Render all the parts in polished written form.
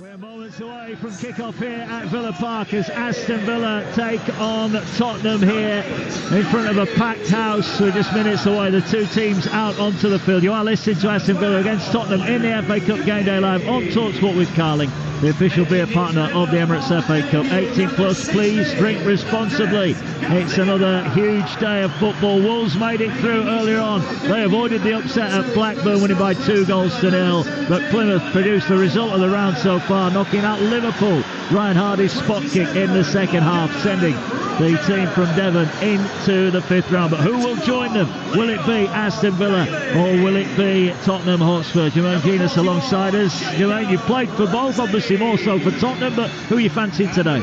We're moments away from kick-off here at Villa Park as Aston Villa take on Tottenham here in front of a packed house. We're just minutes away, the two teams out onto the field. You are listening to Aston Villa against Tottenham in the FA Cup Game Day Live on Talksport with Carling, the official beer partner of the Emirates FA Cup. 18 plus, please drink responsibly. It's another huge day of football. Wolves made it through earlier on. They avoided the upset at Blackburn, winning by 2-0, but Plymouth produced the result of the round so far, knocking out Liverpool. Ryan Hardy's spot kick in the second half, sending the team from Devon into the fifth round. But who will join them? Will it be Aston Villa or will it be Tottenham Hotspur? Jermaine Genus alongside us. Jermaine, you played for both, obviously more so for Tottenham, but who are you fancying today?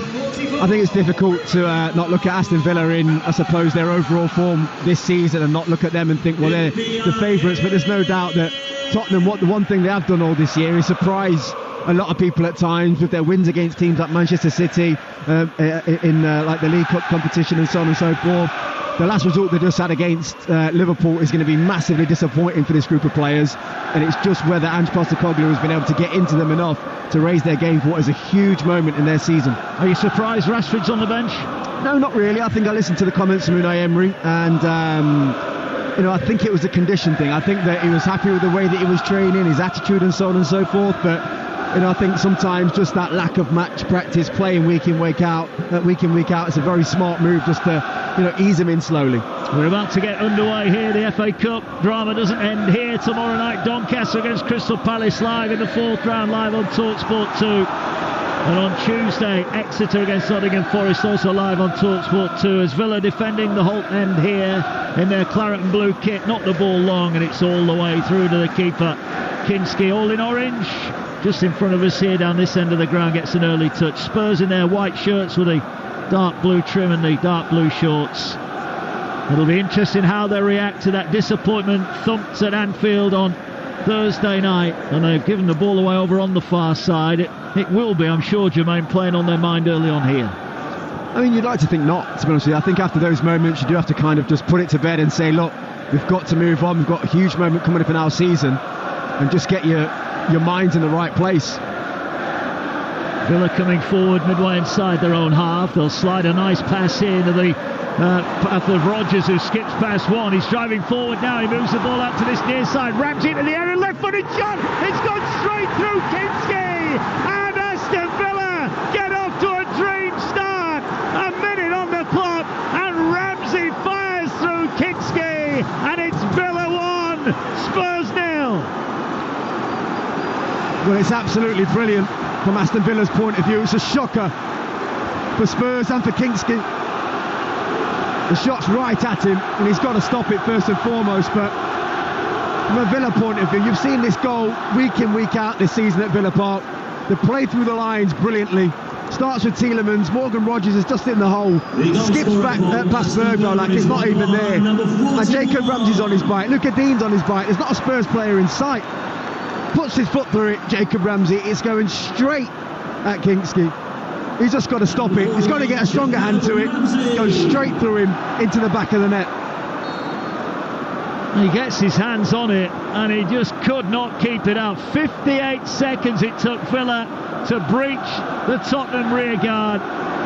I think it's difficult to not look at Aston Villa in, I suppose, their overall form this season and not look at them and think, well, they're the favourites. But there's no doubt that Tottenham, the one thing they have done all this year is surprise a lot of people at times with their wins against teams like Manchester City in like the League Cup competition and so on and so forth. The last result they just had against Liverpool is going to be massively disappointing for this group of players, and it's just whether Ange Postecoglou has been able to get into them enough to raise their game for what is a huge moment in their season. Are you surprised Rashford's on the bench? No, not really. I think I listened to the comments from Unai Emery, and I think it was a condition thing. I think that he was happy with the way that he was training, his attitude and so on and so forth, but I think sometimes just that lack of match practice, playing week in, week out, it's a very smart move just to, ease him in slowly. We're about to get underway here. The FA Cup drama doesn't end here. Tomorrow night, Doncaster against Crystal Palace live in the fourth round, live on Talksport 2. And on Tuesday, Exeter against Nottingham Forest, also live on Talksport 2, as Villa defending the Holt end here in their claret and blue kit. Knocked the ball long and it's all the way through to the keeper, Kinski, all in orange. Just in front of us here down this end of the ground, gets an early touch. Spurs in their white shirts with the dark blue trim and the dark blue shorts. It'll be interesting how they react to that disappointment thumped at Anfield on Thursday night, and they've given the ball away over on the far side. It will be, I'm sure, Jermaine, playing on their mind early on here. I mean, you'd like to think not, to be honest with you. I think after those moments you do have to kind of just put it to bed and say, look, we've got to move on. We've got a huge moment coming up in our season, and just get your minds in the right place. Villa coming forward midway inside their own half. They'll slide a nice pass here into the path of Rodgers, who skips past one. He's driving forward now. He moves the ball out to this near side. Ramsey into the area, left-footed shot. It's gone straight through Kinski. And Aston Villa get off to a dream start. A minute on the clock, and Ramsey fires through Kinski, and it's Villa 1, Spurs 0. Well, it's absolutely brilliant from Aston Villa's point of view. It's a shocker for Spurs and for Kinski. The shot's right at him, and he's got to stop it first and foremost. But from a Villa point of view, you've seen this goal week in, week out this season at Villa Park. They play through the lines brilliantly. Starts with Tielemans. Morgan Rodgers is just in the hole. Skips back past Bergwijn like it's not even there. And Jacob Ramsey's on his bike. Luka Dean's on his bike. There's not a Spurs player in sight. Puts his foot through it, Jacob Ramsey. It's going straight at Kinski. He's just got to stop it. He's got to get a stronger hand to it. Goes straight through him into the back of the net. He gets his hands on it and he just could not keep it out. 58 seconds it took Villa to breach the Tottenham rearguard.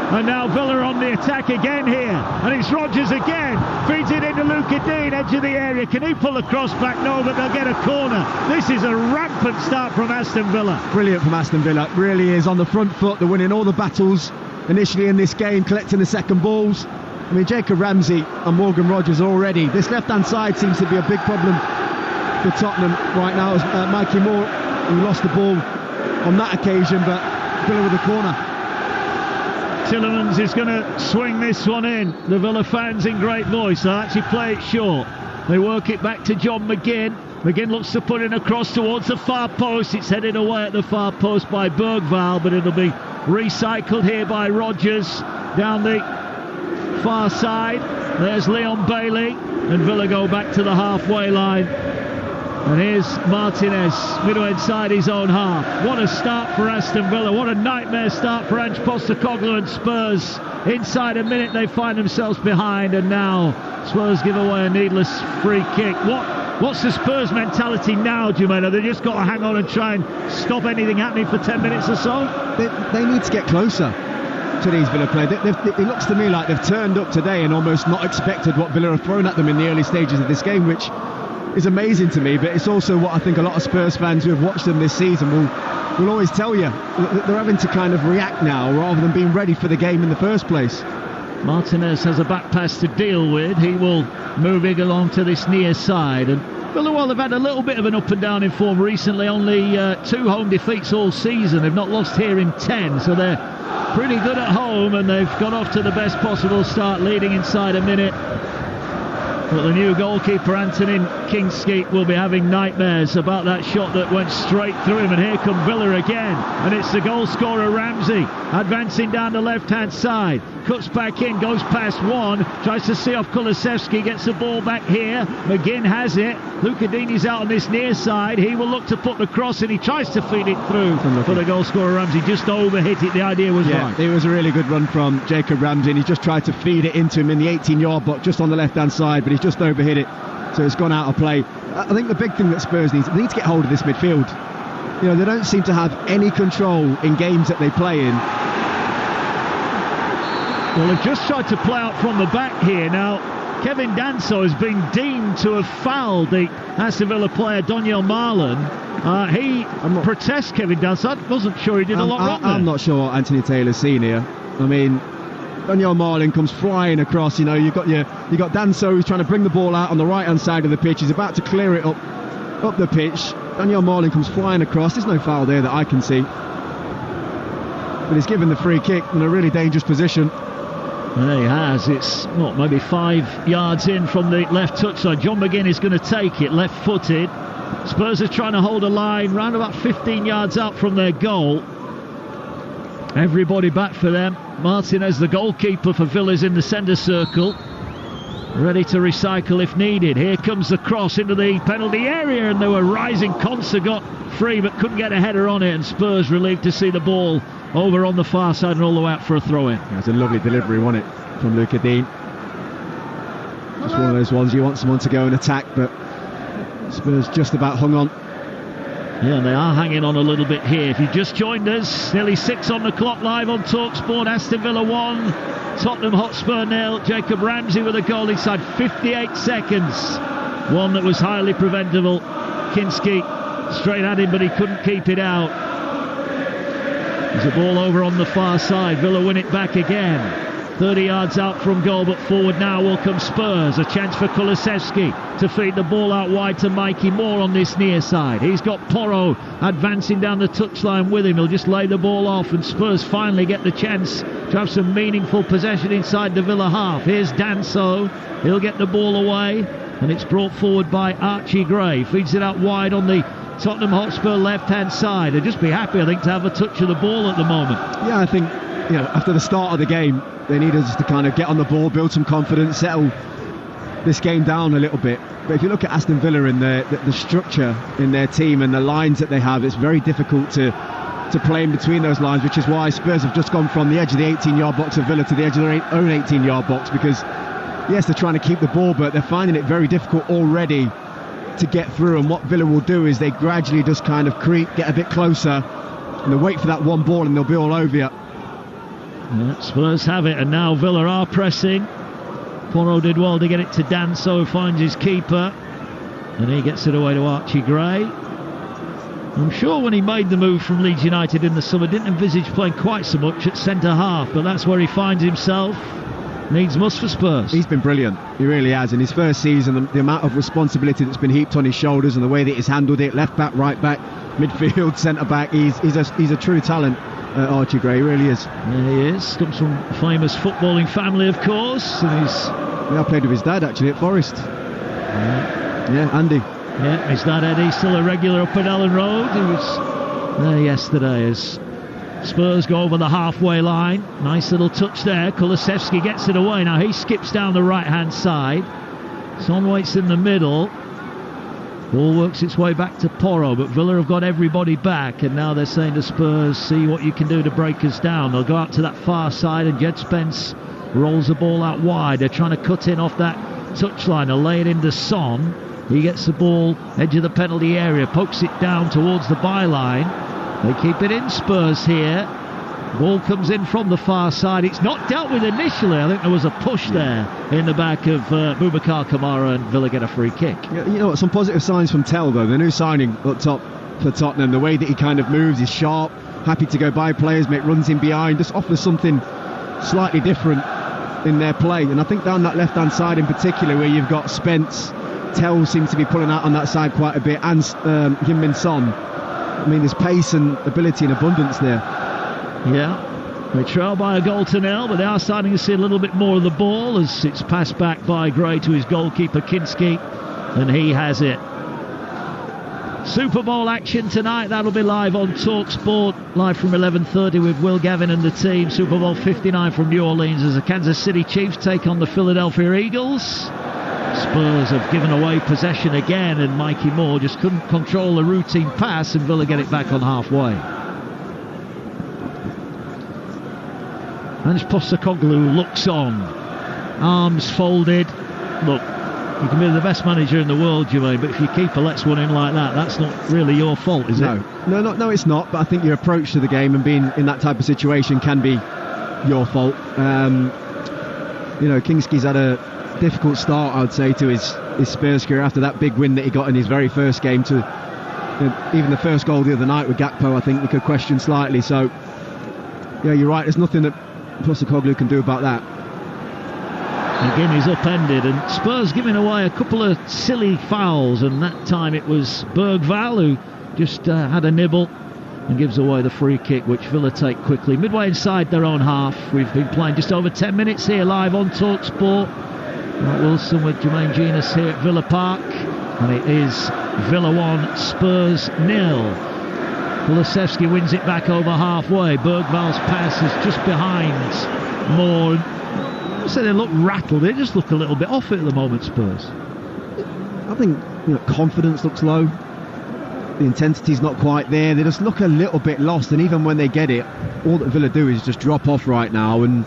And now Villa on the attack again here. And it's Rodgers again. Feeds it into Luka Dean, edge of the area. Can he pull a cross back? No, but they'll get a corner. This is a rampant start from Aston Villa. Brilliant from Aston Villa. Really is on the front foot. They're winning all the battles initially in this game, collecting the second balls. I mean, Jacob Ramsey and Morgan Rodgers already. This left-hand side seems to be a big problem for Tottenham right now. Mikey Moore, who lost the ball on that occasion, but Villa with the corner. Tielemans is going to swing this one in. The Villa fans in great voice. They'll actually play it short. They work it back to John McGinn. McGinn looks to put it across towards the far post. It's headed away at the far post by Bergwijn, but it'll be recycled here by Rodgers down the far side. There's Leon Bailey, and Villa go back to the halfway line. And here's Martinez, midway inside his own half. What a start for Aston Villa. What a nightmare start for Ange Postecoglou and Spurs. Inside a minute they find themselves behind, and now Spurs give away a needless free kick. What What's the Spurs mentality now, Jumena? They just got to hang on and try and stop anything happening for 10 minutes or so? They need to get closer to these Villa players. It looks to me like they've turned up today and almost not expected what Villa have thrown at them in the early stages of this game, which is amazing to me. But it's also what I think a lot of Spurs fans who have watched them this season will always tell you. They're having to kind of react now rather than being ready for the game in the first place. Martinez has a back pass to deal with. He will move it along to this near side. And Villa, they've had a little bit of an up and down in form recently. Only 2 home defeats all season. They've not lost here in 10, so they're pretty good at home, and they've got off to the best possible start, leading inside a minute. But the new goalkeeper, Antonin Kingskeep, will be having nightmares about that shot that went straight through him. And here come Villa again. And it's the goal scorer, Ramsey, advancing down the left-hand side. Cuts back in, goes past one, tries to see off Kulusevski, gets the ball back here. McGinn has it. Lucadini's out on this near side. He will look to put the cross in. He tries to feed it through for the goal scorer, Ramsey. Just overhit it. The idea was right. It was a really good run from Jacob Ramsey, and he just tried to feed it into him in the 18-yard box, just on the left-hand side, but he's just overhit it, so it's gone out of play. I think the big thing that Spurs need to get hold of this midfield. You know, they don't seem to have any control in games that they play in. Well, they've just tried to play out from the back here. Now, Kevin Danso has been deemed to have fouled the Aston Villa player Donyell Marlon. He protests Kevin Danso. I wasn't sure he did a lot wrong there. I'm not sure what Anthony Taylor's seen here. I mean, Donyell Marlon comes flying across. You know, you've got Danso who's trying to bring the ball out on the right-hand side of the pitch. He's about to clear it up the pitch. Donyell Marlon comes flying across. There's no foul there that I can see. But he's given the free kick in a really dangerous position. Well, he has. It's maybe 5 yards in from the left touchline. John McGinn is going to take it, left-footed. Spurs are trying to hold a line round about 15 yards out from their goal. Everybody back for them. Martinez, the goalkeeper for Villa, is in the centre circle, ready to recycle if needed. Here comes the cross into the penalty area, and they were rising. Konsa got free but couldn't get a header on it, and Spurs relieved to see the ball over on the far side and all the way out for a throw-in. That's a lovely delivery, wasn't it, from Lucadini? Just one of those ones you want someone to go and attack, but Spurs just about hung on. Yeah, they are hanging on a little bit here. If you just joined us, nearly 6 on the clock live on Talksport. Aston Villa 1, Tottenham Hotspur 0. Jacob Ramsey with a goal inside 58 seconds. One that was highly preventable. Kinski straight at him, but he couldn't keep it out. There's a ball over on the far side. Villa win it back again. 30 yards out from goal, but forward now will come Spurs. A chance for Kulusevski to feed the ball out wide to Mikey Moore on this near side. He's got Porro advancing down the touchline with him. He'll just lay the ball off, and Spurs finally get the chance to have some meaningful possession inside the Villa half. Here's Danso. He'll get the ball away, and it's brought forward by Archie Gray. Feeds it out wide on the Tottenham Hotspur left-hand side. They'd just be happy, I think, to have a touch of the ball at the moment. Yeah, I think, after the start of the game, they need us to kind of get on the ball, build some confidence, settle this game down a little bit. But if you look at Aston Villa and the structure in their team and the lines that they have, it's very difficult to play in between those lines, which is why Spurs have just gone from the edge of the 18-yard box of Villa to the edge of their own 18-yard box, because, yes, they're trying to keep the ball, but they're finding it very difficult already to get through. And what Villa will do is they gradually just kind of creep, get a bit closer, and they'll wait for that one ball and they'll be all over you. Yeah, Spurs have it, and now Villa are pressing. Porro did well to get it to Danso, finds his keeper, and he gets it away to Archie Gray. I'm sure when he made the move from Leeds United in the summer, didn't envisage playing quite so much at centre half, but that's where he finds himself. Needs must for Spurs. He's been brilliant, he really has. In his first season, the amount of responsibility that's been heaped on his shoulders and the way that he's handled it, left back, right back, midfield, centre back, he's a true talent. Archie Gray, really is. Yeah, he is. Comes from a famous footballing family, of course. And I played with his dad actually at Forest. Yeah, Andy. Yeah, his dad Eddie, still a regular up at Ellen Road. He was there yesterday as Spurs go over the halfway line. Nice little touch there. Kulusevski gets it away. Now he skips down the right-hand side. Son waits in the middle. Ball works its way back to Porro, but Villa have got everybody back, and now they're saying to Spurs, see what you can do to break us down. They'll go out to that far side, and Jed Spence rolls the ball out wide. They're trying to cut in off that touchline. They'll lay it into Son. He gets the ball, edge of the penalty area, pokes it down towards the byline. They keep it in, Spurs here. Ball comes in from the far side. It's not dealt with initially. I think there was a push there in the back of Boubacar Kamara, and Villa get a free kick. Yeah, you know what, some positive signs from Tell, though. The new signing up top for Tottenham, the way that he kind of moves is sharp, happy to go by players, make runs in behind, just offers something slightly different in their play. And I think down that left-hand side in particular, where you've got Spence, Tell seems to be pulling out on that side quite a bit, and Heung-min Son. I mean, there's pace and ability in abundance there. Yeah, they trail by a goal to nil, but they are starting to see a little bit more of the ball as it's passed back by Gray to his goalkeeper Kinski, and he has it. Super Bowl action tonight. That'll be live on Talksport, live from 11:30 with Will Gavin and the team. Super Bowl 59 from New Orleans as the Kansas City Chiefs take on the Philadelphia Eagles. Spurs have given away possession again, and Mikey Moore just couldn't control the routine pass, and Villa get it back on halfway. And Postecoglou looks on, arms folded. Look, you can be the best manager in the world, Jermaine, but if your keeper lets one in like that, that's not really your fault, is it? No, it's not. But I think your approach to the game and being in that type of situation can be your fault. Kingsley's had a difficult start, I would say, to his Spurs career after that big win that he got in his very first game. Even the first goal the other night with Gakpo, I think we could question slightly. So, yeah, you're right. There's nothing that Postecoglou can do about that. Again, he's upended, and Spurs giving away a couple of silly fouls, and that time it was Bergvall who just had a nibble and gives away the free kick, which Villa take quickly. Midway inside their own half. We've been playing just over 10 minutes here live on Talksport. Mark Wilson with Jermaine Genus here at Villa Park, and it is Villa 1, Spurs 0. Kulusevski wins it back over halfway. Bergvall's pass is just behind Moore. So they look rattled. They just look a little bit off it at the moment, Spurs. I think confidence looks low. The intensity's not quite there. They just look a little bit lost, and even when they get it, all that Villa do is just drop off right now, and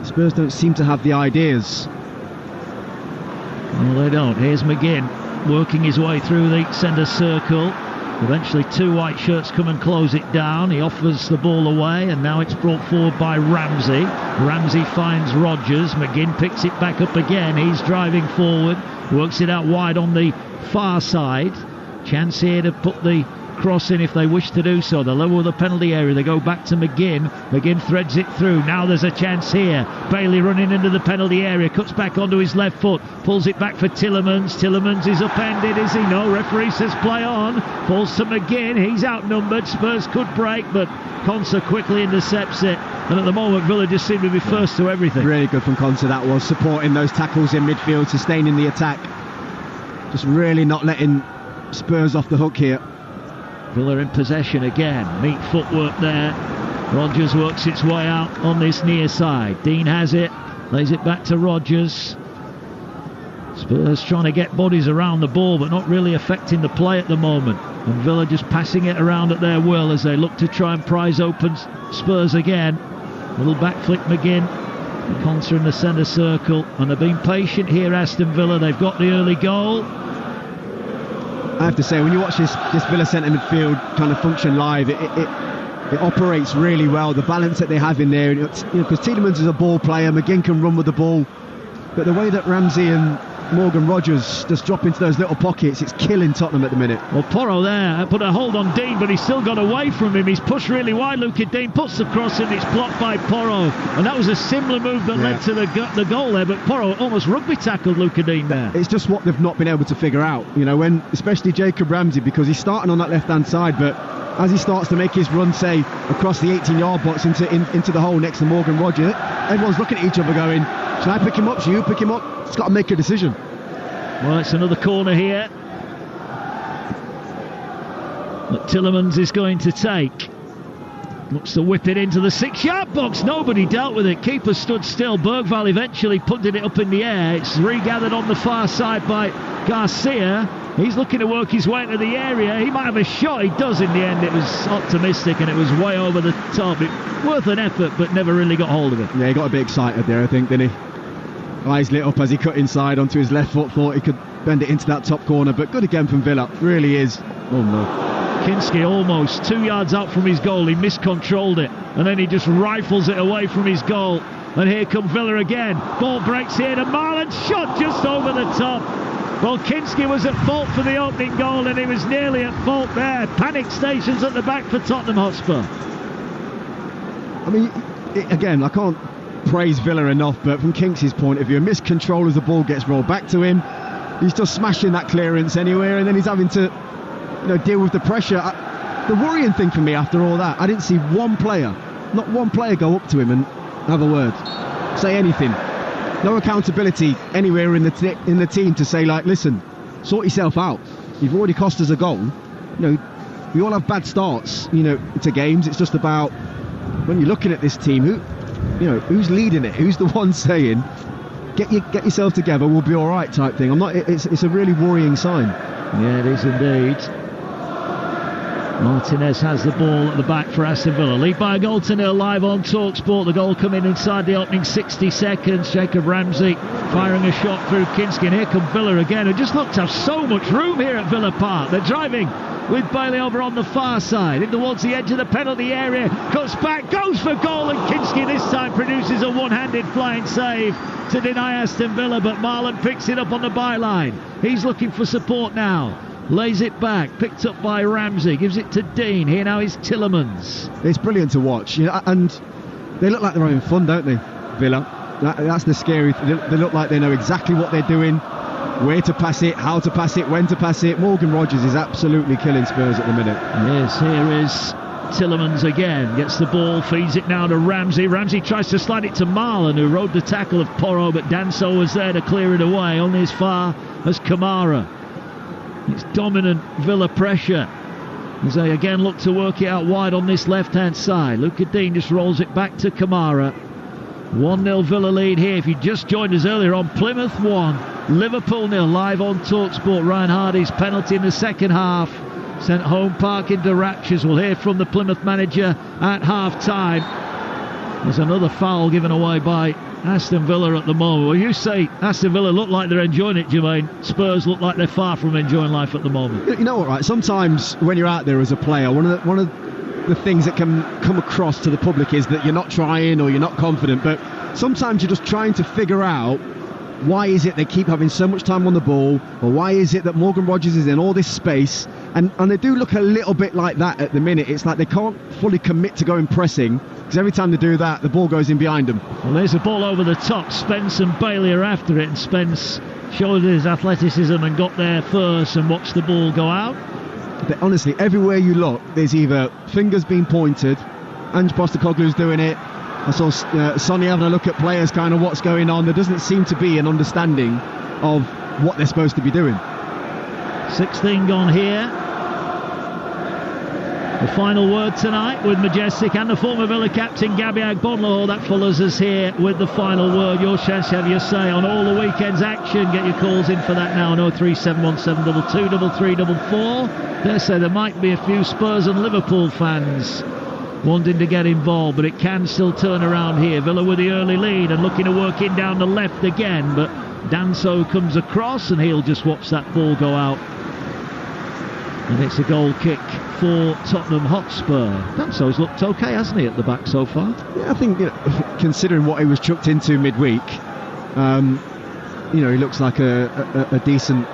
Spurs don't seem to have the ideas. Well, they don't. Here's McGinn working his way through the centre circle. Eventually two white shirts come and close it down. He offers the ball away, and now it's brought forward by Ramsey. Ramsey finds Rodgers. McGinn picks it back up again. He's driving forward, works it out wide on the far side. Chance here to put the cross in if they wish to do so. They're lower the penalty area. They go back to McGinn. McGinn threads it through. Now there's a chance here. Bailey running into the penalty area. Cuts back onto his left foot. Pulls it back for Tielemans. Tielemans is upended, is he? No. Referee says play on. Falls to McGinn. He's outnumbered. Spurs could break, but Konsa quickly intercepts it. And at the moment, Villa just seem to be first to everything. Really good from Konsa, that was. Supporting those tackles in midfield, sustaining the attack. Just really not letting Spurs off the hook here. Villa in possession again. Neat footwork there. Rodgers works its way out on this near side. Dean has it. Lays it back to Rodgers. Spurs trying to get bodies around the ball, but not really affecting the play at the moment. And Villa just passing it around at their will as they look to try and prise open Spurs again. Little back flick McGinn. Konsa in the centre circle. And they've been patient here, Aston Villa. They've got the early goal. I have to say, when you watch this Villa centre midfield kind of function live, it operates really well. The balance that they have in there, because Tielemans is a ball player, McGinn can run with the ball, but the way that Ramsey and Morgan Rodgers just drop into those little pockets, it's killing Tottenham at the minute. Well, Porro there put a hold on Dean, but he's still got away from him. He's pushed really wide. Luca Dean puts the cross in. It's blocked by Porro, and that was a similar move that led to the goal there. But Porro almost rugby tackled Luca Dean there. It's just what they've not been able to figure out. When especially Jacob Ramsey, because he's starting on that left-hand side, but as he starts to make his run, say across the 18-yard box into the hole next to Morgan Rodgers, everyone's looking at each other going, "Should I pick him up? Should you pick him up?" It's got to make a decision. Well, it's another corner here that Tielemans is going to take. Looks to whip it into the 6-yard box. Nobody dealt with it. Keeper stood still. Bergvall eventually punted it up in the air. It's regathered on the far side by Garcia. He's looking to work his way into the area. He might have a shot. He does in the end. It was optimistic and it was way over the top. Worth an effort, but never really got hold of it. Yeah, he got a bit excited there, I think, didn't he? eyes lit up as he cut inside onto his left foot, thought he could bend it into that top corner, but good again from Villa, really is. Oh no. Kinski almost 2 yards out from his goal, he miscontrolled it, and then he just rifles it away from his goal. And here come Villa again. Ball breaks here to Marlon, shot just over the top. Well, Kinski was at fault for the opening goal, and he was nearly at fault there. Panic stations at the back for Tottenham Hotspur. I mean, again, I can't praise Villa enough, but from Kinksy's point of view, a miscontrol as the ball gets rolled back to him. He's just smashing that clearance anywhere, and then he's having to, deal with the pressure. The worrying thing for me after all that, I didn't see one player, not one player, go up to him and have a word, say anything. No accountability anywhere in the team to say, like, listen, sort yourself out. You've already cost us a goal. We all have bad starts, to games. It's just about, when you're looking at this team, who's leading it? Who's the one saying, get yourself together, we'll be all right, type thing. It's a really worrying sign. Yeah, it is indeed. Martinez has the ball at the back for Aston Villa. Lead by a goal to nil live on Talksport. The goal coming inside the opening 60 seconds. Jacob Ramsey firing a shot through Kinski. And here come Villa again, who just look to have so much room here at Villa Park. They're driving with Bailey over on the far side, in towards the edge of the penalty area. Cuts back, goes for goal, and Kinski this time produces a one-handed flying save to deny Aston Villa. But Marlon picks it up on the byline. He's looking for support now. Lays it back, picked up by Ramsey, gives it to Dean. Here now is Tillemans. It's brilliant to watch, and they look like they're having fun, don't they, Villa? That's the scary thing. They look like they know exactly what they're doing, where to pass it, how to pass it, when to pass it. Morgan Rogers is absolutely killing Spurs at the minute. Yes, here is Tillemans again, gets the ball, feeds it now to Ramsey. Ramsey tries to slide it to Marlon, who rode the tackle of Porro, but Danso was there to clear it away, only as far as Kamara. It's dominant Villa pressure as they again look to work it out wide on this left-hand side. Luca Dean just rolls it back to Kamara. 1-0 Villa lead here. If you just joined us earlier on, Plymouth 1, Liverpool 0, live on Talksport. Ryan Hardy's penalty in the second half sent Home Park into raptures. We'll hear from the Plymouth manager at half-time. There's another foul given away by Aston Villa at the moment. Well, you say Aston Villa look like they're enjoying it, Jermaine. Spurs look like they're far from enjoying life at the moment. You know what, right? Sometimes when you're out there as a player, one of the things that can come across to the public is that you're not trying or you're not confident, but sometimes you're just trying to figure out why is it they keep having so much time on the ball, or why is it that Morgan Rogers is in all this space, and they do look a little bit like that at the minute. It's like they can't fully commit to going pressing, because every time they do that, the ball goes in behind them. Well, there's a ball over the top. Spence and Bailey are after it, and Spence showed his athleticism and got there first and watched the ball go out. But honestly, everywhere you look, there's either fingers being pointed, Ange Postecoglou's doing it, I saw Sonny having a look at players, kind of what's going on. There doesn't seem to be an understanding of what they're supposed to be doing. 16 gone here. The final word tonight with Majestic and the former Villa captain Gabby Agbonlahor. That follows us here with the final word. Your chance to have your say on all the weekend's action. Get your calls in for that now on 03717223344. Dare say there might be a few Spurs and Liverpool fans wanting to get involved, but it can still turn around here. Villa with the early lead and looking to work in down the left again, but Danso comes across and he'll just watch that ball go out. And it's a goal kick for Tottenham Hotspur. Danso's looked okay, hasn't he, at the back so far? Yeah, I think, considering what he was chucked into midweek, he looks like a decent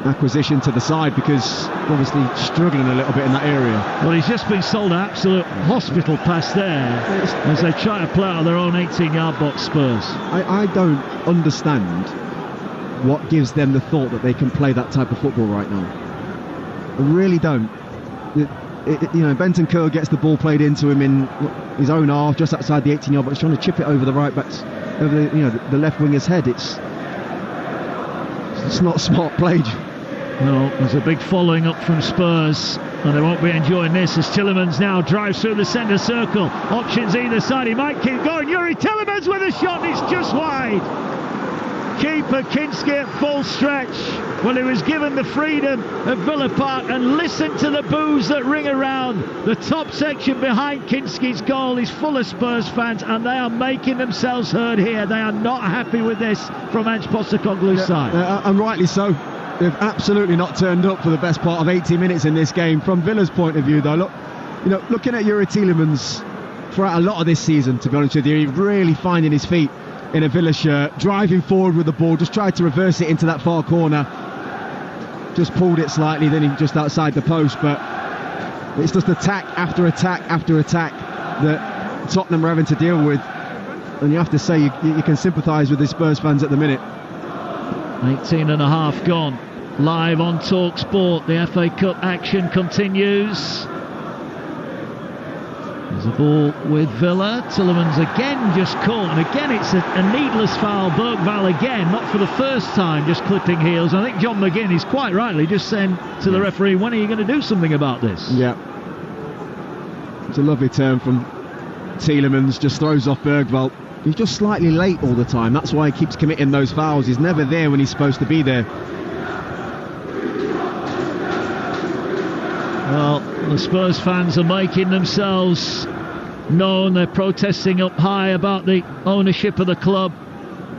acquisition to the side, because obviously struggling a little bit in that area. Well, he's just been sold an absolute hospital pass there as they try to play out of their own 18-yard box, Spurs. I don't understand what gives them the thought that they can play that type of football right now. I really don't. Bentancur gets the ball played into him in his own half, just outside the 18-yard box, trying to chip it over the right back's, over the left winger's head. It's not smart play. No, there's a big following up from Spurs, and they won't be enjoying this as Tillemans now drives through the centre circle. Options either side, he might keep going. Yuri Tillemans with a shot, it's just wide. Keeper Kinski at full stretch. Well, he was given the freedom at Villa Park, and listen to the boos that ring around. The top section behind Kinski's goal is full of Spurs fans, and they are making themselves heard here. They are not happy with this from Ange Postecoglou's side. And rightly so. They've absolutely not turned up for the best part of 80 minutes in this game. From Villa's point of view, though, looking at Yuri Tielemans throughout a lot of this season, to be honest with you, he's really finding his feet in a Villa shirt, driving forward with the ball, just tried to reverse it into that far corner. Just pulled it slightly, then he just outside the post, but it's just attack after attack after attack that Tottenham are having to deal with, and you have to say you can sympathise with the Spurs fans at the minute. 18 and a half gone. Live on Talksport, the FA Cup action continues. There's a ball with Villa. Tielemans again just caught, and again it's a needless foul. Bergvall again, not for the first time, just clipping heels. I think John McGinn is quite rightly just saying to the referee, when are you going to do something about this? Yeah. It's a lovely turn from Tielemans, just throws off Bergvall. He's just slightly late all the time. That's why he keeps committing those fouls. He's never there when he's supposed to be there. Well, the Spurs fans are making themselves known. They're protesting up high about the ownership of the club.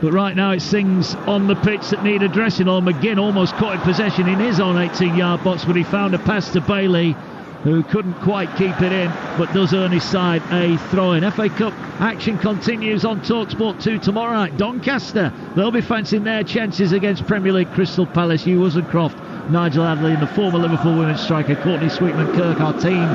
But right now it's things on the pitch that need addressing. McGinn almost caught in possession in his own 18-yard box, but he found a pass to Bailey, who couldn't quite keep it in, but does earn his side a throw-in. FA Cup action continues on Talksport 2 tomorrow night. Doncaster, they'll be fancying their chances against Premier League Crystal Palace. Hugh Wozencroft, Nigel Adley and the former Liverpool women's striker Courtney Sweetman-Kirk, our team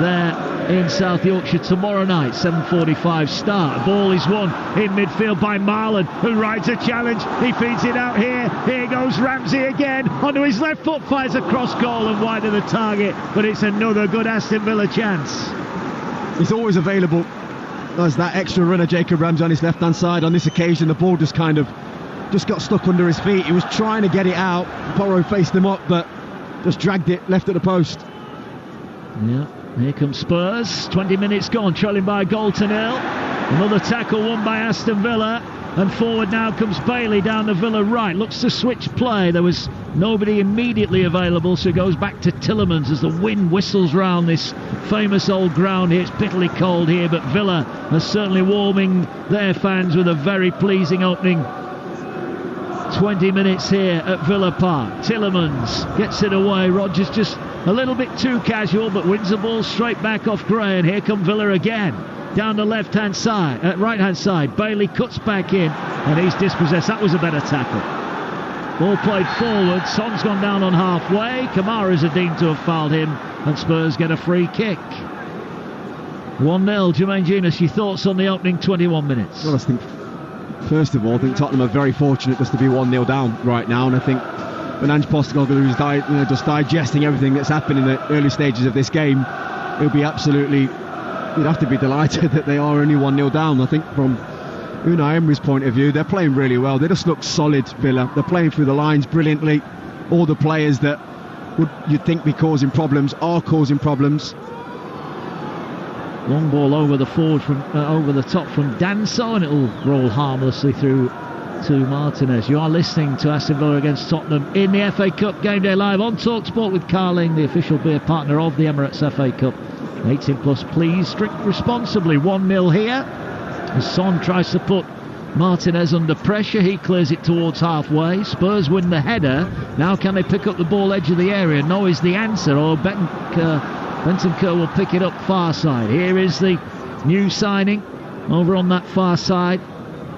there in South Yorkshire tomorrow night, 7:45 start. Ball is won in midfield by Marlon, who rides a challenge. He feeds it out here. Here goes Ramsey again onto his left foot, fires across goal and wide of the target, but it's another good Aston Villa chance. He's always available. There's that extra runner, Jacob Ramsey, on his left hand side. On this occasion the ball just got stuck under his feet. He was trying to get it out. Porro faced him up, but just dragged it left at the post. Yeah. Here comes Spurs, 20 minutes gone, trailing by a goal to nil. Another tackle won by Aston Villa, and forward now comes Bailey down the Villa right. Looks to switch play. There was nobody immediately available, so it goes back to Tielemans as the wind whistles round this famous old ground here. It's bitterly cold here, but Villa are certainly warming their fans with a very pleasing opening 20 minutes here at Villa Park. Tielemans gets it away. Rodgers just a little bit too casual, but wins the ball straight back off Gray, and here come Villa again down the left-hand side, right hand side. Bailey cuts back in, and he's dispossessed. That was a better tackle. Ball played forward. Son's gone down on halfway. Kamara's are deemed to have fouled him, and Spurs get a free kick. 1-0. Jermaine Genius, your thoughts on the opening 21 minutes? Well, I think first of all, I think Tottenham are very fortunate just to be 1-0 down right now, and I think when Ange Postecoglou is just digesting everything that's happened in the early stages of this game, he'll be absolutely, you'd have to be delighted that they are only 1-0 down. I think from Unai Emery's point of view, they're playing really well. They just look solid, Villa. They're playing through the lines brilliantly. All the players that you'd think be causing problems are causing problems. Long ball over the forward from over the top from Danso, and it'll roll harmlessly through to Martinez. You are listening to Aston Villa against Tottenham in the FA Cup Game Day Live on Talksport with Carling, the official beer partner of the Emirates FA Cup. 18 plus, please drink responsibly. 1-0 here as Son tries to put Martinez under pressure. He clears it towards halfway. Spurs win the header. Now can they pick up the ball edge of the area? No is the answer, or Bentancur will pick it up far side. Here is the new signing over on that far side.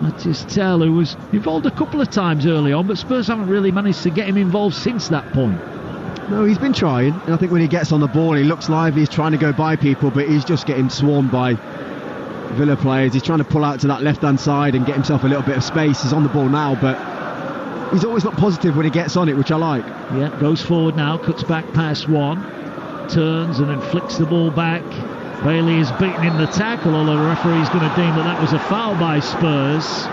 That is Tell, who was involved a couple of times early on, but Spurs haven't really managed to get him involved since that point. No, he's been trying, and I think when he gets on the ball he looks lively. He's trying to go by people, but he's just getting swarmed by Villa players. He's trying to pull out to that left hand side and get himself a little bit of space. He's on the ball now, but he's always not positive when he gets on it, which I like. Yeah, goes forward now, cuts back past one, turns and then flicks the ball back. Bailey is beaten in the tackle, although the referee's going to deem that was a foul by Spurs.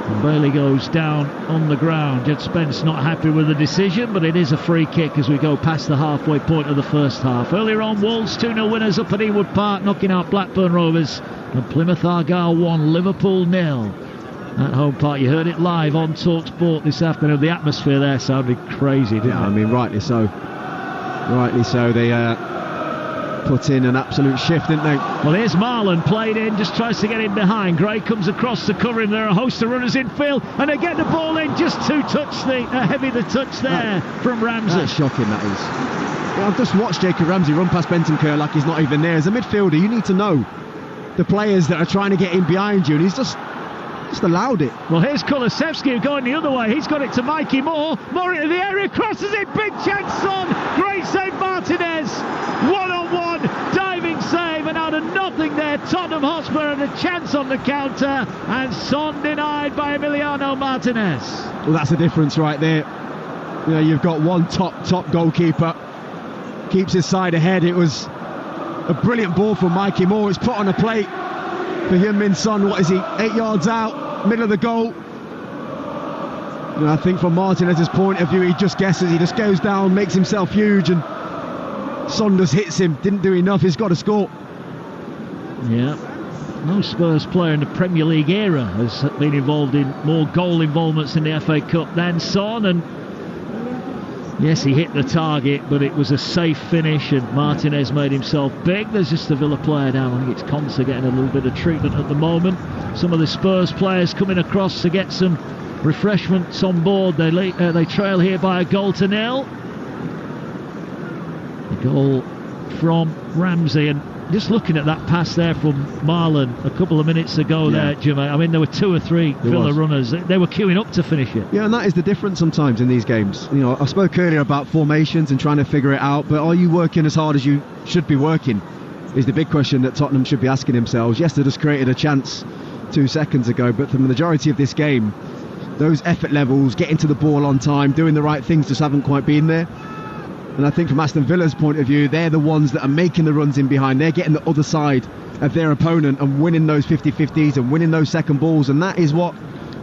And Bailey goes down on the ground. Jed Spence not happy with the decision, but it is a free kick as we go past the halfway point of the first half. Earlier on, Wolves 2-0 winners up at Ewood Park, knocking out Blackburn Rovers, and Plymouth Argyle 1, Liverpool 0. at home park. You heard it live on Talksport this afternoon. The atmosphere there sounded crazy, didn't it? I mean, rightly so. Rightly so. They put in an absolute shift, didn't they? Well, here's Marlon, played in, just tries to get in behind. Gray comes across to cover him. There are a host of runners in field, and they get the ball in. Just too heavy the touch there from Ramsey. That's shocking, that is. Well, I've just watched Jacob Ramsey run past Bentancur like he's not even there. As a midfielder, you need to know the players that are trying to get in behind you, and he's just allowed it. Well, here's Kulusevski going the other way. He's got it to Mikey Moore. Moore into the area, crosses it. Big chance, Son. Great save, Martinez. One-on-one, diving save, and out of nothing there, Tottenham Hotspur had a chance on the counter, and Son denied by Emiliano Martinez. Well, that's the difference right there. You know, you've got one top goalkeeper, keeps his side ahead. It was a brilliant ball from Mikey Moore. It's put on a plate for Heung-min Son. What is he, 8 yards out, middle of the goal. And I think from Martinez's point of view, he just guesses, he just goes down, makes himself huge, and Son just hits him. Didn't do enough, he's got to score. Yeah, no Spurs player in the Premier League era has been involved in more goal involvements in the FA Cup than Son, and yes, he hit the target, but it was a safe finish, and Martinez made himself big. There's just a Villa player down. I think it's Conser getting a little bit of treatment at the moment. Some of the Spurs players coming across to get some refreshments on board. They trail here by a 1-0. The goal from Ramsey, and just looking at that pass there from Marlon a couple of minutes ago there, Jimmy. I mean, there were 2 or 3 Villa runners. They were queuing up to finish it. Yeah, and that is the difference sometimes in these games. You know, I spoke earlier about formations and trying to figure it out, but are you working as hard as you should be working is the big question that Tottenham should be asking themselves. Yes, they just created a chance 2 seconds ago, but for the majority of this game, those effort levels, getting to the ball on time, doing the right things just haven't quite been there. And I think from Aston Villa's point of view, they're the ones that are making the runs in behind. They're getting the other side of their opponent and winning those 50-50s and winning those second balls, and that is what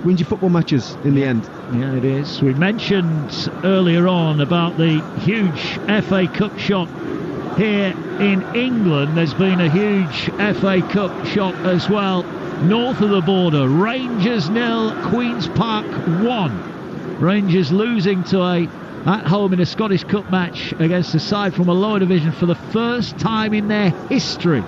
wins you football matches in the end. Yeah, it is. We mentioned earlier on about the huge FA Cup shock here in England. There's been a huge FA Cup shock as well north of the border. Rangers 0, Queen's Park 1. Rangers losing to at home in a Scottish Cup match against a side from a lower division for the first time in their history.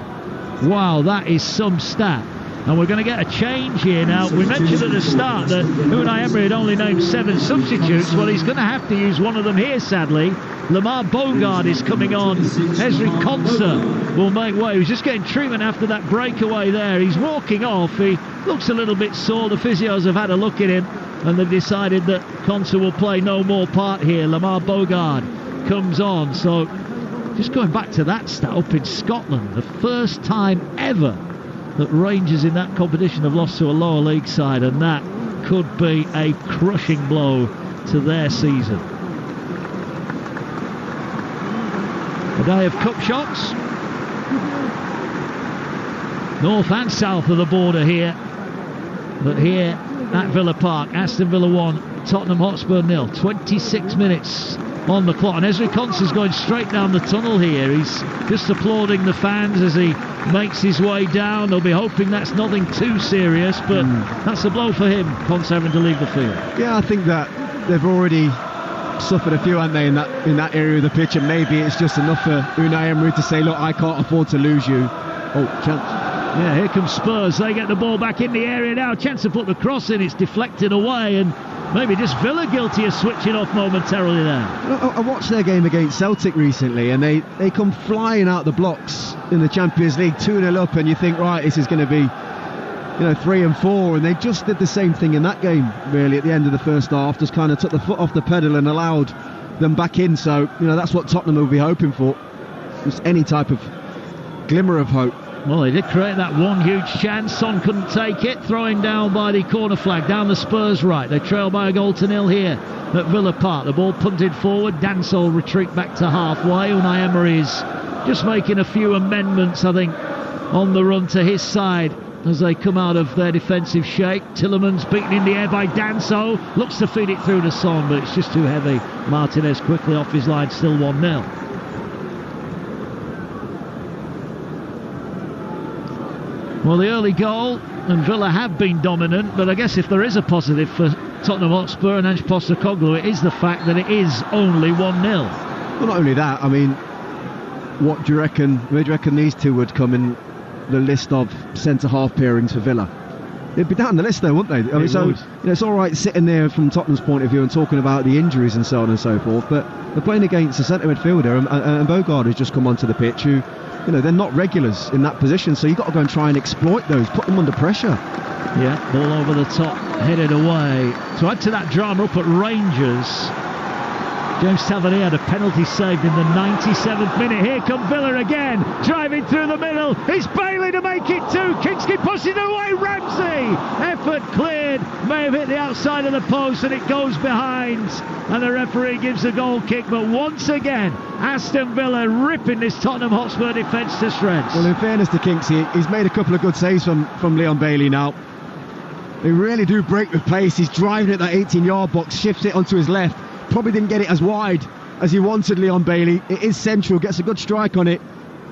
Wow, that is some stat. And we're going to get a change here now. We mentioned at the start that Unai Emery had only named 7 substitutes. Well, he's going to have to use one of them here, sadly. Lamar Bogard is coming on. Ezri Konsa will make way. He was just getting treatment after that breakaway there. He's walking off. He looks a little bit sore. The physios have had a look at him, and they've decided that Konsa will play no more part here. Lamar Bogard comes on. So just going back to that stat up in Scotland, the first time ever that Rangers in that competition have lost to a lower league side, and that could be a crushing blow to their season. A day of cup shocks, north and south of the border here, but here at Villa Park, Aston Villa 1, Tottenham Hotspur 0. 26 minutes on the clock, and Ezri Konsa's going straight down the tunnel here. He's just applauding the fans as he makes his way down. They'll be hoping that's nothing too serious, but that's a blow for him, Konsa having to leave the field. Yeah, I think that they've already suffered a few, haven't they, in that area of the pitch, and maybe it's just enough for Unai Emery to say, look, I can't afford to lose you. Oh, chance. Yeah, here comes Spurs. They get the ball back in the area now. Chance to put the cross in. It's deflected away, and maybe just Villa guilty of switching off momentarily there. I watched their game against Celtic recently, and they come flying out the blocks in the Champions League, 2-0 up, and you think, right, this is going to be 3 and 4, and they just did the same thing in that game, really, at the end of the first half. Just kind of took the foot off the pedal and allowed them back in. So, that's what Tottenham will be hoping for. Just any type of glimmer of hope. Well, they did create that one huge chance. Son couldn't take it. Throwing down by the corner flag, down the Spurs right. They trail by a 0-0 here at Villa Park. The ball punted forward. Dansol retreat back to halfway. Unai Emery is just making a few amendments, I think, on the run to his side as they come out of their defensive shape. Tielemans beaten in the air by Danso. Looks to feed it through to Son, but it's just too heavy. Martinez quickly off his line, still 1-0. Well, the early goal and Villa have been dominant, but I guess if there is a positive for Tottenham Hotspur and Ange Postecoglou, it is the fact that it is only 1-0. Well, not only that, I mean, where do you reckon these two would come in the list of centre-half pairings for Villa? They'd be down the list, though, wouldn't they? I mean, so it's all right sitting there from Tottenham's point of view and talking about the injuries and so on and so forth, but they're playing against a centre midfielder, and Bogard has just come onto the pitch, who, they're not regulars in that position, so you've got to go and try and exploit those, put them under pressure. Yeah, ball over the top, headed away. To add to that drama up at Rangers, James Tavernier had a penalty saved in the 97th minute. Here come Villa again, driving through the middle. It's Bailey to make it 2. Kinski pushes it away. Ramsey, effort cleared, may have hit the outside of the post, and it goes behind. And the referee gives a goal kick. But once again, Aston Villa ripping this Tottenham Hotspur defence to shreds. Well, in fairness to Kinksy, he's made a couple of good saves from Leon Bailey now. They really do break with pace. He's driving at that 18-yard box, shifts it onto his left. Probably didn't get it as wide as he wanted, Leon Bailey. It is central, gets a good strike on it,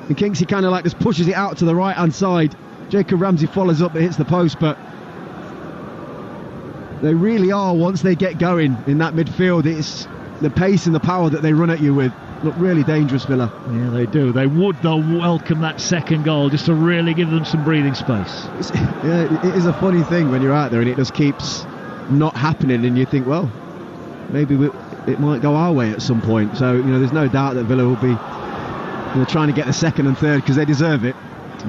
and Kinksy kind of like just pushes it out to the right hand side. Jacob Ramsey follows up and hits the post, but they really are, once they get going in that midfield, it's the pace and the power that they run at you with. Look really dangerous, Villa. Yeah, they do. They would, though, welcome that second goal just to really give them some breathing space. It is a funny thing when you're out there and it just keeps not happening, and you think, well, maybe it might go our way at some point. So, there's no doubt that Villa will be trying to get the second and third because they deserve it.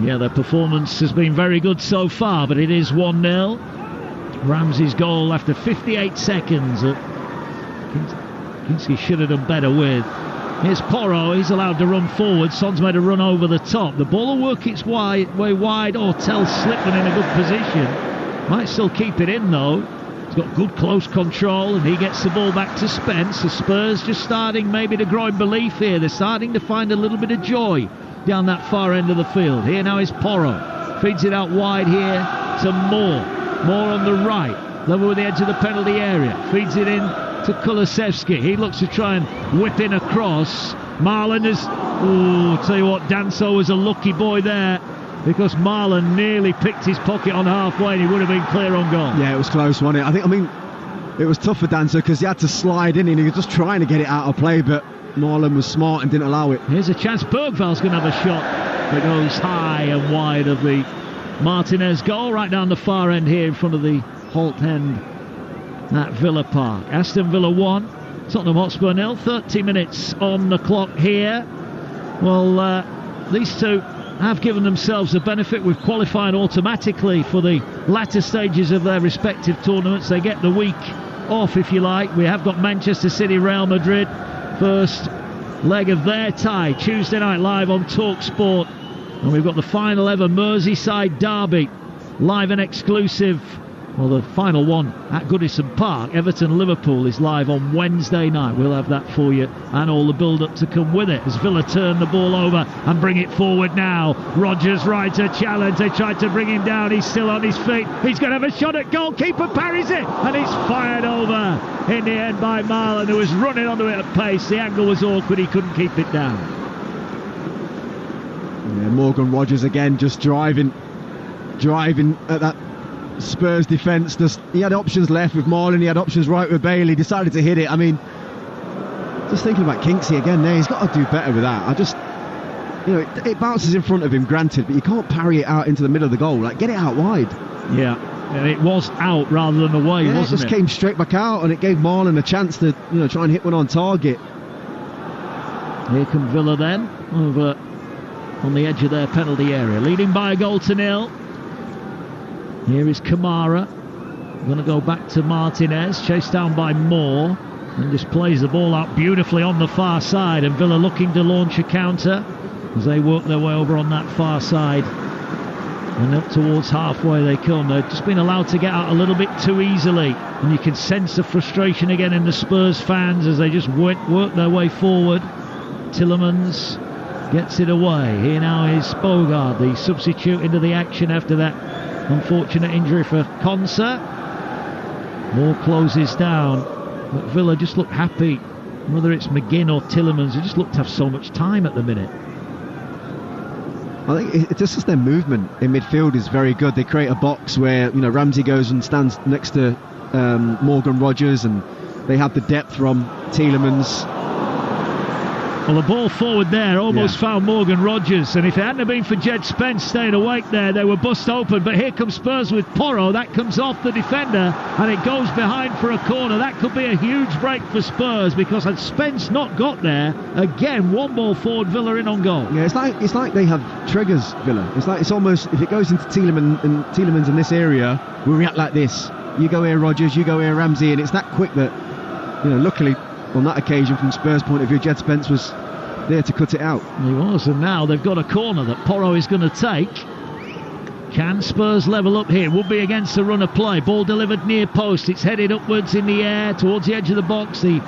Yeah, their performance has been very good so far, but it is 1-0. Ramsey's goal after 58 seconds. Kinski should have done better with. Here's Porro, he's allowed to run forward. Son's made a run over the top. The ball will work its way wide. Ortel slipping in a good position. Might still keep it in, though. He's got good close control, and he gets the ball back to Spence. The Spurs just starting maybe to grow in belief here. They're starting to find a little bit of joy down that far end of the field. Here now is Porro. Feeds it out wide here to Moore on the right, level with the edge of the penalty area. Feeds it in to Kulusevski. He looks to try and whip in across. Marlon has... tell you what, Danso was a lucky boy there, because Marlon nearly picked his pocket on halfway and he would have been clear on goal. Yeah, it was close, wasn't it? It was tough for Danso because he had to slide in and he was just trying to get it out of play, but Marlon was smart and didn't allow it. Here's a chance. Bergval's going to have a shot that goes high and wide of the Martinez goal, right down the far end here in front of the Holt end at Villa Park. Aston Villa 1, Tottenham Hotspur 0. 30 minutes on the clock here. Well, these two have given themselves a benefit with qualifying automatically for the latter stages of their respective tournaments. They get the week off, if you like. We have got Manchester City, Real Madrid, first leg of their tie, Tuesday night live on Talksport. And we've got the final ever Merseyside derby, live and exclusive. Well, the final one at Goodison Park, Everton-Liverpool, is live on Wednesday night. We'll have that for you and all the build-up to come with it as Villa turn the ball over and bring it forward now. Rodgers rides a challenge. They tried to bring him down. He's still on his feet. He's going to have a shot at goal. Keeper parries it, and it's fired over in the end by Marlon, who was running onto it at pace. The angle was awkward. He couldn't keep it down. Yeah, Morgan Rodgers again, just driving at that Spurs defence. He had options left with Marlon, he had options right with Bailey, decided to hit it. I mean, just thinking about Kinksy again there, he's got to do better with that. It bounces in front of him, granted, but you can't parry it out into the middle of the goal. Like, get it out wide. Yeah, and it was out rather than away, wasn't it? It just came straight back out, and it gave Marlon a chance to try and hit one on target. Here come Villa then, over on the edge of their penalty area, leading by a goal to 0. Here is Kamara, going to go back to Martinez, chased down by Moore, and just plays the ball out beautifully on the far side, and Villa looking to launch a counter as they work their way over on that far side, and up towards halfway they come. They've just been allowed to get out a little bit too easily, and you can sense the frustration again in the Spurs fans as they just work their way forward. Tielemans gets it away. Here now is Bogard, the substitute into the action after that unfortunate injury for Konsa. Moore closes down, but Villa just look happy. Whether it's McGinn or Tielemans, they just look to have so much time at the minute. I think it's just their movement in midfield is very good. They create a box where, you know, Ramsey goes and stands next to Morgan Rogers, and they have the depth from Tielemans. Well, the ball forward there almost found Morgan Rogers, and if it hadn't been for Jed Spence staying awake there, they were bust open. But here comes Spurs with Porro. That comes off the defender, and it goes behind for a corner. That could be a huge break for Spurs, because had Spence not got there, again, one ball forward, Villa in on goal. Yeah, it's like they have triggers, Villa. It's almost, if it goes into Tielemans in this area, we react like this. You go here, Rogers, you go here, Ramsey, and it's that quick that, you know, luckily on that occasion, from Spurs' point of view, Jed Spence was there to cut it out. He was, and now they've got a corner that Porro is going to take. Can Spurs level up here? Would be against the run of play. Ball delivered near post. It's headed upwards in the air towards the edge of the box. The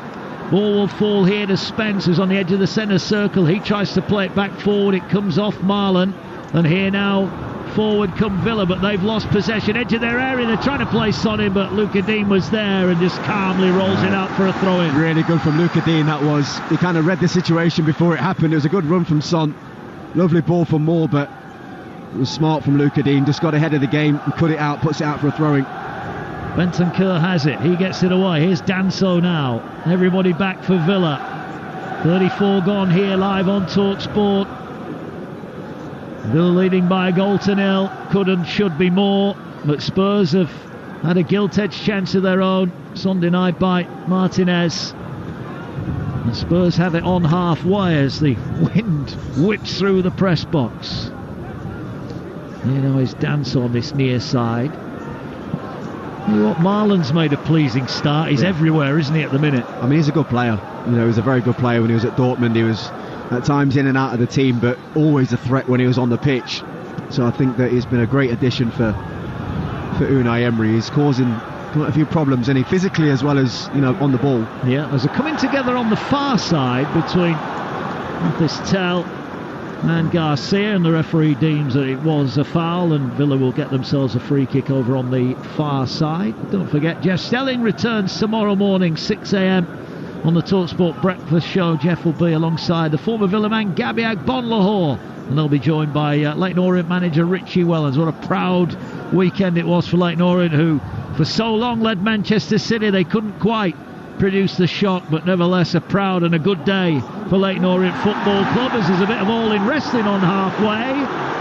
ball will fall here to Spence, who's on the edge of the centre circle. He tries to play it back forward. It comes off Marlon, and here now forward come Villa, but they've lost possession. Edge of their area, they're trying to play Son in, but Luca Dean was there and just calmly rolls it out for a throw-in. Really good from Luca Dean, that was. He kind of read the situation before it happened. It was a good run from Son. Lovely ball from Moore, but it was smart from Luca Dean. Just got ahead of the game and cut it out, puts it out for a throw-in. Benton Kerr has it. He gets it away. Here's Danso now. Everybody back for Villa. 34 gone here live on Talksport. Villa leading by a goal to nil. Could and should be more, but Spurs have had a gilt-edged chance of their own. Sunday night by Martinez. And Spurs have it on halfway as the wind whips through the press box. Here now is Dance on this near side. You know what, Marlon's made a pleasing start. He's everywhere, isn't he, at the minute? I mean, he's a good player. You know, he was a very good player when he was at Dortmund. He was at times in and out of the team, but always a threat when he was on the pitch. So I think that he's been a great addition for Unai Emery. He's causing quite a few problems, and he physically as well as, you know, on the ball. Yeah, there's a coming together on the far side between this Tell and Garcia, and the referee deems that it was a foul, and Villa will get themselves a free kick over on the far side. Don't forget, Jeff Stelling returns tomorrow morning 6 a.m. on the Talksport Breakfast Show. Jeff will be alongside the former Villa man Gabby Agbonlahor, and they'll be joined by Leyton Orient manager Richie Wellens. What a proud weekend it was for Leyton Orient, who for so long led Manchester City. They couldn't quite produce the shock, but nevertheless a proud and a good day for Leyton Orient Football Club, as there's a bit of all-in wrestling on halfway.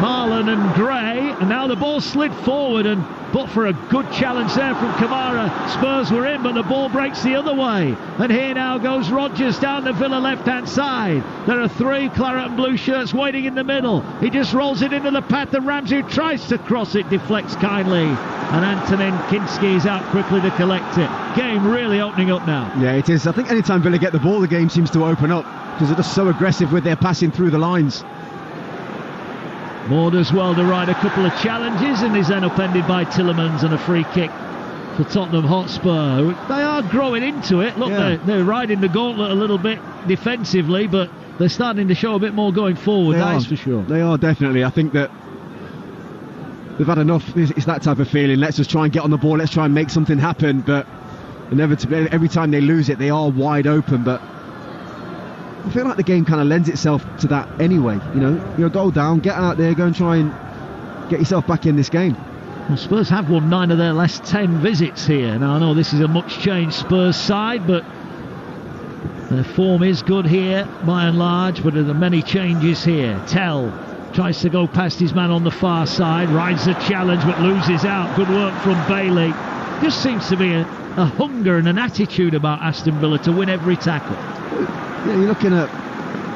Marlon and Gray, and now the ball slid forward, and but for a good challenge there from Kamara, Spurs were in, but the ball breaks the other way, and here now goes Rogers down the Villa left-hand side. There are three claret and blue shirts waiting in the middle. He just rolls it into the path, and Ramsey tries to cross it, deflects kindly, and Antonin Kinski is out quickly to collect it. Game really opening up now. Yeah, it is. I think anytime Villa get the ball, the game seems to open up, because they're just so aggressive with their passing through the lines. Moore does well to ride a couple of challenges, and is then upended by Tielemans, and a free kick for Tottenham Hotspur. They are growing into it. Look, they're riding the gauntlet a little bit defensively, but they're starting to show a bit more going forward, that is for sure. They are, definitely. I think that they've had enough. It's that type of feeling. Let's just try and get on the ball. Let's try and make something happen. But inevitably, every time they lose it, they are wide open. But I feel like the game kind of lends itself to that anyway. You know, you're a goal down, get out there, go and try and get yourself back in this game. Well, Spurs have won 9 of their last 10 visits here. Now, I know this is a much changed Spurs side, but their form is good here by and large, but there are many changes here. Tell tries to go past his man on the far side, rides the challenge but loses out. Good work from Bailey. Just seems to be a hunger and an attitude about Aston Villa to win every tackle. Yeah, you're looking at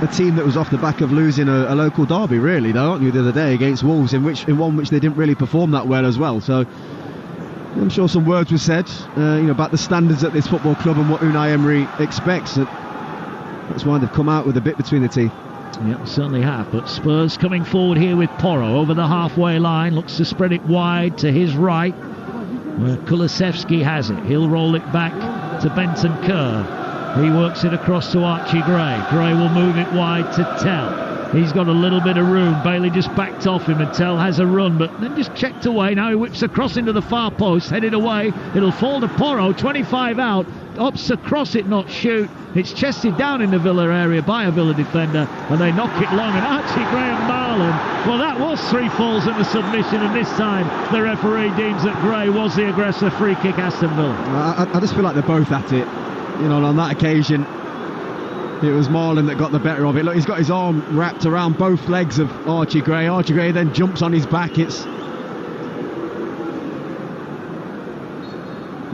a team that was off the back of losing a local derby, really, though, aren't you, the other day against Wolves, in one which they didn't really perform that well as well. So I'm sure some words were said, about the standards at this football club and what Unai Emery expects. That's why they've come out with a bit between the teeth. Yeah, certainly have. But Spurs coming forward here with Porro over the halfway line, looks to spread it wide to his right, where Kulusevski has it. He'll roll it back to Benton Kerr. He works it across to Archie Gray. Gray will move it wide to Tell. He's got a little bit of room. Bailey just backed off him, and Tell has a run, but then just checked away. Now he whips across into the far post, headed away. It'll fall to Porro, 25 out. opts to cross it, not shoot. It's chested down in the Villa area by a Villa defender, and they knock it long. And Archie Gray and Marlon, well, that was 3 falls and a submission, and this time the referee deems that Gray was the aggressor. Free kick, Aston Villa. I just feel like they're both at it. You know, and on that occasion, it was Marlon that got the better of it. Look, he's got his arm wrapped around both legs of Archie Gray. Archie Gray then jumps on his back.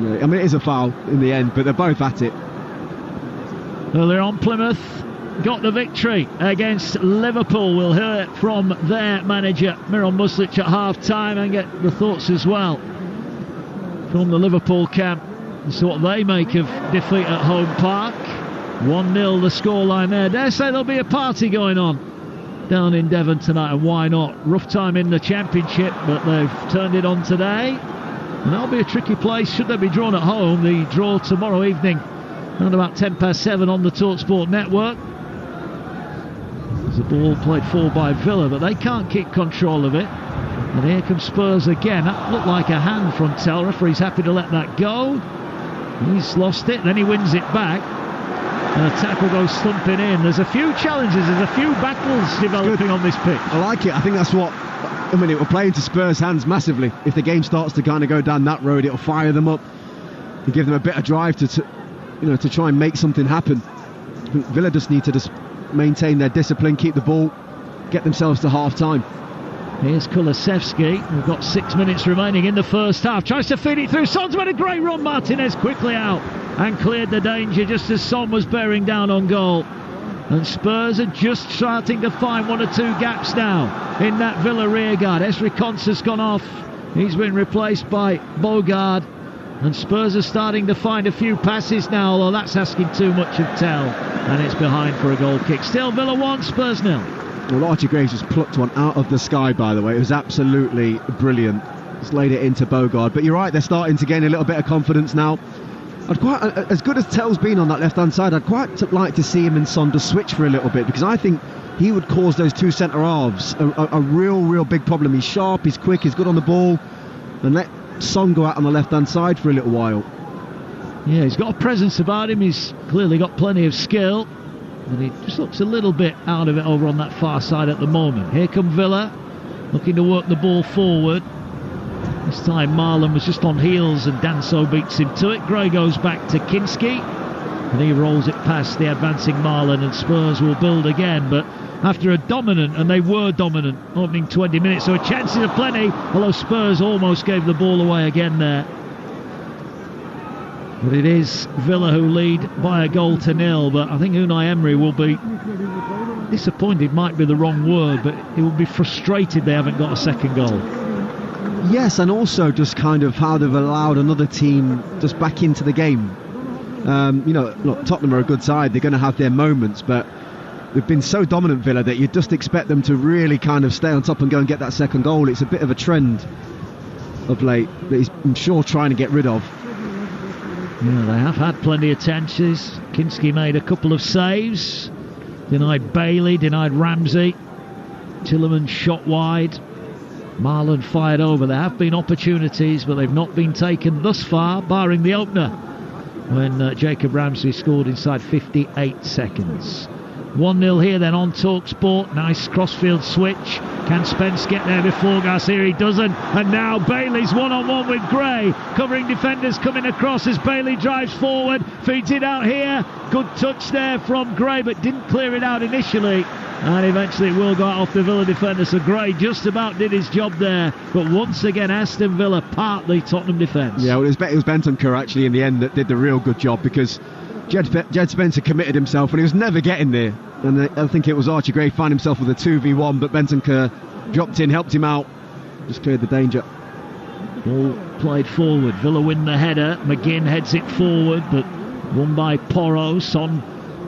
I mean, it is a foul in the end, but they're both at it. Earlier on, Plymouth got the victory against Liverpool. We'll hear from their manager, Miron Muslic, at half-time, and get the thoughts as well from the Liverpool camp as to what they make of defeat at Home Park. 1-0 the scoreline there. Dare say there'll be a party going on down in Devon tonight, and why not? Rough time in the Championship, but they've turned it on today. And that'll be a tricky place should they be drawn at home. The draw tomorrow evening around about 7:10 on the Talksport network. There's a ball played forward by Villa, but they can't keep control of it. And here comes Spurs again. That looked like a hand from Tell. Referee's happy to let that go. He's lost it, then he wins it back. And a tackle goes thumping in. There's a few challenges, there's a few battles developing on this pitch. I like it. I think that's what... I mean, it will play into Spurs' hands massively. If the game starts to kind of go down that road, it'll fire them up and give them a bit of drive to try and make something happen. I think Villa just need to just maintain their discipline, keep the ball, get themselves to half-time. Here's Kulusevski. We've got 6 minutes remaining in the first half. Tries to feed it through. Son's made a great run. Martinez quickly out and cleared the danger just as Son was bearing down on goal. And Spurs are just starting to find 1 or 2 gaps now in that Villa rearguard. Esri Konsa's gone off. He's been replaced by Bogard. And Spurs are starting to find a few passes now, although that's asking too much of Tell. And it's behind for a goal kick. Still Villa 1, Spurs 0. Well, Archie Gray just plucked one out of the sky, by the way. It was absolutely brilliant. Just laid it into Bogard. But you're right, they're starting to gain a little bit of confidence now. As good as Tell's been on that left-hand side, I'd quite like to see him and Son to switch for a little bit, because I think he would cause those 2 centre-halves a real big problem. He's sharp, he's quick, he's good on the ball, and let Son go out on the left-hand side for a little while. Yeah, he's got a presence about him, he's clearly got plenty of skill, and he just looks a little bit out of it over on that far side at the moment. Here come Villa, looking to work the ball forward. This time Marlon was just on heels and Danso beats him to it. Gray goes back to Kinski and he rolls it past the advancing Marlon, and Spurs will build again. But after a dominant, and they were dominant, opening 20 minutes, so chances are plenty, although Spurs almost gave the ball away again there. But it is Villa who lead by a goal to 0. But I think Unai Emery will be disappointed, might be the wrong word, but he will be frustrated they haven't got a second goal. Yes, and also just kind of how they've allowed another team just back into the game. Look, Tottenham are a good side, they're going to have their moments, but they've been so dominant, Villa, that you just expect them to really kind of stay on top and go and get that second goal. It's a bit of a trend of late that he's, I'm sure, trying to get rid of. Yeah, they have had plenty of chances. Kinski made a couple of saves, denied Bailey, denied Ramsey. Tielemans shot wide, Marlon fired over. There have been opportunities, but they've not been taken thus far, barring the opener when Jacob Ramsey scored inside 58 seconds. 1-0 here then on Talksport. Nice crossfield switch. Can Spence get there before Garcia? He doesn't. And now Bailey's one-on-one with Gray. Covering defenders coming across as Bailey drives forward. Feeds it out here. Good touch there from Gray, but didn't clear it out initially. And eventually it will go out off the Villa defender. So Gray just about did his job there. But once again, Aston Villa part the Tottenham defence. Yeah, well, it was Bentancur actually in the end that did the real good job, because Jed Spencer committed himself and he was never getting there. And I think it was Archie Gray found himself with a 2v1, but Bentancur dropped in, helped him out, just cleared the danger. Ball played forward. Villa win the header. McGinn heads it forward, but won by Porro. Son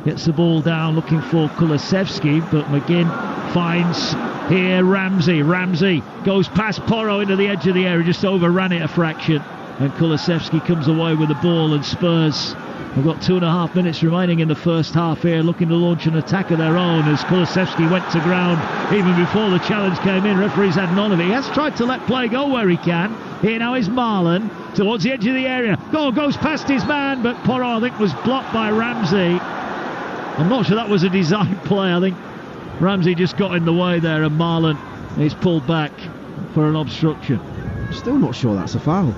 gets the ball down looking for Kulusevski, but McGinn finds here Ramsey. Ramsey goes past Porro into the edge of the area, just overran it a fraction. And Kulusevski comes away with the ball, and Spurs have got 2.5 minutes remaining in the first half here, looking to launch an attack of their own as Kulusevski went to ground even before the challenge came in. Referees had none of it. He has tried to let play go where he can, Here now is Marlon towards the edge of the area. Goal goes past his man, but Porro, I think, was blocked by Ramsey. I'm not sure that was a design play. I think Ramsey just got in the way there, and Marlon is pulled back for an obstruction. Still not sure that's a foul.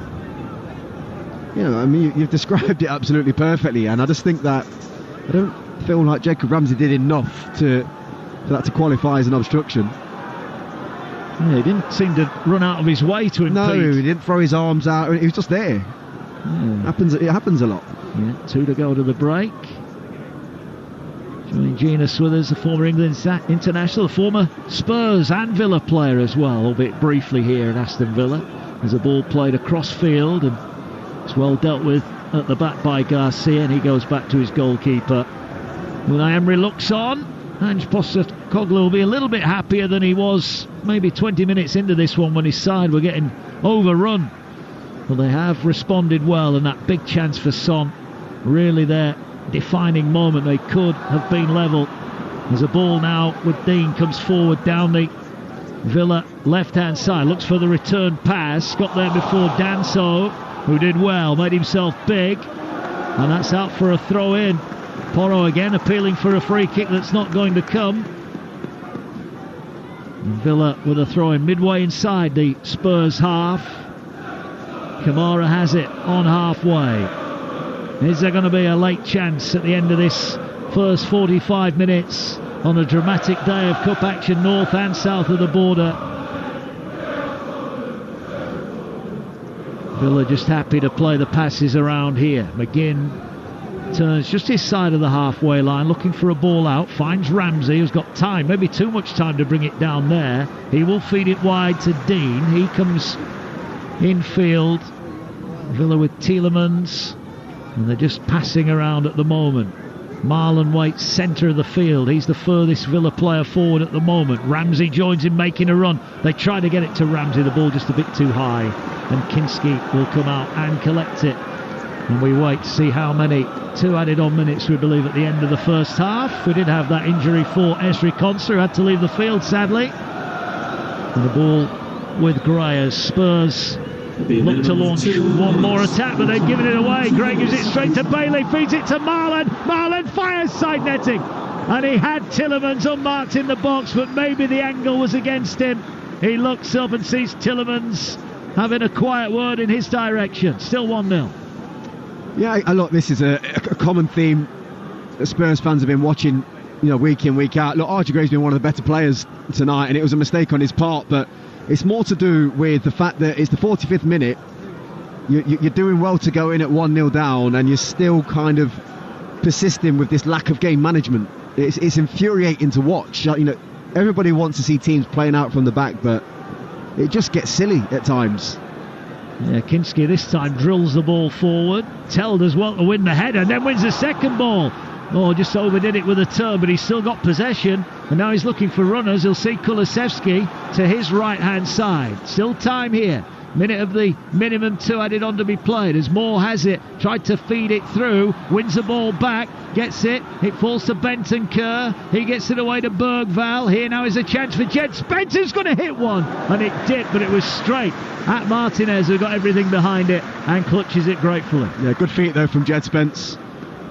You know, I mean, you've described it absolutely perfectly, and I just think that I don't feel like Jacob Ramsey did enough for that to qualify as an obstruction. Yeah, he didn't seem to run out of his way to impede. No, he didn't throw his arms out. He was just there. Yeah. It happens a lot. Yeah, 2 to go to the break. Joining Gina Swithers, the former England international, the former Spurs and Villa player as well, albeit briefly here at Aston Villa. There's a ball played across field, and it's well dealt with at the back by Garcia, and he goes back to his goalkeeper. Unai Emery looks on. Ange Postecoglou will be a little bit happier than he was maybe 20 minutes into this one when his side were getting overrun. But they have responded well, and that big chance for Son, really their defining moment. They could have been level. There's a ball now with Dean, comes forward down the Villa left-hand side, looks for the return pass, got there before Danso, who did well, made himself big, and that's out for a throw-in. Porro again appealing for a free kick that's not going to come. And Villa with a throw-in midway inside the Spurs half. Kamara has it on halfway. Is there going to be a late chance at the end of this first 45 minutes on a dramatic day of cup action north and south of the border? Villa just happy to play the passes around here. McGinn turns just his side of the halfway line, looking for a ball out, finds Ramsey, who's got time, maybe too much time to bring it down there. He will feed it wide to Dean. He comes infield. Villa with Tielemans, and they're just passing around at the moment. Marlon waits centre of the field. He's the furthest Villa player forward at the moment. Ramsey joins him making a run. They try to get it to Ramsey, the ball just a bit too high, and Kinski will come out and collect it. And we wait to see how many 2 added on minutes we believe at the end of the first half. We did have that injury for Esri Konsa, who had to leave the field sadly. And the ball with Gray as Spurs look to launch one more attack, but they've given it away. Gray gives it straight to Bailey, feeds it to Marlon. Marlon fires side netting, and he had Tielemans unmarked in the box, but maybe the angle was against him. He looks up and sees Tielemans having a quiet word in his direction. Still 1-0. Yeah, look, this is a common theme that Spurs fans have been watching, you know, week in, week out. Look, Archie Gray's been one of the better players tonight, and it was a mistake on his part, but it's more to do with the fact that it's the 45th minute. You're doing well to go in at 1-0 down, and you're still kind of persisting with this lack of game management. It's infuriating to watch. You know, everybody wants to see teams playing out from the back, but it just gets silly at times. Yeah, Kinski this time drills the ball forward. Tell does well to win the header, and then wins the second ball. Oh, just overdid it with a turn, but he's still got possession, and now he's looking for runners. He'll see Kulusevski to his right-hand side. Still time here. Minute of the minimum 2 added on to be played as Moore has it, tried to feed it through, wins the ball back, gets it, it falls to Bentancur, he gets it away to Bergvall. Here now is a chance for Jed Spence, who's going to hit one, and it did, but it was straight at Martinez, who got everything behind it and clutches it gratefully. Yeah, good feet though from Jed Spence.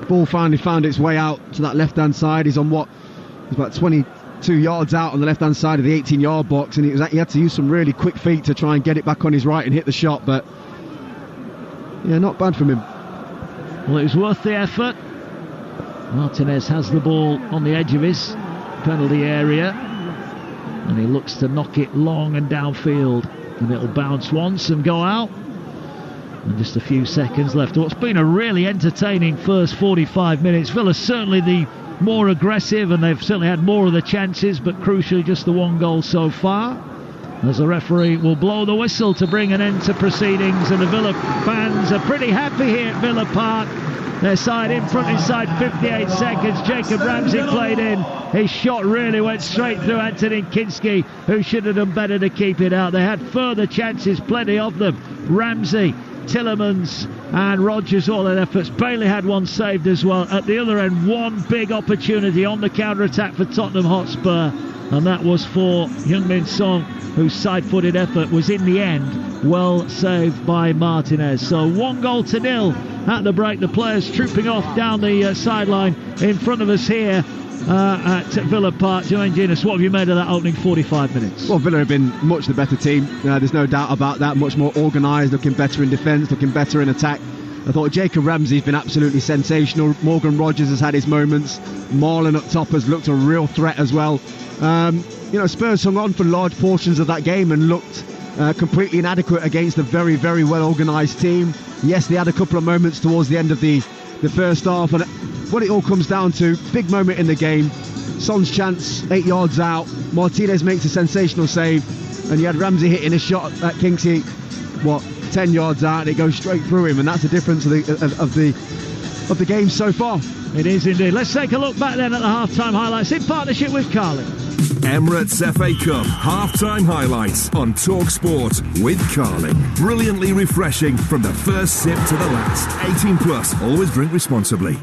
Ball finally found its way out to that left-hand side. He's on he's about 22 yards out on the left-hand side of the 18-yard box, and he had to use some really quick feet to try and get it back on his right and hit the shot, but yeah, not bad from him. Well, it was worth the effort. Martinez has the ball on the edge of his penalty area, and he looks to knock it long and downfield, and it'll bounce once and go out. And just a few seconds left. What's been a really entertaining first 45 minutes. Villa's certainly the more aggressive, and they've certainly had more of the chances, but crucially just the 1 goal so far. As the referee will blow the whistle to bring an end to proceedings, and the Villa fans are pretty happy here at Villa Park. Their side in front inside 58 seconds. Jacob Ramsey played in. His shot really went straight through Anthony Kinski, who should have done better to keep it out. They had further chances, plenty of them. Ramsey Tielemans and Rodgers, all their efforts. Bailey had one saved as well. At the other end, one big opportunity on the counter-attack for Tottenham Hotspur, and that was for Heung-min Son, whose side-footed effort was in the end well saved by Martinez. So 1-0 at the break. The players trooping off down the sideline in front of us here at Villa Park. Joanne Genus, what have you made of that opening 45 minutes? Well, Villa have been much the better team. There's no doubt about that. Much more organised, looking better in defence, looking better in attack. I thought Jacob Ramsey's been absolutely sensational. Morgan Rogers has had his moments. Marlon up top has looked a real threat as well. Spurs hung on for large portions of that game and looked completely inadequate against a very, very well organised team. Yes, they had a couple of moments towards the end of the first half, and what it all comes down to, big moment in the game, Son's chance 8 yards out, Martinez makes a sensational save, and you had Ramsey hitting a shot at Kingsley 10 yards out, and it goes straight through him, and that's the difference of the game so far. It is indeed. Let's take a look back then at the half-time highlights in partnership with Carling. Emirates FA Cup half-time highlights on Talksport with Carling. Brilliantly refreshing from the first sip to the last. 18 plus. Always drink responsibly.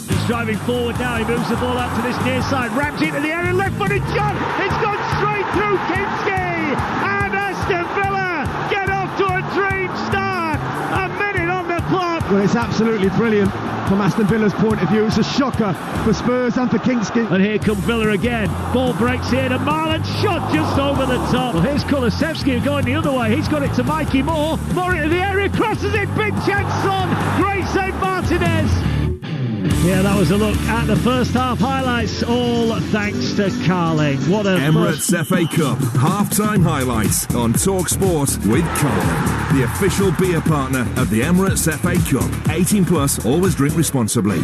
He's driving forward now. He moves the ball out to this near side. Ramsey into the area. Left-footed shot. It's gone straight through Kinski. And Aston Villa get off to a dream start. A minute on the clock. Well, it's absolutely brilliant. From Aston Villa's point of view, it's a shocker for Spurs and for Kingsley. And here come Villa again. Ball breaks here to Marlon. Shot just over the top. Well, here's Kulusevski going the other way. He's got it to Mikey Moore. Moore into the area, crosses it. Big chance on. Great save, Martinez. Yeah, that was a look at the first half highlights, all thanks to Carling. What a Emirates FA Cup half-time highlights on Talksport with Carling, the official beer partner of the Emirates FA Cup. 18 plus, always drink responsibly.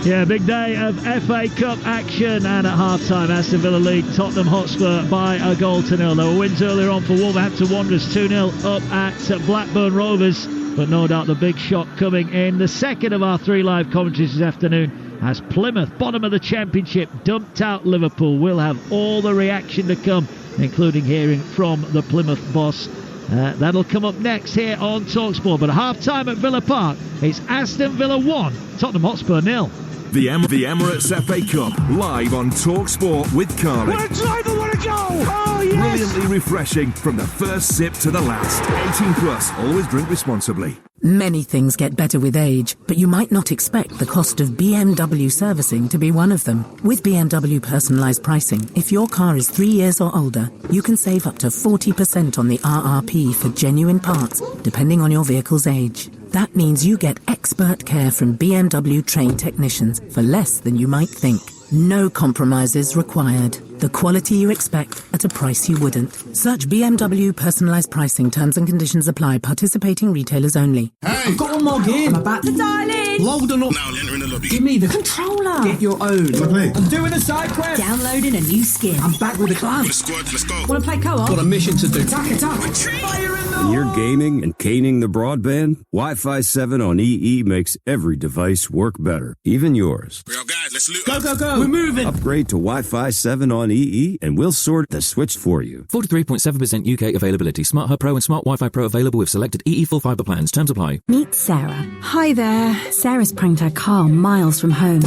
Yeah, big day of FA Cup action, and at half-time Aston Villa lead Tottenham Hotspur by 1-0. There were wins earlier on for Wolverhampton Wanderers, 2-0 up at Blackburn Rovers. But no doubt the big shot coming in the second of our 3 live commentaries this afternoon as Plymouth, bottom of the Championship, dumped out Liverpool. We'll have all the reaction to come, including hearing from the Plymouth boss. That'll come up next here on TalkSport. But at half-time at Villa Park, it's Aston Villa 1, Tottenham Hotspur 0. The Emirates FA Cup live on Talksport with Carling. What a driver, what a goal! Oh, yes! Brilliantly refreshing from the first sip to the last. 18 plus, always drink responsibly. Many things get better with age, but you might not expect the cost of BMW servicing to be one of them. With BMW personalised pricing, if your car is 3 years or older, you can save up to 40% on the RRP for genuine parts, depending on your vehicle's age. That means you get expert care from BMW trained technicians for less than you might think. No compromises required. The quality you expect at a price you wouldn't. Search BMW personalised pricing. Terms and conditions apply. Participating retailers only. Hey! I've got one more gear. I'm about to dial in. Load on up. Now enter in the lobby. Give me the controller. Get your own. I'm doing a side quest. Downloading a new skin. I'm back with a clan. With a squad, let's go. Want to play co-op? Got a mission to do. Attack. Fire in the You're gaming and caning the broadband? Wi-Fi 7 on EE makes every device work better, even yours. Yo, guys, let's loot. Go. We're moving. Upgrade to Wi-Fi 7 on EE and we'll sort the switch for you. 43.7% UK availability. Smart Hub Pro and Smart Wi-Fi Pro available with selected EE full fibre plans. Terms apply. Meet Sarah. Hi there. Sarah's pranked her car miles from home,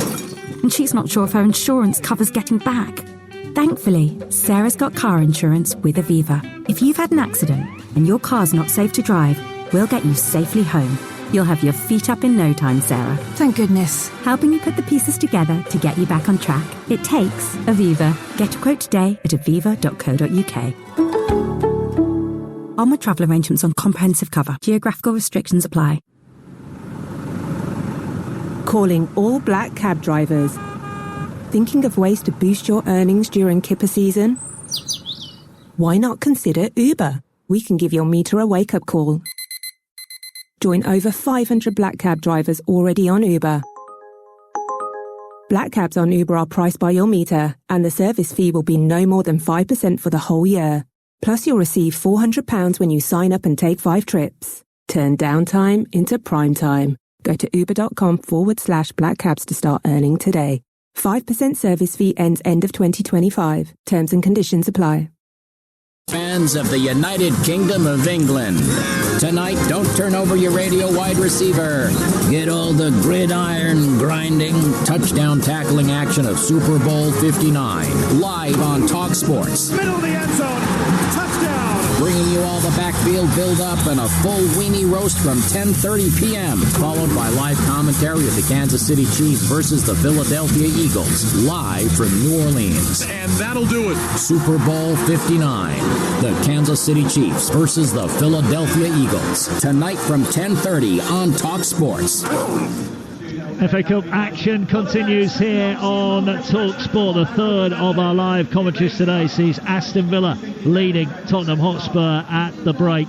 and she's not sure if her insurance covers getting back. Thankfully, Sarah's got car insurance with Aviva. If you've had an accident and your car's not safe to drive, we'll get you safely home. You'll have your feet up in no time, Sarah. Thank goodness. Helping you put the pieces together to get you back on track. It takes Aviva. Get a quote today at aviva.co.uk. Onward travel arrangements on comprehensive cover. Geographical restrictions apply. Calling all black cab drivers. Thinking of ways to boost your earnings during kipper season? Why not consider Uber? We can give your meter a wake-up call. Join over 500 black cab drivers already on Uber. Black cabs on Uber are priced by your meter, and the service fee will be no more than 5% for the whole year. Plus, you'll receive £400 when you sign up and take 5 trips. Turn downtime into prime time. Go to uber.com/black cabs to start earning today. 5% service fee ends end of 2025. Terms and conditions apply. Fans of the United Kingdom of England. Tonight, don't turn over your radio wide receiver. Get all the gridiron grinding, touchdown tackling action of Super Bowl 59. Live on Talksport. Middle of the end zone. Touchdown. Bringing you all the backfield build-up and a full weenie roast from 10:30 p.m. Followed by live commentary of the Kansas City Chiefs versus the Philadelphia Eagles. Live from New Orleans. And that'll do it. Super Bowl 59. The Kansas City Chiefs versus the Philadelphia Eagles. Tonight from 10:30 on Talksport. FA Cup action continues here on Talksport. The third of our live commentaries today sees Aston Villa leading Tottenham Hotspur at the break.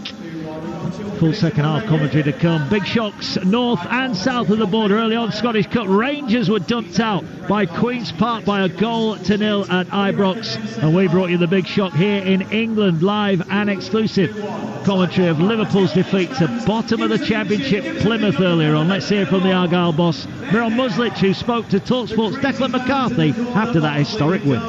Full second half commentary to come. Big shocks north and south of the border. Early on, Scottish Cup, Rangers were dumped out by Queen's Park by 1-0 at Ibrox. And we brought you the big shock here in England, live and exclusive commentary of Liverpool's defeat to bottom of the Championship Plymouth earlier on. Let's hear from the Argyle boss, Miron Muslic, who spoke to Talksport's Declan McCarthy after that historic win.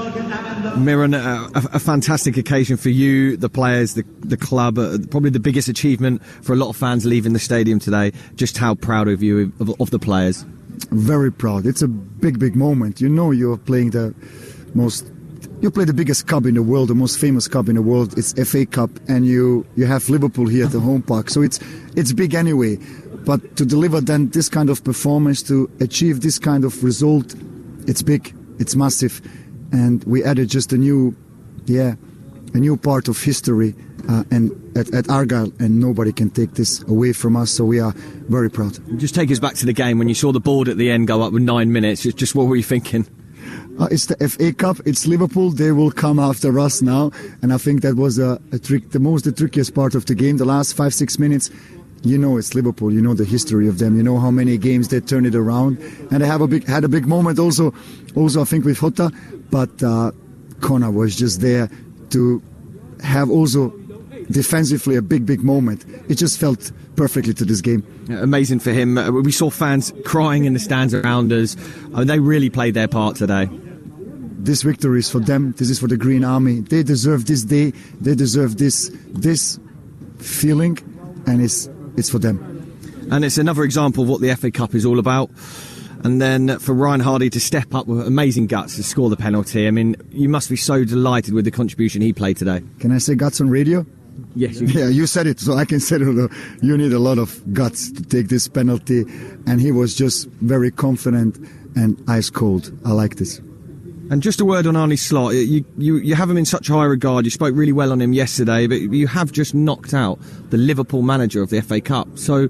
Miron, a fantastic occasion for you, the players, the club, probably the biggest achievement for a lot of fans leaving the stadium today. Just how proud of you of the players? Very proud. It's a big moment. You know, you're playing you play the biggest cup in the world, the most famous cup in the world. It's FA Cup, and you have Liverpool here at the home park. So it's big anyway. But to deliver then this kind of performance, to achieve this kind of result, it's big, it's massive. And we added just a new part of history and at Argyle, and nobody can take this away from us, so we are very proud. Just take us back to the game when you saw the board at the end go up with 9 minutes. Just what were you thinking? It's the FA Cup, it's Liverpool, they will come after us now, and I think that was the trickiest part of the game, the last 5-6 minutes. You know it's Liverpool, you know the history of them, you know how many games they turn it around, and they had a big moment also I think with Jota, but Connor was just there to have also defensively a big moment. It just felt perfectly to this game. Amazing for him. We saw fans crying in the stands around us. They really played their part today. This victory is for them. This is for the Green Army. They deserve this day. They deserve this feeling, and it's for them. And it's another example of what the FA Cup is all about. And then for Ryan Hardy to step up with amazing guts to score the penalty. I mean, you must be so delighted with the contribution he played today. Can I say guts on radio? Yes. Yeah, you said it, so I can say it. You need a lot of guts to take this penalty. And he was just very confident and ice cold. I like this. And just a word on Arne Slot. You have him in such high regard. You spoke really well on him yesterday, but you have just knocked out the Liverpool manager of the FA Cup. So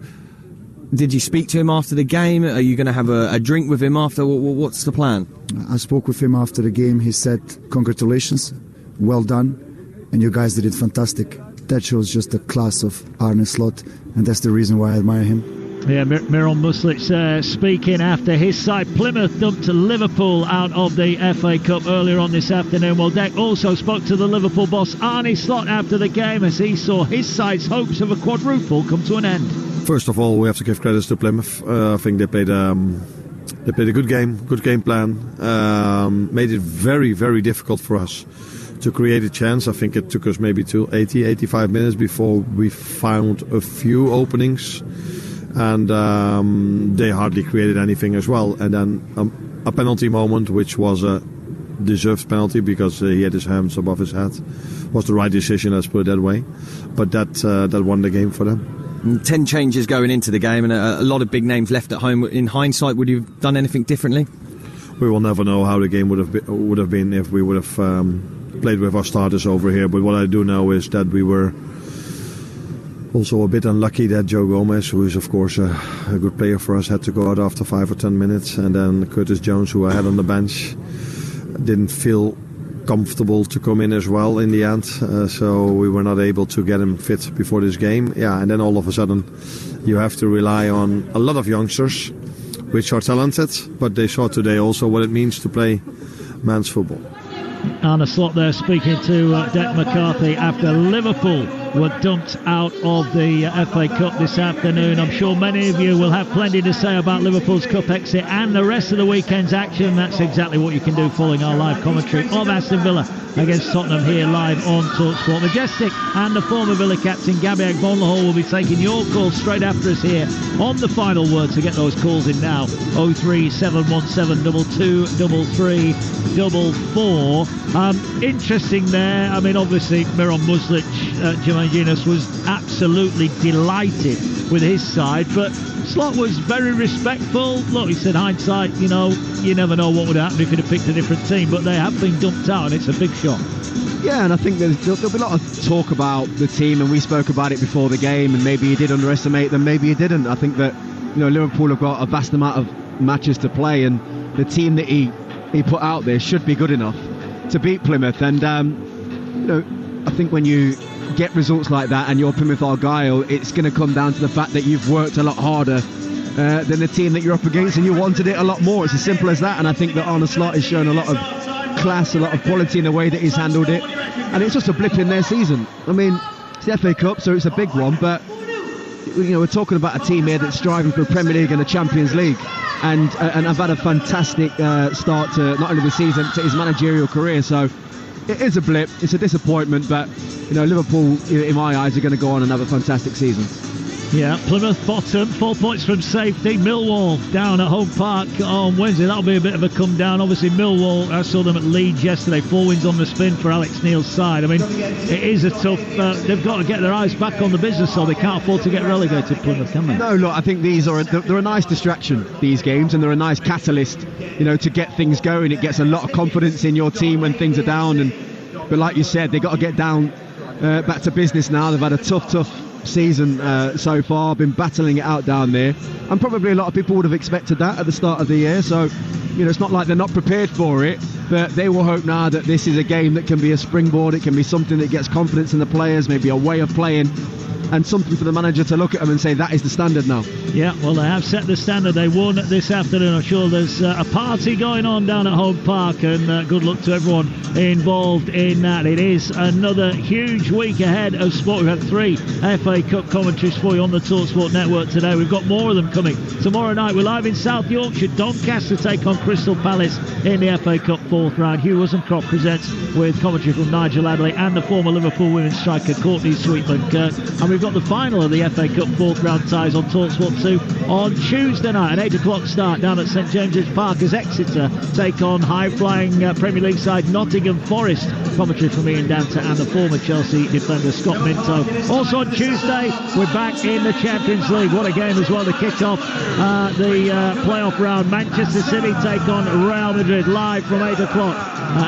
did you speak to him after the game? Are you going to have a drink with him after? What's the plan? I spoke with him after the game. He said, congratulations, well done, and you guys did it fantastic. That shows just the class of Arne Slot, and that's the reason why I admire him. Yeah, Miron Muslic speaking after his side. Plymouth dumped to Liverpool out of the FA Cup earlier on this afternoon. Well, Deck also spoke to the Liverpool boss Arne Slot after the game as he saw his side's hopes of a quadruple come to an end. First of all, we have to give credit to Plymouth. I think they played a good game plan, made it very, very difficult for us to create a chance. I think it took us maybe 85 minutes before we found a few openings, and they hardly created anything as well. And then a penalty moment, which was a deserved penalty because he had his hands above his head, was the right decision, let's put it that way. But that won the game for them. 10 changes going into the game and a lot of big names left at home. In hindsight, would you have done anything differently? We will never know how the game would have been if we would have played with our starters over here. But what I do know is that we were also a bit unlucky that Joe Gomez, who is of course a good player for us, had to go out after 5 or 10 minutes, and then Curtis Jones, who I had on the bench, didn't feel comfortable to come in as well in the end, so we were not able to get him fit before this game. And then all of a sudden you have to rely on a lot of youngsters which are talented, but they saw today also what it means to play men's football. Arne Slot there speaking to Deck McCarthy after Liverpool were dumped out of the FA Cup this afternoon. I'm sure many of you will have plenty to say about Liverpool's Cup exit and the rest of the weekend's action. That's exactly what you can do following our live commentary of Aston Villa against Tottenham here live on Talksport. Majestic and the former Villa captain Gabby Agbonlahor will be taking your calls straight after us here on the final word. To get those calls in now, 03717 2233 44. Interesting there. I mean, obviously Miron Muslic, Jermaine Genius was absolutely delighted with his side, but Slot was very respectful. Look, he said, hindsight, you know, you never know what would happen if he'd have picked a different team, but they have been dumped out and it's a big shock. Yeah, and I think there'll be a lot of talk about the team, and we spoke about it before the game, and maybe he did underestimate them, maybe he didn't. I think that, you know, Liverpool have got a vast amount of matches to play, and the team that he put out there should be good enough to beat Plymouth. And you know, I think when you get results like that and you're Plymouth Argyle, it's going to come down to the fact that you've worked a lot harder than the team that you're up against, and you wanted it a lot more. It's as simple as that. And I think that Arne Slot has shown a lot of class, a lot of quality in the way that he's handled it, and it's just a blip in their season. I mean, it's the FA Cup, so it's a big one, but you know, we're talking about a team here that's striving for a Premier League and a Champions League, and I've had a fantastic start to not only the season, to his managerial career. So it is a blip, it's a disappointment, but you know, Liverpool, in my eyes, are going to go on and have a fantastic season. Yeah, Plymouth bottom, 4 points from safety. Millwall down at Home Park on Wednesday. That'll be a bit of a come down. Obviously, Millwall, I saw them at Leeds yesterday. 4 wins on the spin for Alex Neil's side. I mean, it is a tough... they've got to get their eyes back on the business, so they can't afford to get relegated, Plymouth, can they? No, look, I think these are they're a nice distraction, these games, and they're a nice catalyst, you know, to get things going. It gets a lot of confidence in your team when things are down. But like you said, they've got to get down back to business now. They've had a tough season so far, been battling it out down there, and probably a lot of people would have expected that at the start of the year. So, you know, it's not like they're not prepared for it, but they will hope now that this is a game that can be a springboard. It can be something that gets confidence in the players, maybe a way of playing, and something for the manager to look at them and say, that is the standard now. Yeah, well, they have set the standard. They won this afternoon. I'm sure there's a party going on down at Home Park, and good luck to everyone involved in that. It is another huge week ahead of sport. We've had 3 FA Cup commentaries for you on the Talksport network today. We've got more of them coming tomorrow night. We're live in South Yorkshire. Doncaster take on Crystal Palace in the FA Cup 4th round. Hugh Wozencroft presents with commentary from Nigel Adley and the former Liverpool women's striker Courtney Sweetman-Kirk. And we've got the final of the FA Cup 4th round ties on Talksport 2 on Tuesday night, an 8 o'clock start down at St James's Park as Exeter take on high-flying Premier League side Nottingham Forest. Commentary from Ian Danter and the former Chelsea defender Scott Minto. Also on Tuesday, we're back in the Champions League. What a game as well to kick off the playoff round. Manchester City take on Real Madrid live from 8 o'clock.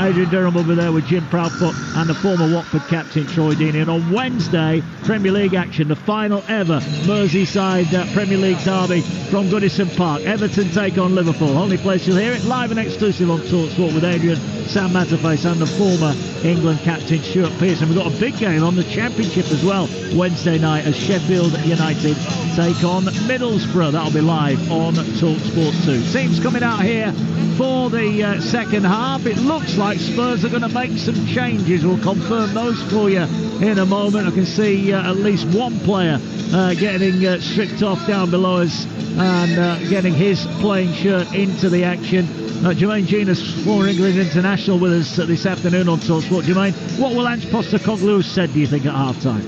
Adrian Durham will be there with Jim Proudfoot and the former Watford captain Troy Deeney. And on Wednesday, Premier League action, the final ever Merseyside Premier League derby from Goodison Park. Everton take on Liverpool. Only place you'll hear it live and exclusive on Talksport with Adrian, Sam Matterface and the former England captain Stuart Pearson. We've got a big game on the Championship as well Wednesday night as Sheffield United take on Middlesbrough. That'll be live on Talksport 2. Teams coming out here for the second half. It looks like Spurs are going to make some changes. We'll confirm those for you in a moment. I can see at least one player getting stripped off down below us and getting his playing shirt into the action. Jermaine Genius, former England international, with us this afternoon on Talksport. Jermaine, what will Ange Postecoglou have said, do you think, at half-time?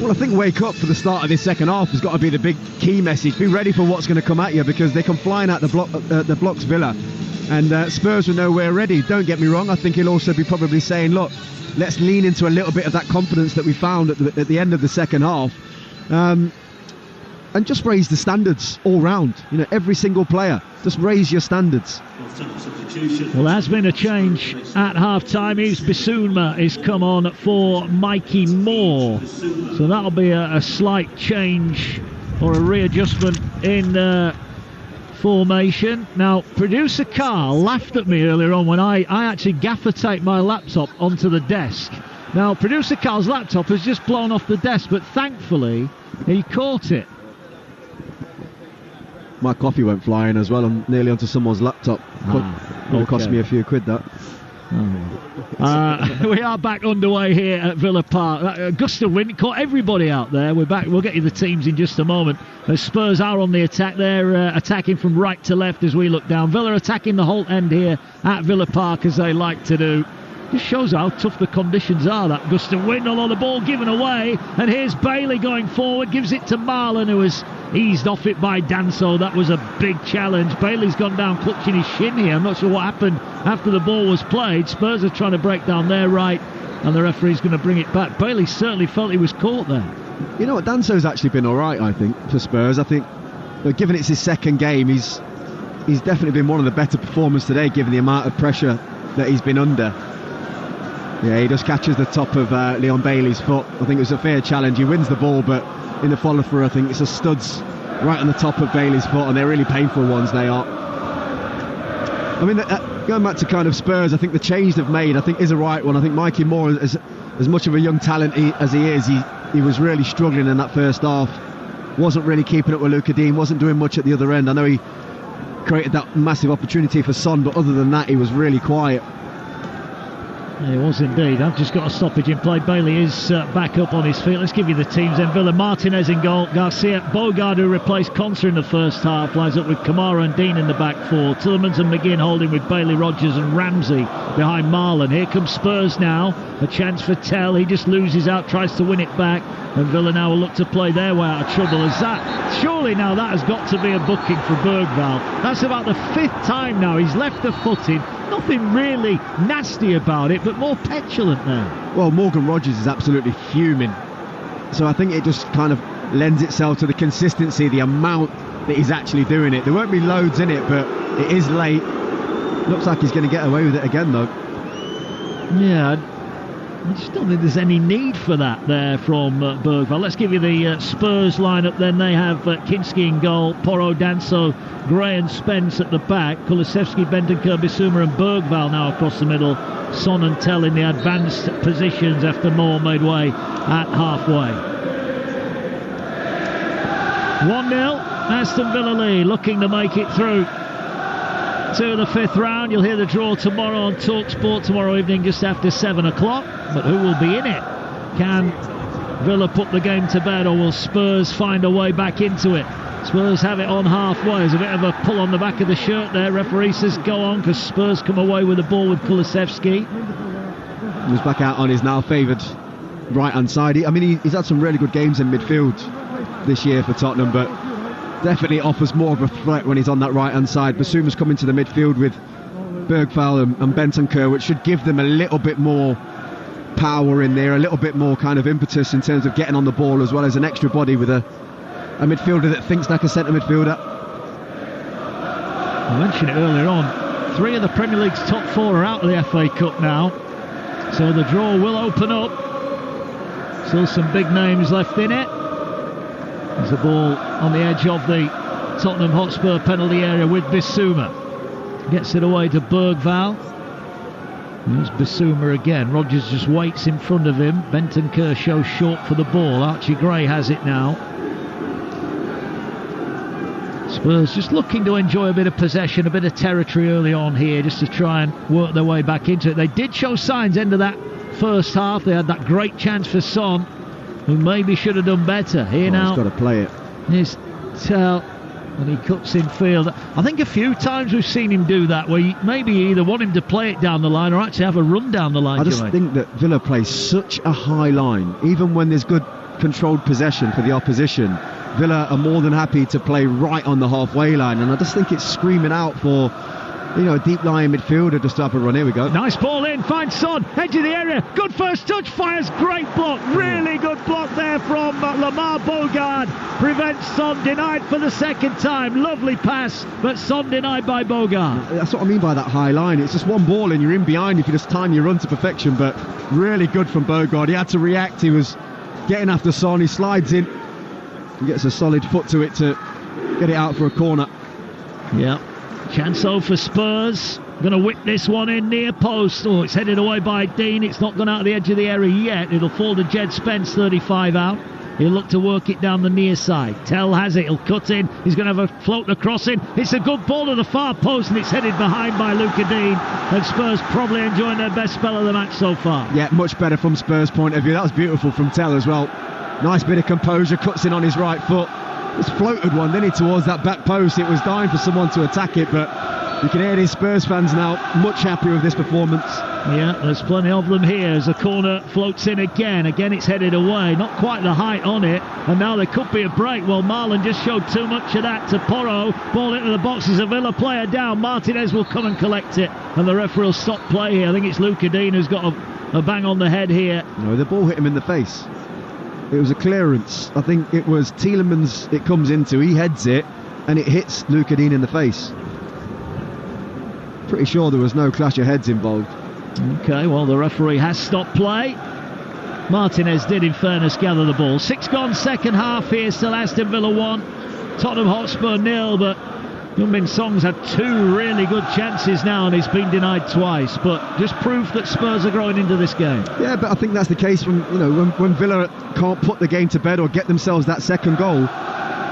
Well, I think wake up for the start of this second half has got to be the big key message. Be ready for what's going to come at you, because they come flying out the blocks Villa, and Spurs are nowhere ready. Don't get me wrong, I think he'll also be probably saying, look, let's lean into a little bit of that confidence that we found at the end of the second half, and just raise the standards all round. You know, every single player, just raise your standards. Well, there has been a change at half-time. Yves Bissouma is come on for Mikey Moore, so that'll be a slight change or a readjustment in formation. Now, producer Carl laughed at me earlier on when I actually gaffer taped my laptop onto the desk. Now, producer Carl's laptop has just blown off the desk, but thankfully he caught it. My coffee went flying as well. I'm nearly onto someone's laptop. Could have cost me a few quid, that. We are back underway here at Villa Park. A gust of wind caught everybody out there. We're back. We'll get you the teams in just a moment. As Spurs are on the attack. They're attacking from right to left as we look down. Villa attacking the whole end here at Villa Park as they like to do. Just shows how tough the conditions are. That gust of wind, although the ball given away. And here's Bailey going forward, gives it to Marlon, who has eased off it by Danso. That was a big challenge. Bailey's gone down clutching his shin here. I'm not sure what happened after the ball was played. Spurs are trying to break down their right, and the referee's going to bring it back. Bailey certainly felt he was caught there. You know what, Danso's actually been all right, I think, for Spurs. I think, given it's his second game, he's definitely been one of the better performers today, given the amount of pressure that he's been under. Yeah, he just catches the top of Leon Bailey's foot. I think it was a fair challenge. He wins the ball, but in the follow-through, I think it's a studs right on the top of Bailey's foot, and they're really painful ones, they are. I mean, going back to kind of Spurs, I think the change they've made, I think, is a right one. I think Mikey Moore, as much of a young talent as he is, he was really struggling in that first half. Wasn't really keeping up with Luka Dean, wasn't doing much at the other end. I know he created that massive opportunity for Son, but other than that, he was really quiet. Yeah, it was indeed. I've just got a stoppage in play. Bailey is back up on his feet. Let's give you the teams then. Villa, Martinez in goal. Garcia, Bogard, who replaced Conser in the first half, lines up with Kamara and Dean in the back four. Tillemans and McGinn holding with Bailey, Rodgers and Ramsey behind Marlon. Here comes Spurs now. A chance for Tell. He just loses out, tries to win it back. And Villa now will look to play their way out of trouble. As that, surely now that has got to be a booking for Bergvall. That's about the 5th time now he's left the footing. Nothing really nasty about it, but more petulant now. Well, Morgan Rodgers is absolutely fuming. So I think it just kind of lends itself to the consistency, the amount that he's actually doing it. There won't be loads in it, but it is late. Looks like he's going to get away with it again, though. Yeah, I just don't think there's any need for that there from Bergvall. Let's give you the Spurs lineup then. They have Kinski in goal, Porro, Danso, Gray and Spence at the back, Kulusevski, Bentancur, Bissouma and Bergvall now across the middle. Son and Tell in the advanced positions after Moore made way at halfway. 1-0, Aston Villa lead, looking to make it through to the 5th round. You'll hear the draw tomorrow on Talksport tomorrow evening just after 7 o'clock. But who will be in it? Can Villa put the game to bed, or will Spurs find a way back into it? Spurs have it on halfway. There's a bit of a pull on the back of the shirt there. Referee says go on, because Spurs come away with the ball with Kulusevski. He's back out on his now favoured right-hand side. He's had some really good games in midfield this year for Tottenham, but definitely offers more of a threat when he's on that right-hand side. Bissouma's coming to the midfield with Bergvall and Bentancur, which should give them a little bit more power in there, a little bit more kind of impetus in terms of getting on the ball, as well as an extra body with a midfielder that thinks like a centre midfielder. I mentioned it earlier on, 3 of the Premier League's top 4 are out of the FA Cup now, so the draw will open up. Still some big names left in it. There's the ball on the edge of the Tottenham Hotspur penalty area with Bissouma. Gets it away to Bergvall. Here's Bissouma again. Rodgers just waits in front of him. Bentancur shows short for the ball. Archie Gray has it now. Spurs just looking to enjoy a bit of possession, a bit of territory early on here, just to try and work their way back into it. They did show signs end of that first half. They had that great chance for Son, who maybe should have done better. Here now, he's got to play it. Here's Tell, and he cuts in field. I think a few times we've seen him do that, where you maybe either want him to play it down the line or actually have a run down the line. I just think that Villa plays such a high line, even when there's good controlled possession for the opposition. Villa are more than happy to play right on the halfway line, and I just think it's screaming out for, a deep lying midfielder just to have a run. Here we go. Nice ball in, finds Son, edge of the area, good first touch, fires, great block, really good block there from Lamar Bogard, prevents Son, denied for the second time, lovely pass, but Son denied by Bogard. That's what I mean by that high line. It's just one ball and you're in behind if you just time your run to perfection, but really good from Bogard. He had to react, he was getting after Son, he slides in, he gets a solid foot to it to get it out for a corner. Yeah. Chanso for Spurs. Going to whip this one in near post. Oh, it's headed away by Dean. It's not gone out of the edge of the area yet. It'll fall to Jed Spence, 35 out. He'll look to work it down the near side. Tell has it. He'll cut in. He's going to have a float across in. It's a good ball to the far post, and it's headed behind by Luca Dean. And Spurs probably enjoying their best spell of the match so far. Yeah, much better from Spurs' point of view. That was beautiful from Tell as well. Nice bit of composure. Cuts in on his right foot. Just floated one, didn't he, towards that back post. It was dying for someone to attack it, but you can hear these Spurs fans now much happier with this performance. Yeah, there's plenty of them here as the corner floats in again. Again, it's headed away. Not quite the height on it. And now there could be a break. Well, Marlon just showed too much of that to Porro. Ball into the box as a Villa player down. Martinez will come and collect it. And the referee will stop play here. I think it's Luca Dean who's got a bang on the head here. No, the ball hit him in the face. It was a clearance. I think it was Tielemans it comes into. He heads it and it hits Luca Dean in the face. Pretty sure there was no clash of heads involved. Okay, well, the referee has stopped play. Martinez did, in fairness, gather the ball. 6 gone, second half here. Still Aston Villa 1, Tottenham Hotspur 0. But Heung-min Song's had 2 really good chances now, and he's been denied twice. But just proof that Spurs are growing into this game. Yeah, but I think that's the case when Villa can't put the game to bed or get themselves that second goal.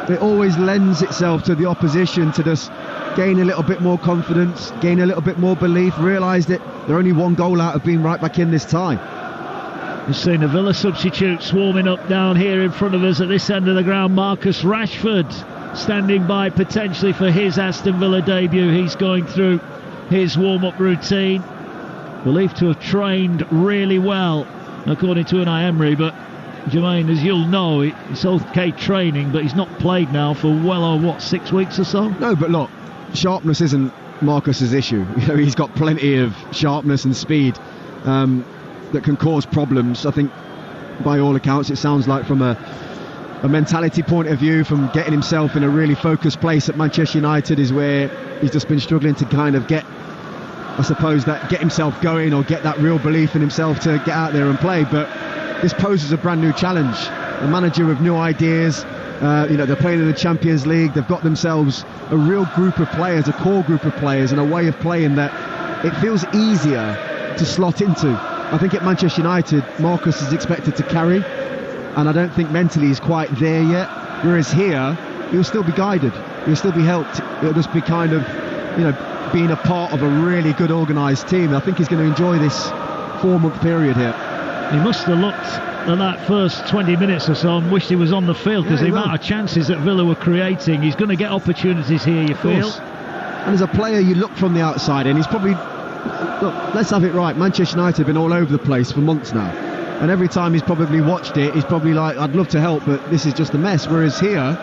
It always lends itself to the opposition to just gain a little bit more confidence, gain a little bit more belief, realise that they're only 1 goal out of being right back in this tie. We've seen a Villa substitute swarming up down here in front of us at this end of the ground. Marcus Rashford standing by potentially for his Aston Villa debut. He's going through his warm-up routine. Believed to have trained really well, according to Unai Emery, but Jermaine, as you'll know, it's okay training, but he's not played now for well over, 6 weeks or so? No, but look, sharpness isn't Marcus's issue. He's got plenty of sharpness and speed that can cause problems. I think, by all accounts, it sounds like from a mentality point of view, from getting himself in a really focused place at Manchester United is where he's just been struggling to kind of get himself going or get that real belief in himself to get out there and play. But this poses a brand new challenge. A manager with new ideas. They're playing in the Champions League. They've got themselves a real group of players, a core group of players, and a way of playing that it feels easier to slot into. I think at Manchester United, Marcus is expected to carry, and I don't think mentally he's quite there yet. Whereas here, he'll still be guided, he'll still be helped. It'll just be kind of, being a part of a really good organised team. I think he's going to enjoy this 4-month period here. He must have looked at that first 20 minutes or so and wished he was on the field, because the amount of chances that Villa were creating. He's going to get opportunities here, you feel. And as a player, you look from the outside and he's probably, look, let's have it right, Manchester United have been all over the place for months now, and every time he's probably watched it, he's probably like, I'd love to help, but this is just a mess. Whereas here,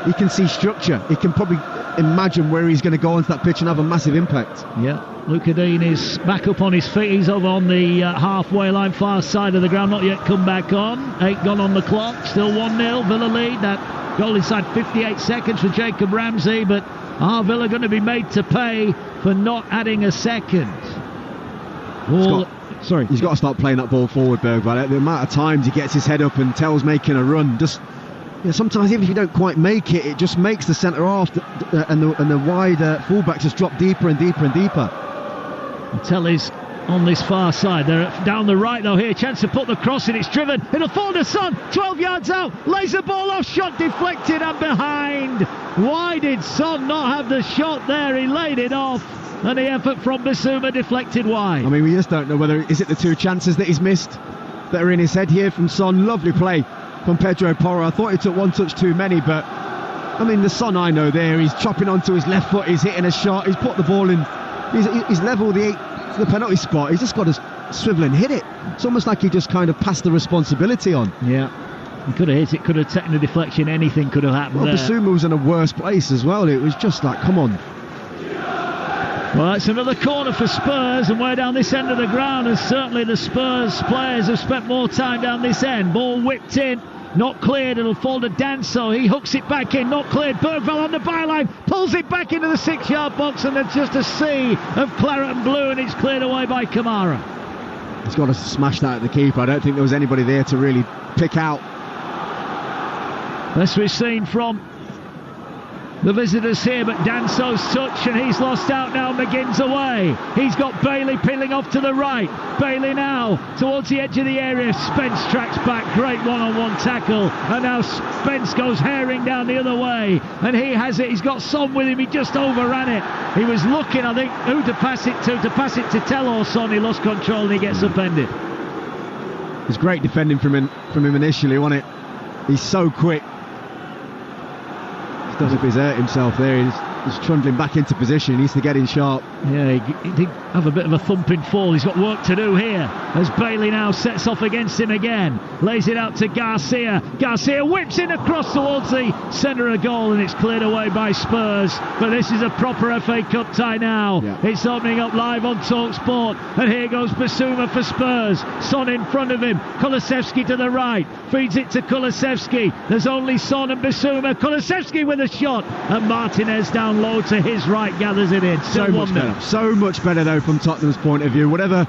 he can see structure, he can probably imagine where he's going to go onto that pitch and have a massive impact. Yeah, Luca Dean is back up on his feet. He's over on the halfway line, far side of the ground, not yet come back on. 8 gone on the clock, still 1-0 Villa lead. That goal inside 58 seconds for Jacob Ramsey, but are Villa going to be made to pay for not adding a second? He's got to start playing that ball forward, Bergwijn. The amount of times he gets his head up and Tell's making a run, sometimes even if you don't quite make it, it just makes the centre half and the wide fullbacks just drop deeper and deeper and deeper. Tell is on this far side. They're down the right though here. Chance to put the cross in. It's driven. It'll fall to Son. 12 yards out. Lays the ball off. Shot deflected and behind. Why did Son not have the shot there? He laid it off. And the effort from Bissouma deflected wide. I mean, we just don't know whether is it the 2 chances that he's missed that are in his head here from Son. Lovely play from Pedro Porro. I thought he took 1 touch too many, but I mean, the Son I know there, he's chopping onto his left foot, he's hitting a shot, he's put the ball in, he's level the penalty spot. He's just got to swivel and hit it. It's almost like he just kind of passed the responsibility on. Yeah, he could have hit it, could have taken a deflection, anything could have happened there. Bissouma was in a worse place as well. It was just like, come on. Well, it's another corner for Spurs, and we're down this end of the ground, and certainly the Spurs players have spent more time down this end. Ball whipped in, not cleared, it'll fall to Danso. He hooks it back in, not cleared. Bergwijn on the byline, pulls it back into the 6-yard box, and there's just a sea of claret and blue, and it's cleared away by Kamara. He's got to smash that at the keeper. I don't think there was anybody there to really pick out. As we've seen from The visitors here, but Danso's touch, and he's lost out now. McGinn's away. He's got Bailey peeling off to the right. Bailey now towards the edge of the area. Spence tracks back. Great one-on-one tackle. And now Spence goes herring down the other way. And he has it. He's got Son with him. He just overran it. He was looking, I think, who to pass it to. To pass it to Tell or Son. He lost control and he gets upended. It was great defending from him initially, wasn't it? He's so quick. He doesn't know if he's hurt himself there. He's trundling back into position. He needs to get in sharp. Yeah, he did have a bit of a thumping fall. He's got work to do here as Bailey now sets off against him again. Lays it out to Garcia. Garcia whips in across towards the centre of goal, and it's cleared away by Spurs. But this is a proper FA Cup tie now. Yeah. It's opening up live on Talksport. And here goes Basuma for Spurs. Son in front of him. Kulusevski to the right. Feeds it to Kulusevski. There's only Son and Basuma. Kulusevski with a shot. And Martinez down low to his right gathers it in. So much better though from Tottenham's point of view. Whatever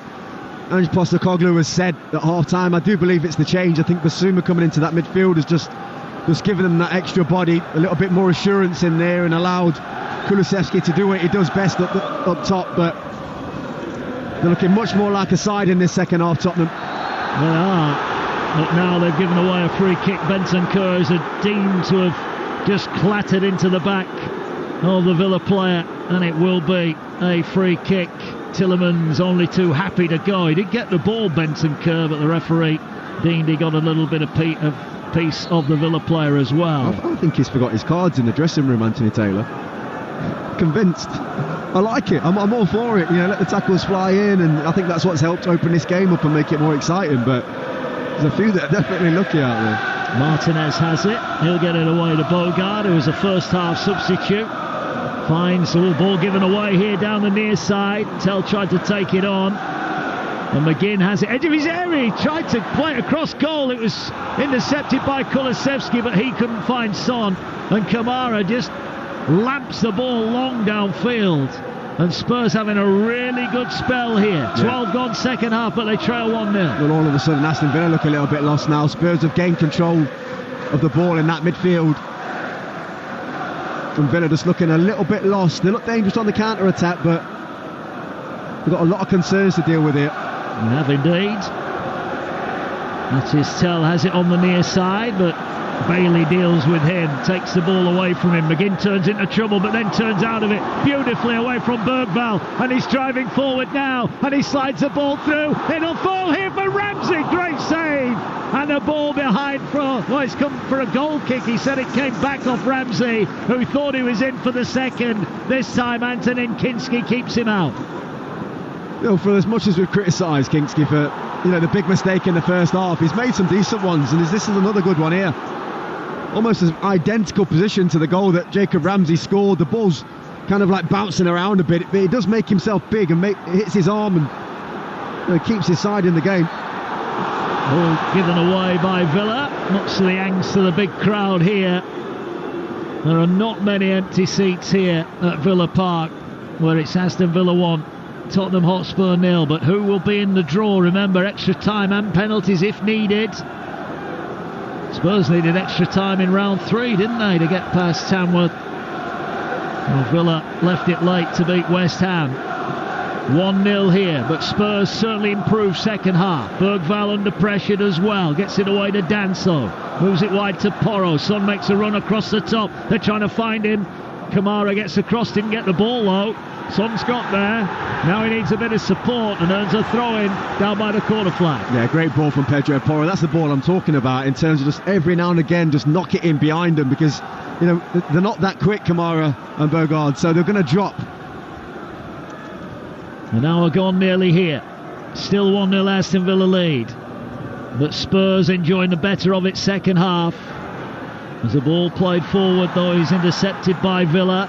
Ange Postecoglou has said at half-time, I do believe it's the change. I think Basuma coming into that midfield has just given them that extra body, a little bit more assurance in there, and allowed Kulusevski to do what he does best up top. But they're looking much more like a side in this second half, Tottenham. They are. But now they've given away a free kick. Bentancur is deemed to have just clattered into the back of the Villa player, and it will be a free kick. Tillemans only too happy to go. He did get the ball, Bentancur, but the referee deemed he got a little bit of piece of the Villa player as well. I think he's forgot his cards in the dressing room, Anthony Taylor. Convinced. I like it. I'm all for it. Let the tackles fly in, and I think that's what's helped open this game up and make it more exciting. But there's a few that are definitely lucky out there. Martinez has it. He'll get it away to Bogard, who was a first half substitute. Finds the ball given away here down the near side. Tell tried to take it on, and McGinn has it edge of his area. He tried to play it across goal. It was intercepted by Kulusevski, but he couldn't find Son, and Kamara just lamps the ball long downfield. And Spurs having a really good spell here. 12 gone second half, but they trail 1-0. Well, all of a sudden Aston Villa look a little bit lost now. Spurs have gained control of the ball in that midfield. And Villa just looking a little bit lost. They look dangerous on the counter-attack, but they've got a lot of concerns to deal with here. They have indeed. Matthias Tell has it on the near side, but Bailey deals with him, takes the ball away from him. McGinn turns into trouble, but then turns out of it beautifully away from Bergvall, and he's driving forward now, and he slides the ball through. It'll fall here for Ramsey. Great save, and the ball behind it's come for a goal kick. He said it came back off Ramsey, who thought he was in for the second. This time Antonin Kinski keeps him out. For as much as we've criticised Kinski for the big mistake in the first half, he's made some decent ones, and this is another good one here. Almost an identical position to the goal that Jacob Ramsey scored. The ball's kind of like bouncing around a bit, but he does make himself big and hits his arm and keeps his side in the game. Ball given away by Villa, much to the angst of the big crowd here. There are not many empty seats here at Villa Park, where it's Aston Villa 1, Tottenham Hotspur 0. But who will be in the draw? Remember, extra time and penalties if needed. Spurs needed extra time in round 3, didn't they, to get past Tamworth? Well, Villa left it late to beat West Ham. 1-0 here, but Spurs certainly improved second half. Bergvall under pressure as well. Gets it away to Danso. Moves it wide to Porro. Son makes a run across the top. They're trying to find him. Kamara gets across, didn't get the ball though. Son's got there. Now he needs a bit of support and earns a throw-in down by the corner flag. Yeah, great ball from Pedro Porro. That's the ball I'm talking about, in terms of just every now and again just knock it in behind them, because they're not that quick, Kamara and Bogard, so they're going to drop. An hour gone nearly here. Still 1-0 Aston Villa lead, but Spurs enjoying the better of it second half. As the ball played forward though, he's intercepted by Villa,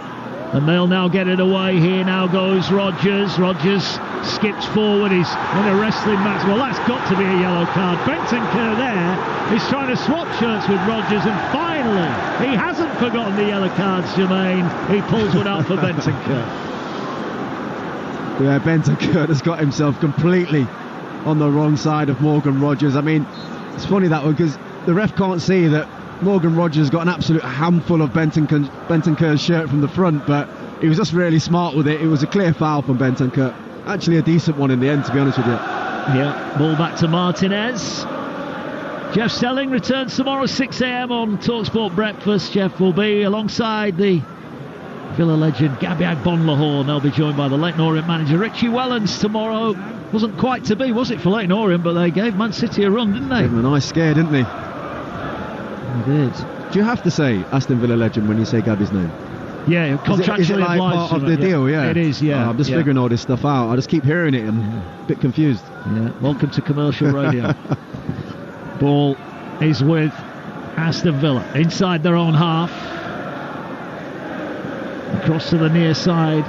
and they'll now get it away. Here now goes Rodgers. Rodgers skips forward. He's in a wrestling match. Well, that's got to be a yellow card. Bentancur there is trying to swap shirts with Rodgers, and finally he hasn't forgotten the yellow cards, Jermaine. He pulls one out for Bentancur. Yeah, Bentancur has got himself completely on the wrong side of Morgan Rodgers. I mean, it's funny that one, because the ref can't see that Morgan Rogers got an absolute handful of Bentancur's shirt from the front, but he was just really smart with it. It was a clear foul from Bentancur. Actually a decent one in the end, to be honest with you. Yeah, ball back to Martinez. Jeff Stelling returns tomorrow 6 a.m. on Talksport Breakfast. Jeff will be alongside the Villa legend Gabby Agbonlahor. They'll be joined by the Leyton Orient manager Richie Wellens tomorrow. Wasn't quite to be, was it, for Leyton Orient? But they gave Man City a run, didn't they? Gave them a nice scare, didn't they? They did. Do you have to say Aston Villa legend when you say Gabby's name? Yeah, contractually is it like part of the deal? Yeah, it is. Yeah, I'm just figuring all this stuff out. I just keep hearing it. I'm a bit confused. Yeah, welcome to commercial radio. Ball is with Aston Villa inside their own half. Across to the near side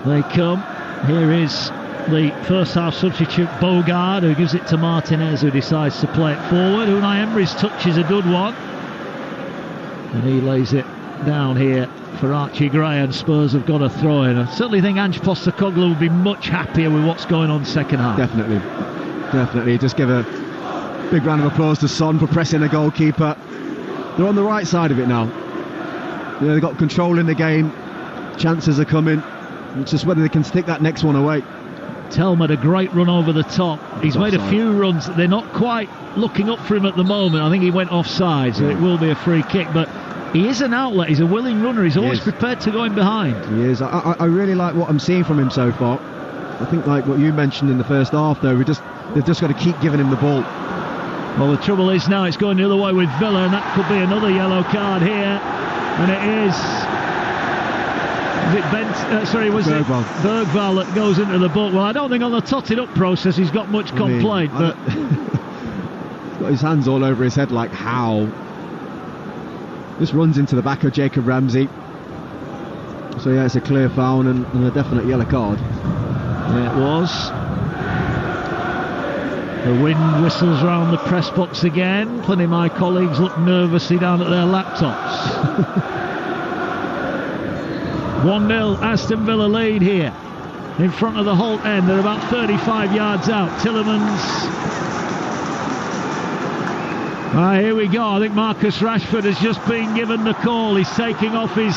they come. Here is the first half substitute Bogard, who gives it to Martinez, who decides to play it forward. Unai Emery's touch is a good one, and he lays it down here for Archie Gray, and Spurs have got a throw in. I certainly think Ange Postecoglou will be much happier with what's going on second half. Definitely. Just give a big round of applause to Son for pressing the goalkeeper. They're on the right side of it now. You know, they've got control in the game. Chances are coming. It's just whether they can stick that next one away. Thelma had a great run over the top. He's made a few runs. They're not quite looking up for him at the moment. I think he went offside, so it will be a free kick. But he is an outlet. He's a willing runner. He's always prepared to go in behind. He is. I really like what I'm seeing from him so far. I think, like what you mentioned in the first half, though, they've just got to keep giving him the ball. Well, the trouble is now it's going the other way with Villa, and that could be another yellow card here. And it is. Bergvall that goes into the book. Well, I don't think on the totted up process he's got much complaint, but he's got his hands all over his head like how. Just runs into the back of Jacob Ramsey. So yeah, it's a clear foul and a definite yellow card. Yeah, it was. The wind whistles round the press box again. Plenty of my colleagues look nervously down at their laptops. 1-0 Aston Villa lead here in front of the Holt end. They're about 35 yards out. Tielemans. Here we go. I think Marcus Rashford has just been given the call. He's taking off his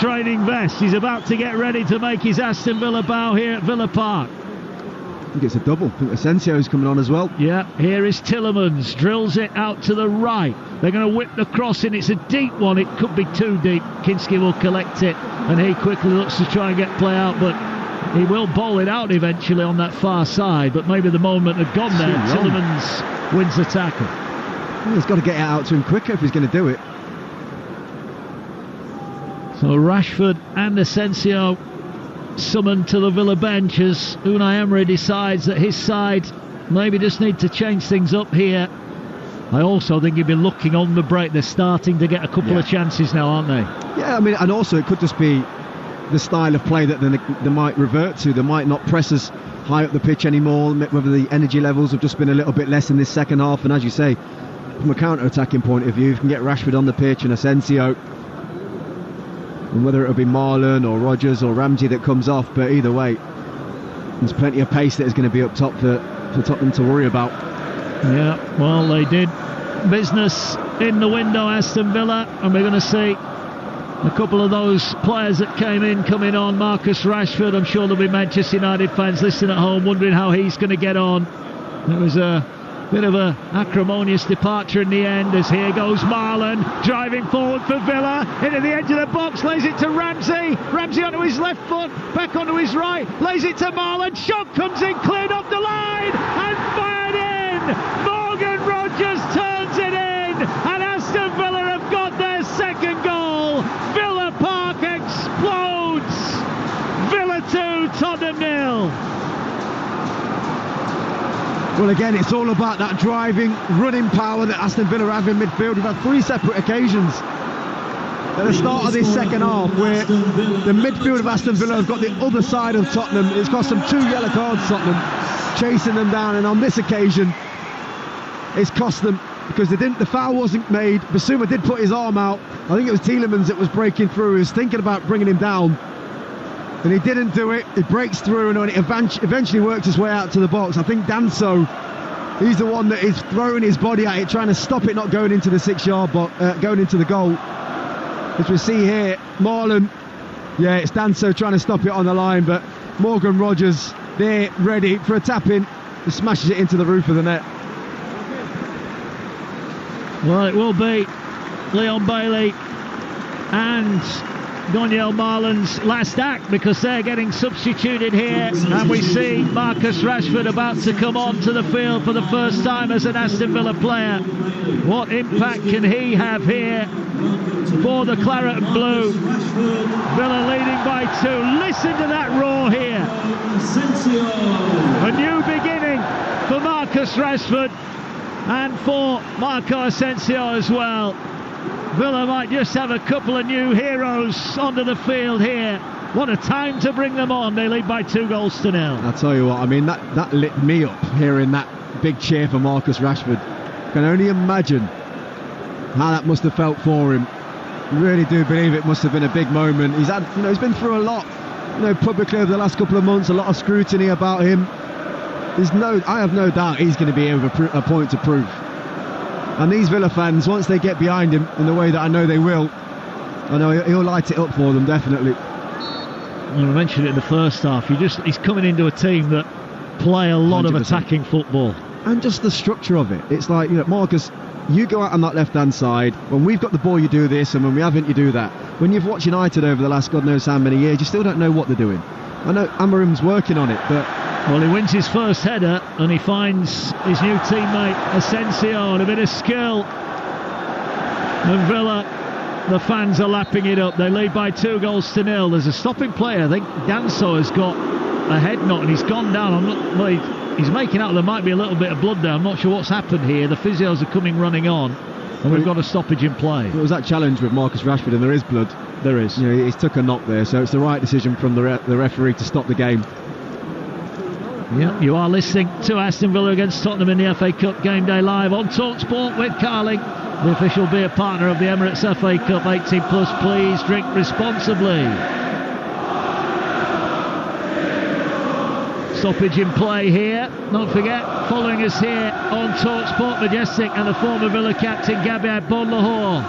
training vest. He's about to get ready to make his Aston Villa bow here at Villa Park. I think it's a double. I think Asensio's coming on as well. Yeah, here is Tielemans. Drills it out to the right. They're going to whip the cross in. It's a deep one. It could be too deep. Kinski will collect it, and he quickly looks to try and get play out, but he will bowl it out eventually on that far side. But maybe the moment had gone there. Tielemans wins the tackle. Well, he's got to get it out to him quicker if he's going to do it. So Rashford and Asensio summoned to the Villa bench as Unai Emery decides that his side maybe just need to change things up here. I also think he'll be looking on the break. They're starting to get a couple of chances now, aren't they? Yeah, I mean, and also it could just be the style of play that they might revert to. They might not press as high up the pitch anymore, whether the energy levels have just been a little bit less in this second half. And as you say, from a counter-attacking point of view, you can get Rashford on the pitch and Asensio, and whether it'll be Marlon or Rogers or Ramsey that comes off, but either way, there's plenty of pace that is going to be up top for Tottenham to worry about. Yeah, well, they did business in the window, Aston Villa, and we're going to see a couple of those players that came in coming on. Marcus Rashford, I'm sure there'll be Manchester United fans listening at home wondering how he's going to get on. It was a bit of a acrimonious departure in the end, as here goes Marlon driving forward for Villa into the edge of the box, lays it to Ramsey onto his left foot, back onto his right, lays it to Marlon, shot comes in, cleared off the line and fired in. Morgan Rogers turns it in, and Aston Villa have got their second goal. Villa Park explodes. Villa 2, Tottenham 0. Well, again, it's all about that driving, running power that Aston Villa have in midfield. We've had 3 separate occasions at the start of this second half where the midfield of Aston Villa have got the other side of Tottenham. It's cost them 2 yellow cards, Tottenham, chasing them down. And on this occasion, it's cost them because the foul wasn't made. Basuma did put his arm out. I think it was Tielemans that was breaking through. He was thinking about bringing him down, and he didn't do it. It breaks through, and it eventually works his way out to the box. I think Danso He's the one that is throwing his body at it, trying to stop it not going into the 6-yard box, going into the goal. As we see here, Marlon, yeah, it's Danso trying to stop it on the line, but Morgan Rogers there, ready for a tap-in. He smashes it into the roof of the net. Well, it will be Leon Bailey and Daniel Marlon's last act, because they're getting substituted here, and we see Marcus Rashford about to come onto the field for the first time as an Aston Villa player. What impact can he have here for the Claret and Blue? Villa leading by 2. Listen to that roar here. A new beginning for Marcus Rashford and for Marco Asensio as well. Villa might just have a couple of new heroes onto the field here. What a time to bring them on. They lead by 2-0. I'll tell you what, I mean, that lit me up hearing that big cheer for Marcus Rashford. Can only imagine how that must have felt for him. Really do believe it must have been a big moment. He's had, he's been through a lot, publicly over the last couple of months, a lot of scrutiny about him. I have no doubt he's going to be able to a point to prove. And these Villa fans, once they get behind him in the way that I know they will, I know he'll light it up for them, definitely. Well, I mentioned it in the first half. He's coming into a team that play a lot 100%. Of attacking football. And just the structure of it. It's like, Marcus, you go out on that left-hand side. When we've got the ball, you do this, and when we haven't, you do that. When you've watched United over the last God knows how many years, you still don't know what they're doing. I know Amarim's working on it, but... Well, he wins his first header and he finds his new teammate Asensio and a bit of skill. And Villa, the fans are lapping it up. They lead by 2-0. There's a stopping player. I think Danso has got a head knot and he's gone down. He's making out there might be a little bit of blood there. I'm not sure what's happened here. The physios are coming running on. And we've got a stoppage in play. It was that challenge with Marcus Rashford, and there is blood. There is. He's took a knock there, so it's the right decision from the referee to stop the game. Yep, you are listening to Aston Villa against Tottenham in the FA Cup Game Day Live on Talksport with Carling, the official beer partner of the Emirates FA Cup. 18 plus, please drink responsibly. Stoppage in play here. Don't forget, following us here on Talksport, Majestic and the former Villa captain Gabriel Bonlahor.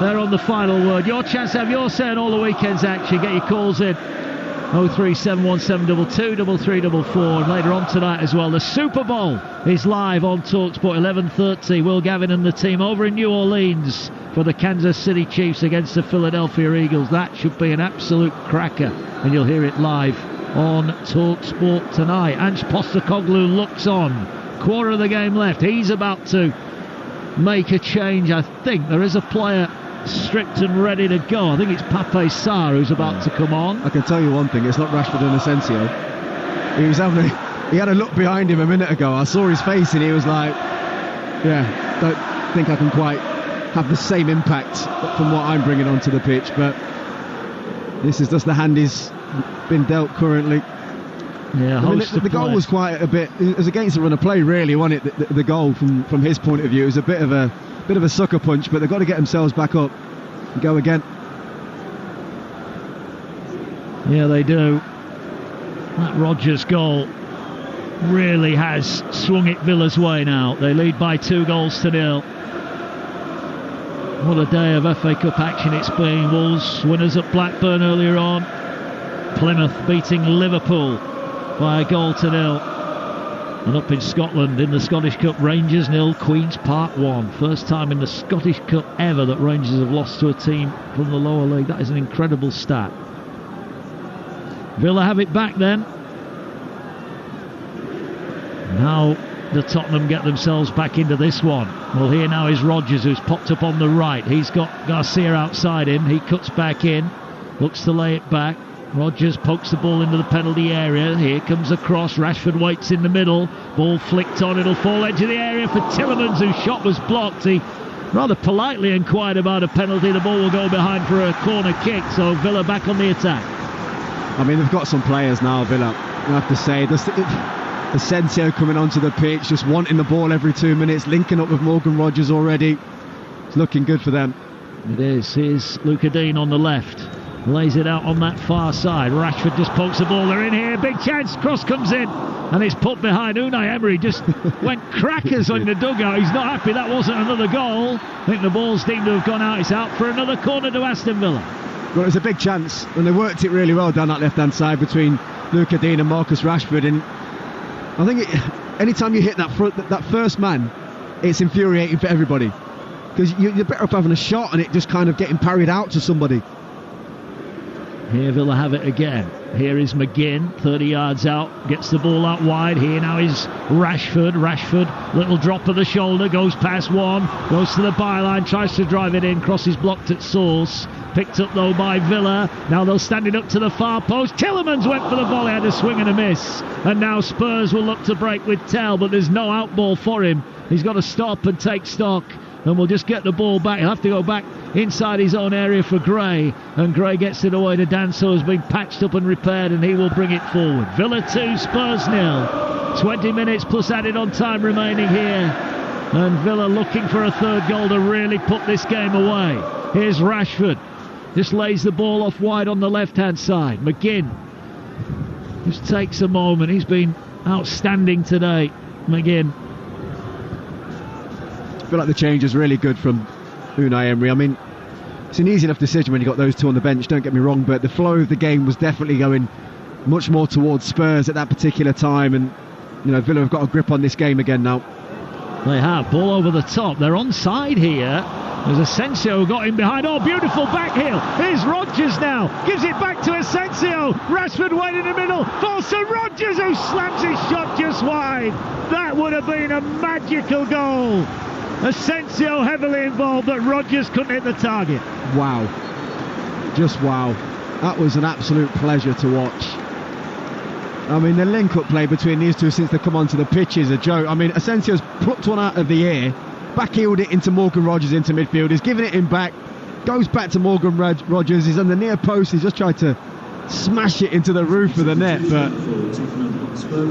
They're on the final word. Your chance to have your say on all the weekend's action. Get your calls in. 03717223344. And later on tonight as well, the Super Bowl is live on Talksport, 11:30. Will Gavin and the team over in New Orleans for the Kansas City Chiefs against the Philadelphia Eagles. That should be an absolute cracker, and you'll hear it live on Talksport tonight. Ange Postecoglou looks on. Quarter of the game left. He's about to make a change. I think there is a player stripped and ready to go. I think it's Pape Sarr who's about to come on. I can tell you one thing, it's not Rashford and Asensio. He had a look behind him a minute ago. I saw his face and he was like, don't think I can quite have the same impact from what I'm bringing onto the pitch, but this is just the hand he's been dealt currently. Yeah, the goal was quite a bit, it was against the run of play really, wasn't it? The goal from his point of view, it was a bit of a sucker punch, but they've got to get themselves back up and go again. Yeah, they do. That Rodgers goal really has swung it Villa's way now. They lead by 2-0. What a day of FA Cup action it's been. Wolves winners at Blackburn earlier on. Plymouth beating Liverpool by 1-0. And up in Scotland in the Scottish Cup, Rangers 0, Queen's Park 1. First time in the Scottish Cup ever that Rangers have lost to a team from the lower league. That is an incredible stat. Villa have it back then. Now the Tottenham get themselves back into this one. Well, here now is Rodgers, who's popped up on the right. He's got Garcia outside him. He cuts back in, looks to lay it back. Rodgers pokes the ball into the penalty area. Here comes a cross. Rashford waits in the middle. Ball flicked on. It'll fall edge of the area for Tielemans, whose shot was blocked. He rather politely inquired about a penalty. The ball will go behind for a corner kick. So Villa back on the attack. I mean, they've got some players now, Villa. I have to say, Asensio coming onto the pitch, just wanting the ball every 2 minutes, linking up with Morgan Rogers already. It's looking good for them. It is. Here's Luca Dean on the left. lays it out on that far side. Rashford just pokes the ball. They're in here. Big chance. Cross comes in. And it's put behind. Unai Emery just went crackers on the dugout. He's not happy that wasn't another goal. I think the ball seemed to have gone out. It's out for another corner to Aston Villa. Well, it was a big chance, and they worked it really well down that left-hand side between Luca Dean and Marcus Rashford. And I think anytime you hit that first man, it's infuriating for everybody, because you're better off having a shot and it just kind of getting parried out to somebody. Here Villa have it again. Here is McGinn, 30 yards out, gets the ball out wide. Here now is Rashford. Rashford, little drop of the shoulder, goes past one, goes to the byline, tries to drive it in, crosses blocked at source. Picked up though by Villa. Now they'll stand it up to the far post. Tillemans went for the volley, had a swing and a miss. And now Spurs will look to break with Tell, but there's no outball for him. He's got to stop and take stock, and we'll just get the ball back. He'll have to go back inside his own area for Gray, and Gray gets it away to Danso, has been patched up and repaired, and he will bring it forward. Villa 2, Spurs 0. 20 minutes plus added on time remaining here, and Villa looking for a third goal to really put this game away. Here's Rashford, just lays the ball off wide on the left hand side. McGinn just takes a moment. He's been outstanding today, McGinn. I feel like the change is really good from Unai Emery. I mean, it's an easy enough decision when you've got those two on the bench, don't get me wrong, but the flow of the game was definitely going much more towards Spurs at that particular time, and you know, Villa have got a grip on this game again now. They have. Ball over the top. They're onside here. There's Asensio who got in behind. Oh, beautiful back heel. Here's Rodgers now. Gives it back to Asensio. Rashford went in the middle. Falls to Rodgers, who slams his shot just wide. That would have been a magical goal. Asensio heavily involved, but Rodgers couldn't hit the target. Wow. Just wow. That was an absolute pleasure to watch. I mean, the link-up play between these two since they come onto the pitch is a joke. I mean, Asensio's plucked one out of the air, back-heeled it into Morgan Rodgers into midfield. He's giving it him back, goes back to Morgan Rodgers. He's on the near post. He's just tried to smash it into the roof of the net, but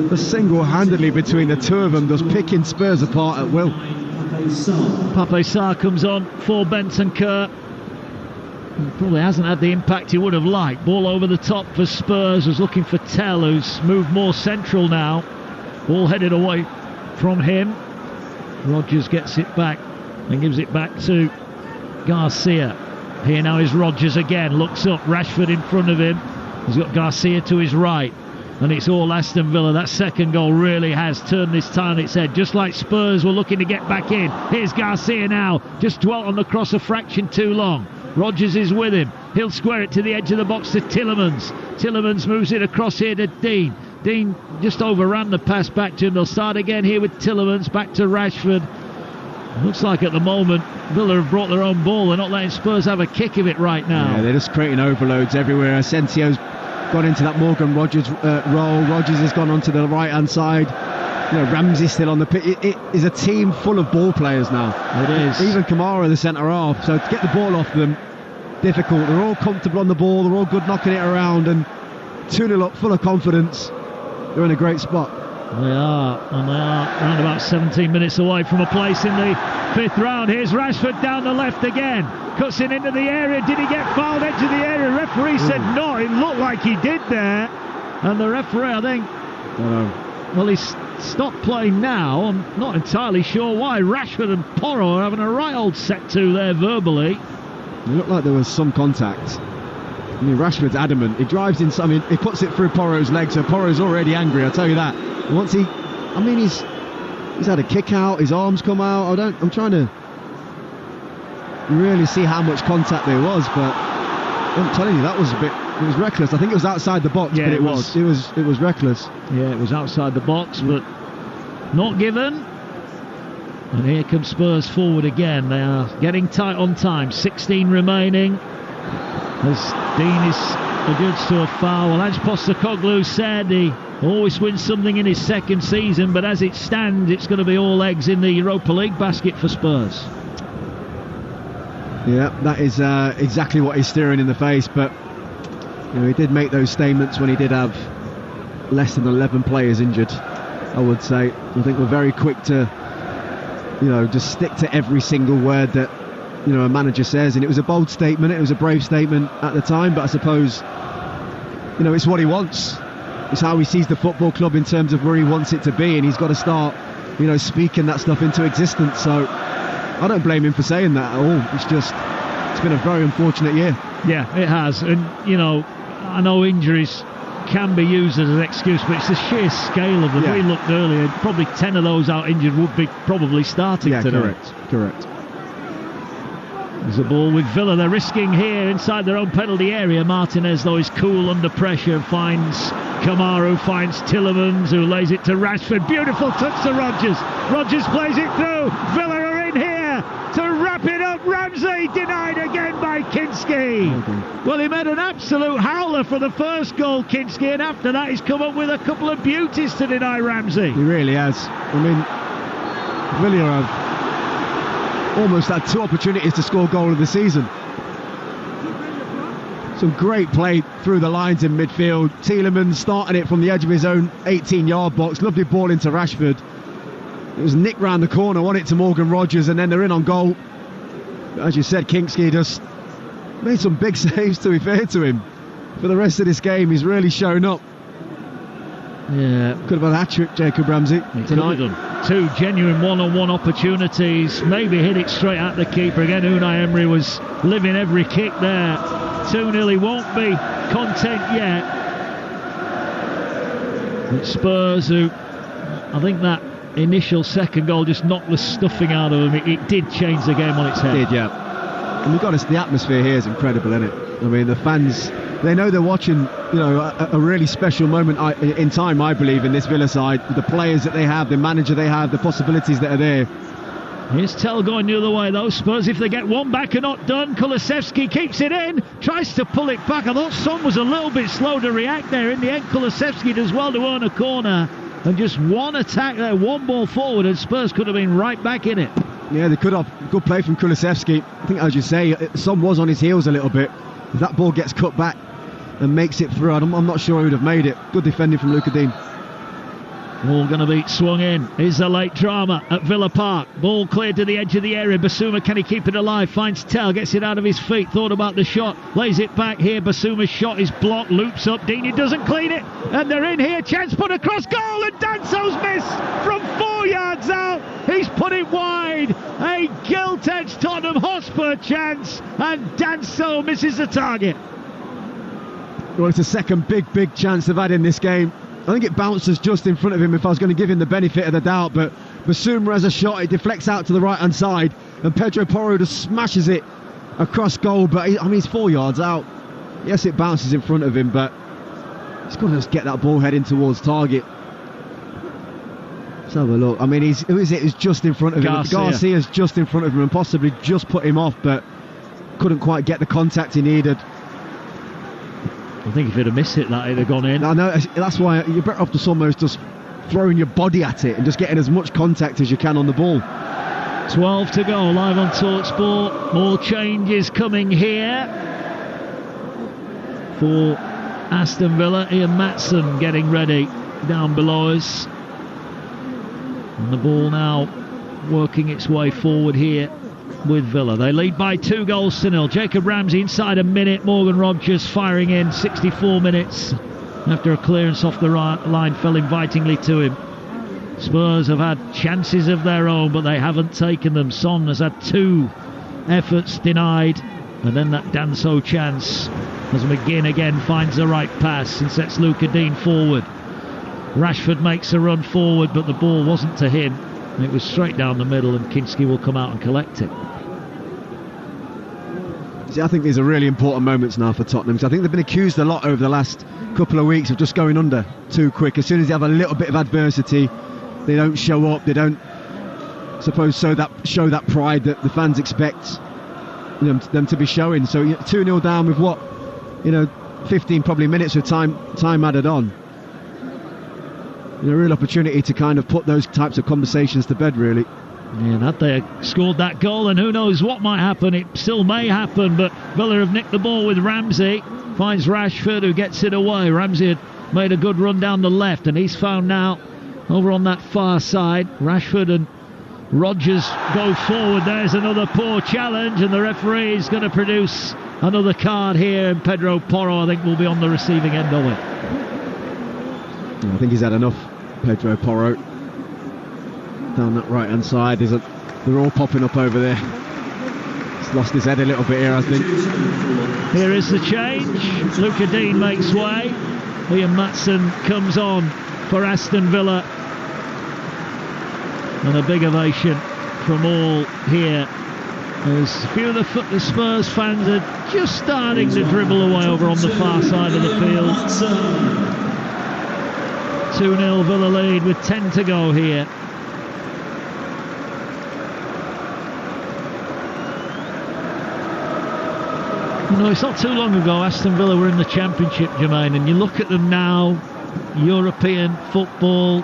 just single-handedly between the two of them, just picking Spurs apart at will. Pape Sarr comes on for Bentancur. Probably hasn't had the impact he would have liked. Ball over the top for Spurs. Was looking for Tell, who's moved more central now. Ball headed away from him. Rodgers gets it back and gives it back to Garcia. Here now is Rodgers again. Looks up. Rashford in front of him. He's got Garcia to his right. And it's all Aston Villa. That second goal really has turned this tie on its head. Just like Spurs were looking to get back in. Here's Garcia now. Just dwelt on the cross a fraction too long. Rodgers is with him. He'll square it to the edge of the box to Tillemans. Tillemans moves it across here to Dean. Dean just overran the pass back to him. They'll start again here with Tillemans. Back to Rashford. Looks like at the moment Villa have brought their own ball. They're not letting Spurs have a kick of it right now. Yeah, they're just creating overloads everywhere. Asensio's gone into that Morgan Rodgers role. Rodgers has gone onto the right hand side. You know, Ramsey's still on the pitch. It is a team full of ball players now. It is. Even Kamara, the centre half. So to get the ball off them, difficult. They're all comfortable on the ball. They're all good knocking it around, and 2-0 up, full of confidence. They're in a great spot. They are, and they are around about 17 minutes away from a place in the fifth round. Here's Rashford down the left again. Cuts it into the area. Did he get fouled edge of the area? Referee said no. It looked like he did there. And the referee, I think, well, he's stopped playing now. I'm not entirely sure why. Rashford and Porro are having a right old set to there verbally. It looked like there was some contact. I mean, Rashford's adamant. He drives in. I mean, he puts it through Porro's leg, so Porro's already angry. I'll tell you that. Once he's had a kick out. His arms come out. I'm trying to really see how much contact there was, but I'm telling you, that was it was reckless. I think it was outside the box, yeah, but it was reckless. Yeah, it was outside the box, but not given. And here comes Spurs forward again. They are getting tight on time. 16 remaining. As Dean is adjudged to a foul. Well, Ange Postecoglou said he always wins something in his second season, but as it stands, it's going to be all eggs in the Europa League basket for Spurs. Yeah, that is exactly what he's steering in the face, but you know, he did make those statements when he did have less than 11 players injured, I would say. I think we're very quick to, you know, just stick to every single word that a manager says, and it was a bold statement, it was a brave statement at the time, but I suppose it's what he wants. It's how he sees the football club in terms of where he wants it to be, and he's got to start speaking that stuff into existence. So I don't blame him for saying that at all. It's been a very unfortunate year. Yeah, it has. And I know injuries can be used as an excuse, but it's the sheer scale of them. Yeah. We looked earlier, probably 10 of those out injured would be probably starting today. Correct. There's a ball with Villa. They're risking here inside their own penalty area. Martinez, though, is cool under pressure. Finds Kamaru, finds Tillemans, who lays it to Rashford. Beautiful touch to Rodgers. Rodgers plays it through. Villa are in here to wrap it up. Ramsey denied again by Kinski. Well, he made an absolute howler for the first goal, Kinski, and after that he's come up with a couple of beauties to deny Ramsey. He really has. I mean, Villa have almost had 2 opportunities to score goal of the season. Some great play through the lines in midfield. Tielemans starting it from the edge of his own 18-yard box. Lovely ball into Rashford. It was nicked round the corner, won it to Morgan Rodgers, and then they're in on goal. As you said, Kinski just made some big saves, to be fair to him. For the rest of this game, he's really shown up. Yeah, could have had a hat-trick, Jacob Ramsey, tonight. 2 genuine one-on-one opportunities. Maybe hit it straight at the keeper. Again, Unai Emery was living every kick there. 2-0, he won't be content yet. It's Spurs, who, I think that initial second goal just knocked the stuffing out of them. It did change the game on its head. It did, yeah. And we've got the atmosphere here is incredible, isn't it? I mean, the fans, they know they're watching, a really special moment in time, I believe, in this Villa side. The players that they have, the manager they have, the possibilities that are there. Here's Tell going the other way, though. Spurs, if they get one back, are not done. Kulusevski keeps it in, tries to pull it back. I thought Son was a little bit slow to react there. In the end, Kulusevski does well to earn a corner. And just one attack there, one ball forward, and Spurs could have been right back in it. Yeah, they could have. Good play from Kulusevski. I think, as you say, Son was on his heels a little bit. If that ball gets cut back and makes it through, I'm not sure he would have made it. Good defending from Luka Dean. Ball going to be swung in. Is a late drama at Villa Park. Ball cleared to the edge of the area. Basuma, can he keep it alive? Finds Tell, gets it out of his feet. Thought about the shot, lays it back here. Basuma's shot is blocked, loops up. Dini doesn't clean it, and they're in here. Chance put across goal, and Danso's missed from 4 yards out. He's put it wide. A gilt-edged Tottenham Hotspur chance, and Danso misses the target. Well, it's the second big chance they've had in this game. I think it bounces just in front of him if I was going to give him the benefit of the doubt, but Basuma has a shot, it deflects out to the right hand side, and Pedro Porro just smashes it across goal, but he's 4 yards out. Yes, it bounces in front of him, but he's got to just get that ball heading towards target. Let's have a look. I mean, who is it who's just in front of him? Garcia's just in front of him and possibly just put him off, but couldn't quite get the contact he needed. I think if he'd have missed it, that'd have gone in. I know, that's why you're better off just almost just throwing your body at it and just getting as much contact as you can on the ball. 12 to go, live on Talksport. More changes coming here for Aston Villa. Ian Maatson getting ready down below us. And the ball now working its way forward here with Villa. They lead by 2-0. Jacob Ramsey inside a minute. Morgan Rodgers firing in 64 minutes after a clearance off the right line fell invitingly to him. Spurs have had chances of their own, but they haven't taken them. Son has had 2 efforts denied, and then that Danso chance as McGinn again finds the right pass and sets Luka Dean forward. Rashford makes a run forward, but the ball wasn't to him. It was straight down the middle, and Kinski will come out and collect it. See, I think these are really important moments now for Tottenham, because I think they've been accused a lot over the last couple of weeks of just going under too quick. As soon as they have a little bit of adversity, they don't show up, they don't, suppose, show that pride that the fans expect them to be showing. So 2-0 down with 15 probably minutes of time added on. A real opportunity to kind of put those types of conversations to bed, really. Yeah, had they scored that goal, and who knows what might happen. It still may happen, but Villa have nicked the ball with Ramsey. Finds Rashford, who gets it away. Ramsey had made a good run down the left, and he's found now over on that far side. Rashford and Rodgers go forward. There's another poor challenge, and the referee is going to produce another card here, and Pedro Porro, I think, will be on the receiving end of it. I think he's had enough, Pedro Porro. Down that right-hand side, they're all popping up over there. He's lost his head a little bit here, I think. Here is the change. Luca Dean makes way. Liam Maatsen comes on for Aston Villa. And a big ovation from all here. As a few of the Spurs fans are just starting to dribble away over on the far side of the field. 2-0 Villa lead with 10 to go here. You know, it's not too long ago Aston Villa were in the Championship, Jermaine, and you look at them now, European football,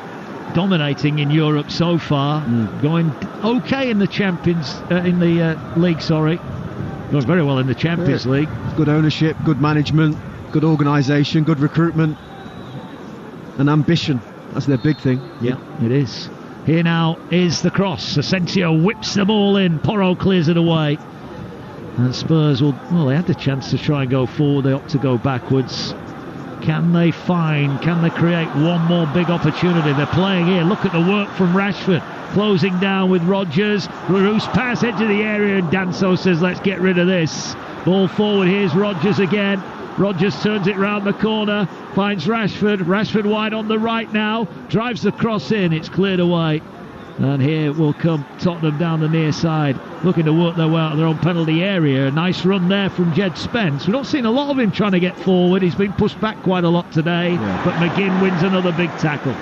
dominating in Europe so far, going okay in the league, sorry. Goes very well in the Champions League. Good ownership, good management, good organisation, good recruitment, and ambition. That's their big thing. Yeah, it is. Here now is the cross. Asensio whips the ball in. Porro clears it away. And Spurs they had the chance to try and go forward. They opt to go backwards. Can they create one more big opportunity? They're playing here. Look at the work from Rashford. Closing down with Rodgers. Loose pass into the area, and Danso says, let's get rid of this. Ball forward. Here's Rodgers again. Rodgers turns it round the corner. Finds Rashford. Rashford wide on the right now. Drives the cross in. It's cleared away. And here will come Tottenham down the near side, looking to work their way out of their own penalty area. A nice run there from Jed Spence. We've not seen a lot of him trying to get forward. He's been pushed back quite a lot today, but McGinn wins another big tackle.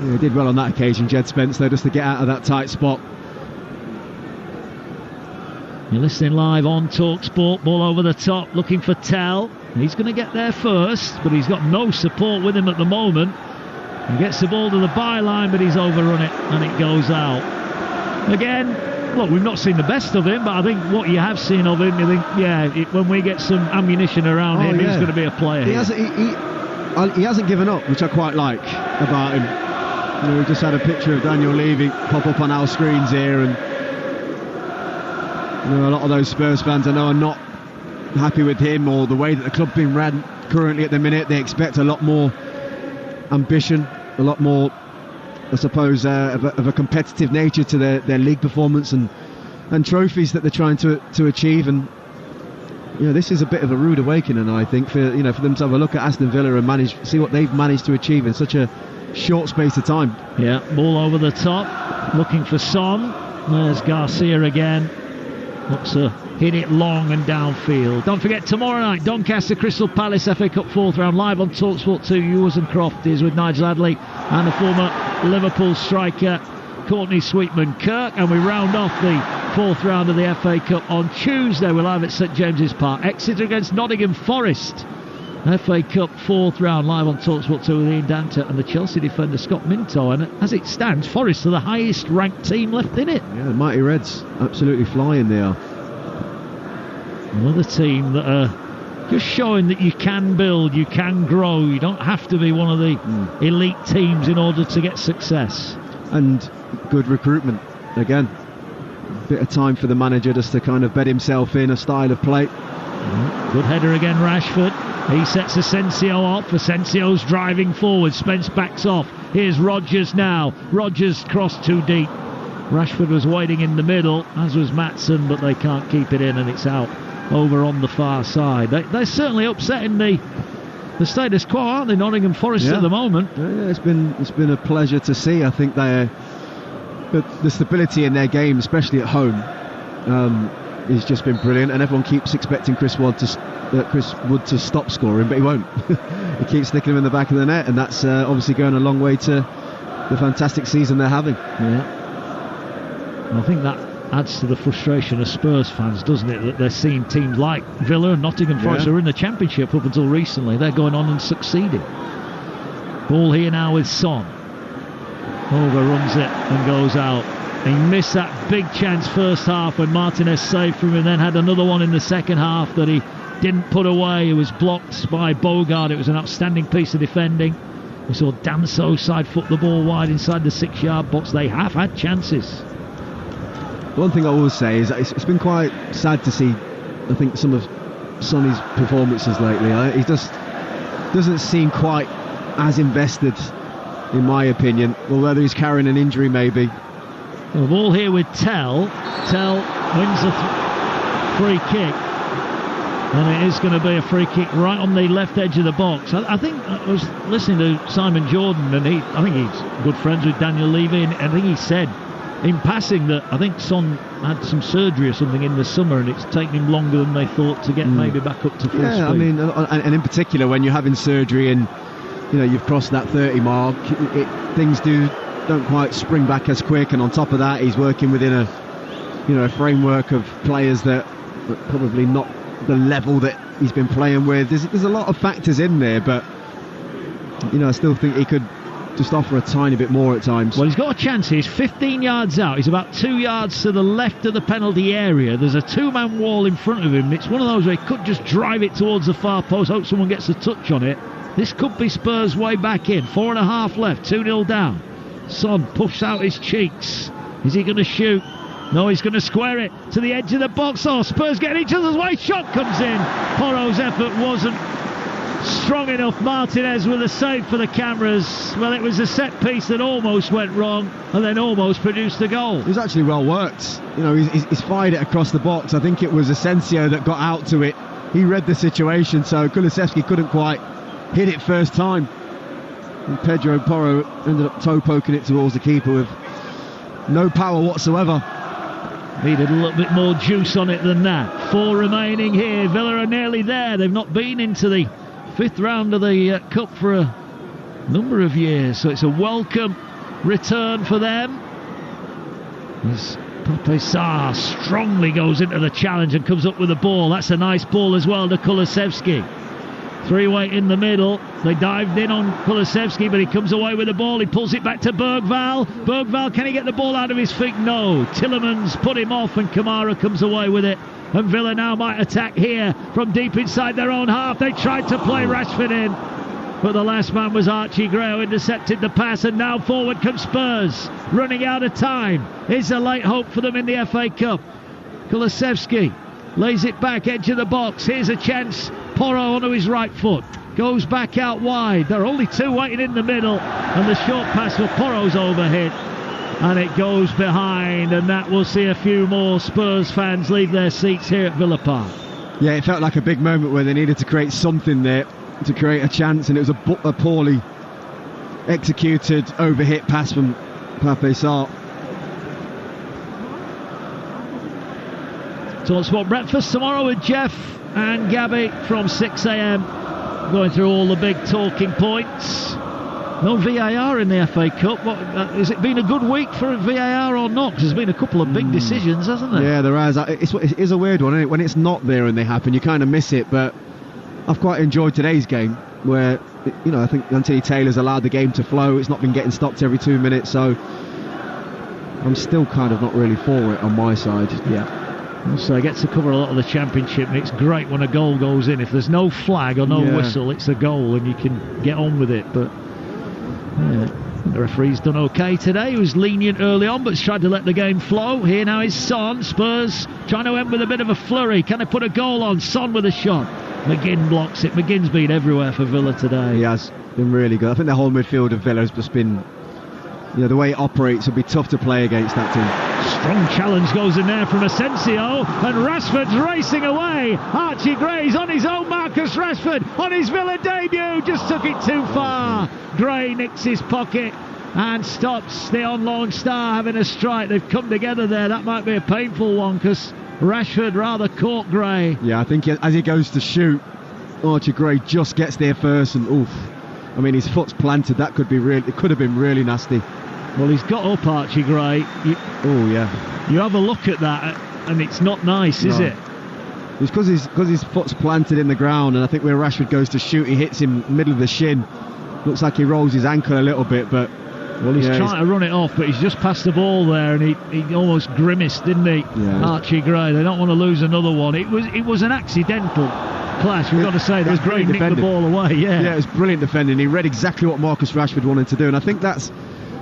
Yeah, he did well on that occasion, Jed Spence, though, just to get out of that tight spot. You're listening live on Talksport. Ball over the top, looking for Tell. He's going to get there first, but he's got no support with him at the moment. He gets the ball to the byline, but he's overrun it, and it goes out. Again, look, we've not seen the best of him, but I think what you have seen of him, you think, when we get some ammunition around him, he's going to be a player. He hasn't given up, which I quite like about him. You know, we just had a picture of Daniel Levy pop up on our screens here, and you know, a lot of those Spurs fans I know are not happy with him or the way that the club's been run currently at the minute. They expect a lot more ambition, a lot more, I suppose, of a competitive nature to their league performance and trophies that they're trying to achieve. And you know, this is a bit of a rude awakening, I think, for them to have a look at Aston Villa and see what they've managed to achieve in such a short space of time. Yeah, ball over the top, looking for Son. There's Garcia again. Looks to hit it long and downfield. Don't forget, tomorrow night, Doncaster Crystal Palace FA Cup 4th round, live on Talksport 2. Ewers and Croft is with Nigel Adley and the former Liverpool striker Courtney Sweetman-Kirk. And we round off the 4th round of the FA Cup on Tuesday. We're live at St James's Park. Exeter against Nottingham Forest. FA Cup 4th round, live on Talksport 2 with Ian Danta and the Chelsea defender Scott Minto. And as it stands, Forest are the highest ranked team left in it. Yeah, the Mighty Reds absolutely flying there. Another team that are just showing that you can build, you can grow. You don't have to be one of the elite teams in order to get success. And good recruitment. Again, a bit of time for the manager just to kind of bed himself in a style of play. Good header again, Rashford. He sets Asensio off. Asensio's driving forward. Spence backs off. Here's Rodgers now. Rodgers crossed too deep. Rashford was waiting in the middle, as was Maatsen, but they can't keep it in, and it's out over on the far side. They're certainly upsetting the status quo, aren't they, Nottingham Forest at the moment? Yeah, it's been a pleasure to see. I think the stability in their game, especially at home, has just been brilliant, and everyone keeps expecting Chris Wood to stop scoring, but he won't. He keeps sticking him in the back of the net, and that's obviously going a long way to the fantastic season they're having. Yeah, I think that adds to the frustration of Spurs fans, doesn't it, that they're seeing teams like Villa and Nottingham Forest, who were in the Championship up until recently, they're going on and succeeding. Ball here now with Son. Overruns it and goes out. He missed that big chance first half when Martinez saved from him, and then had another one in the second half that he didn't put away. It was blocked by Bogard. It was an outstanding piece of defending. We saw Danso side foot the ball wide inside the 6-yard box. They have had chances. One thing I will say is that it's been quite sad to see, I think, some of Sonny's performances lately. He just doesn't seem quite as invested, in my opinion, or whether he's carrying an injury maybe. The ball here with Tell. Tell wins the free kick. And it is going to be a free kick right on the left edge of the box. I think I was listening to Simon Jordan, and I think he's good friends with Daniel Levy, and I think he said in passing that I think Son had some surgery or something in the summer, and it's taken him longer than they thought to get maybe back up to full speed. I mean, and in particular when you're having surgery and you've crossed that 30 mark, things don't quite spring back as quick. And on top of that, he's working within a framework of players that probably not the level that he's been playing with. There's a lot of factors in there, but I still think he could just offer a tiny bit more at times. Well, he's got a chance. He's 15 yards out. He's about 2 yards to the left of the penalty area. There's a 2-man wall in front of him. It's one of those where he could just drive it towards the far post, hope someone gets a touch on it. This could be Spurs' way back in. 4.5 left, 2-0 down. Son puffs out his cheeks. Is he going to shoot? No, he's going to square it to the edge of the box. Oh, Spurs getting each other's way. Shot comes in. Porro's effort wasn't strong enough. Martinez with a save for the cameras. Well, it was a set piece that almost went wrong and then almost produced a goal. It was actually well worked. He's fired it across the box. I think it was Asensio that got out to it. He read the situation, so Kulusevski couldn't quite hit it first time. And Pedro Porro ended up toe poking it towards the keeper with no power whatsoever. Needed a little bit more juice on it than that. 4 remaining here. Villa are nearly there. They've not been into the 5th round of the Cup for a number of years, so it's a welcome return for them. As Pape Sarr strongly goes into the challenge and comes up with the ball. That's a nice ball as well to Kulusevski. 3-way in the middle. They dived in on Kulusevski, but he comes away with the ball. He pulls it back to Bergvall. Bergvall, can he get the ball out of his feet? No. Tillemans put him off, and Kamara comes away with it. And Villa now might attack here from deep inside their own half. They tried to play Rashford in, but the last man was Archie Gray, who intercepted the pass, and now forward comes Spurs, running out of time. Is a late hope for them in the FA Cup. Kulusevski lays it back, edge of the box. Here's a chance. Porro onto his right foot, goes back out wide. There are only 2 waiting in the middle, and the short pass for Porro's overhit, and it goes behind, and that will see a few more Spurs fans leave their seats here at Villa Park. Yeah, it felt like a big moment where they needed to create something there to create a chance, and it was a poorly executed overhit pass from Pape Sarr. Talksport breakfast tomorrow with Jeff and Gabby from 6 a.m. going through all the big talking points. No VAR in the FA Cup. Has it been a good week for VAR or not? Because there's been a couple of big decisions, hasn't there? Yeah, there has. It is a weird one, isn't it? When it's not there and they happen, you kind of miss it. But I've quite enjoyed today's game, where I think Anthony Taylor's allowed the game to flow. It's not been getting stopped every 2 minutes, so I'm still kind of not really for it on my side. Yeah. So he gets to cover a lot of the Championship, and it's great when a goal goes in. If there's no flag or no whistle, it's a goal and you can get on with it. But the referee's done okay today. He was lenient early on, but he's tried to let the game flow. Here now is Son. Spurs trying to end with a bit of a flurry. Can they put a goal on? Son with a shot. McGinn blocks it. McGinn's been everywhere for Villa today. He has been really good. I think the whole midfield of Villa has just been, the way it operates will be tough to play against that team. Strong challenge goes in there from Asensio, and Rashford's racing away. Archie Gray's on his own. Marcus Rashford on his Villa debut just took it too far. Gray nicks his pocket and stops the on-loan star having a strike. They've come together there. That might be a painful one because Rashford rather caught Gray. Yeah, I think as he goes to shoot, Archie Gray just gets there first, and oof. I mean, his foot's planted. It could have been really nasty. Well, he's got up, Archie Gray. You have a look at that, and it's not nice, is it? It's because his foot's planted in the ground, and I think where Rashford goes to shoot, he hits him middle of the shin. Looks like he rolls his ankle a little bit, but he's trying to run it off, but he's just passed the ball there, and he almost grimaced, didn't he? Yeah. Archie Gray. They don't want to lose another one. It was an accidental clash. We've got to say that. Great nicked the ball away. Yeah, it was brilliant defending. He read exactly what Marcus Rashford wanted to do, and I think that's,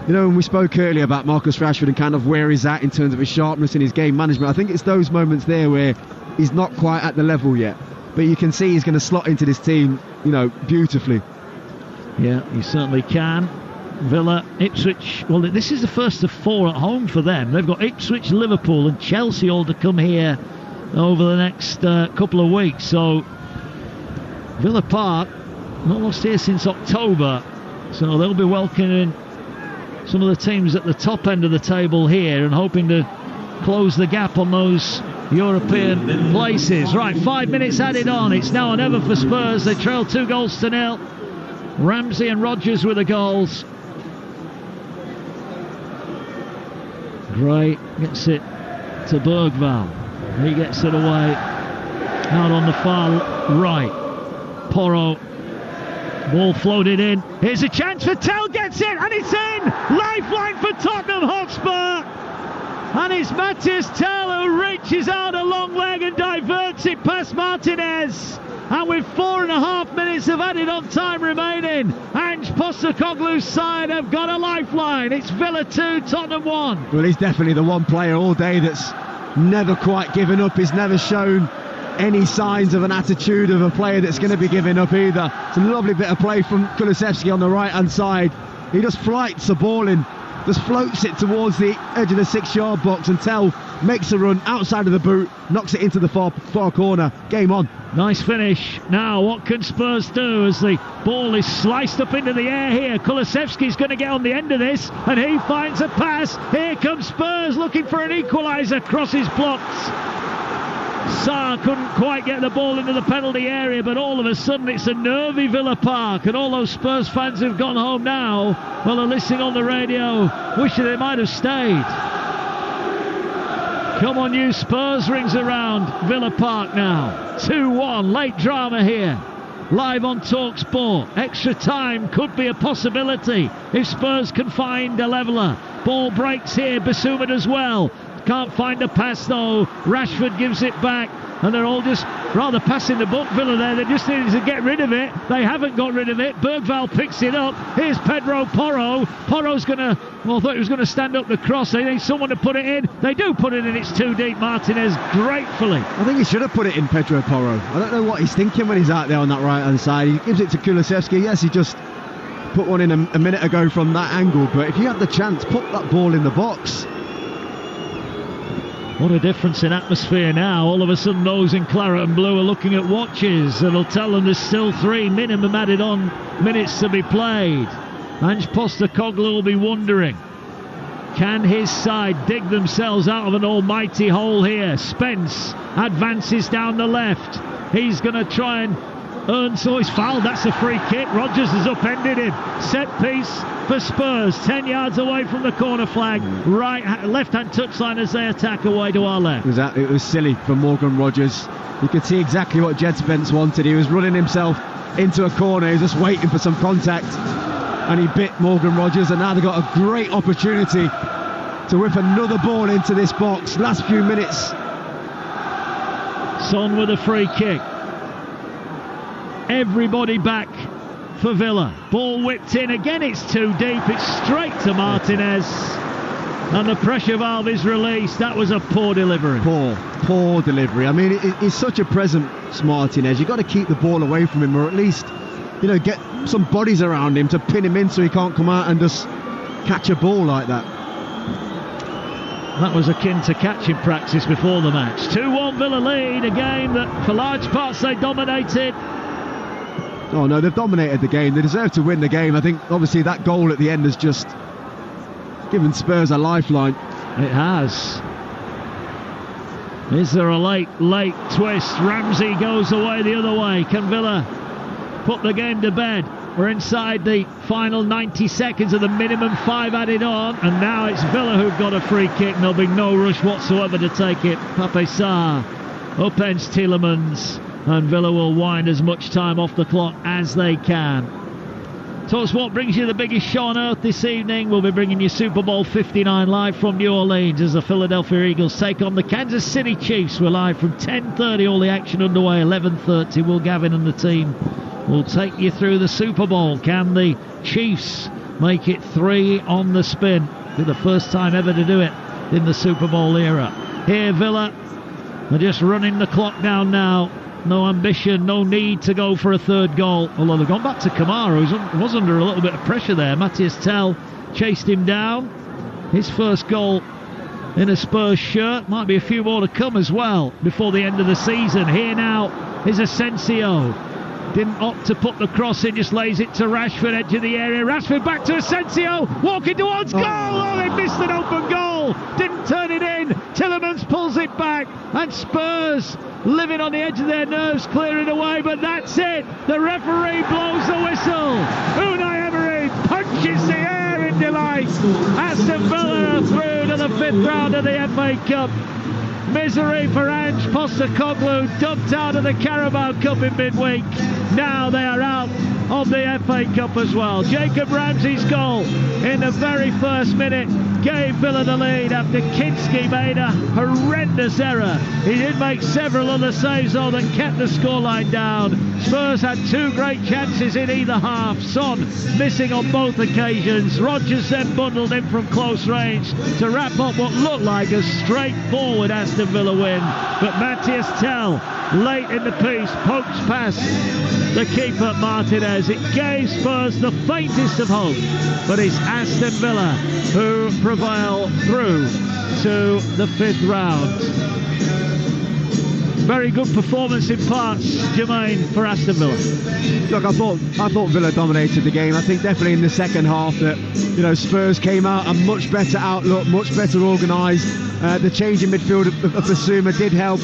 you know, when we spoke earlier about Marcus Rashford and kind of where he's at in terms of his sharpness and his game management, I think it's those moments there where he's not quite at the level yet, but you can see he's going to slot into this team, you know, beautifully. Yeah, he certainly can. Villa, Ipswich, well, this is the first of 4 at home for them. They've got Ipswich, Liverpool and Chelsea all to come here over the next couple of weeks. So Villa Park, not lost here since October, so they'll be welcoming some of the teams at the top end of the table here and hoping to close the gap on those European places. Right, 5 minutes added on. It's now and ever for Spurs. They trail 2-0. Ramsey and Rodgers with the goals. Gray gets it to Bergvall. He gets it away out on the far right. Porro, ball floated in. Here's a chance for Tell, gets it and it's in. Lifeline for Tottenham Hotspur, and it's Matthias Tell who reaches out a long leg and diverts it past Martinez. And with 4.5 minutes of added on time remaining, Ange Postecoglou's side have got a lifeline. It's Villa 2, Tottenham 1. Well, he's definitely the one player all day that's never quite given up. He's never shown any signs of an attitude of a player that's going to be giving up either. It's a lovely bit of play from Kulusevski on the right-hand side. He just flights the ball in, just floats it towards the edge of the 6-yard box, and Tell makes a run outside of the boot, knocks it into the far corner. Game on. Nice finish. Now what can Spurs do as the ball is sliced up into the air here? Kulusevski's going to get on the end of this, and he finds a pass. Here comes Spurs looking for an equaliser. Crosses blocked. Sarr couldn't quite get the ball into the penalty area, but all of a sudden it's a nervy Villa Park, and all those Spurs fans who've gone home now, well, are listening on the radio, wishing they might have stayed. Come on, you Spurs, rings around Villa Park now. 2-1, late drama here. Live on Talksport. Extra time could be a possibility if Spurs can find a leveller. Ball breaks here, Basuma as well. Can't find a pass though. Rashford gives it back, and they're all just rather passing the buck, Villa there. They just needed to get rid of it. They haven't got rid of it. Bergvall picks it up. Here's Pedro Porro. Porro's gonna, well, I thought he was going to stand up the cross. They need someone to put it in. They do put it in. It's too deep. Martinez gratefully. I think he should have put it in, Pedro Porro. I don't know what he's thinking when he's out there on that right hand side. He gives it to Kulusevski. Yes, he just put one in a minute ago from that angle, but if you had the chance, put that ball in the box. What a difference in atmosphere now. All of a sudden those in claret and blue are looking at watches that'll tell them there's still 3 minimum added on minutes to be played. Ange Postecoglou will be wondering, can his side dig themselves out of an almighty hole here? Spence advances down the left. He's going to try and earn, so he's fouled. That's a free kick. Rodgers has upended him. Set piece for Spurs, 10 yards away from the corner flag. Left-hand touchline as they attack away to our left. It was silly for Morgan Rodgers. You could see exactly what Jed Spence wanted. He was running himself into a corner. He was just waiting for some contact, and he bit Morgan Rodgers, and now they've got a great opportunity to whip another ball into this box. Last few minutes. Son with a free kick. Everybody back for Villa. Ball whipped in again. It's too deep. It's straight to Martinez, and the pressure valve is released. That was a poor delivery. Poor delivery. I mean, it's such a presence, Martinez. You've got to keep the ball away from him, or at least, you know, get some bodies around him to pin him in so he can't come out and just catch a ball like that. That was akin to catching practice before the match. 2-1 Villa lead, a game that for large parts they dominated. Oh no, they've dominated the game. They deserve to win the game. I think obviously that goal at the end has just given Spurs a lifeline. It has. Is there a late twist? Ramsey goes away the other way. Can Villa put the game to bed? We're inside the final 90 seconds of the minimum 5 added on, and now it's Villa who've got a free kick, and there'll be no rush whatsoever to take it. Pape Sarr upends Tielemans, and Villa will wind as much time off the clock as they can. Talksport brings you the biggest show on earth this evening. We'll be bringing you Super Bowl 59 live from New Orleans as the Philadelphia Eagles take on the Kansas City Chiefs. We're live from 10:30, all the action underway. 11:30, Will Gavin and the team will take you through the Super Bowl. Can the Chiefs make it 3 on the spin? Be the first time ever to do it in the Super Bowl era. Here, Villa are just running the clock down now. No ambition, no need to go for a third goal. Although they've gone back to Kamara, who was under a little bit of pressure there. Matthias Tell chased him down. His first goal in a Spurs shirt. Might be a few more to come as well before the end of the season. Here now is Asensio. Didn't opt to put the cross in, just lays it to Rashford, edge of the area. Rashford back to Asensio, walking towards goal. Oh, they missed an open goal. Didn't turn it in. Tillemans pulls it back, and Spurs living on the edge of their nerves, clearing away, but that's it. The referee blows the whistle. Unai Emery punches the air in delight. Aston Villa are through to the 5th round of the FA Cup. Misery for Ange Postecoglou, dumped out of the Carabao Cup in midweek. Now they are out of the FA Cup as well. Jacob Ramsey's goal in the very first minute gave Villa the lead after Kinski made a horrendous error. He did make several other saves though that kept the scoreline down. Spurs had 2 great chances in either half. Son missing on both occasions. Rodgers then bundled in from close range to wrap up what looked like a straightforward Aston Villa win. But Matthias Tell, late in the piece, pokes past the keeper Martinez. It gave Spurs the faintest of hope, but it's Aston Villa who prevail through to the 5th round. Very good performance in parts, Jermaine, for Aston Villa. Look, I thought Villa dominated the game. I think definitely in the second half that Spurs came out a much better outlook, much better organised. The change in midfield of Basuma did help,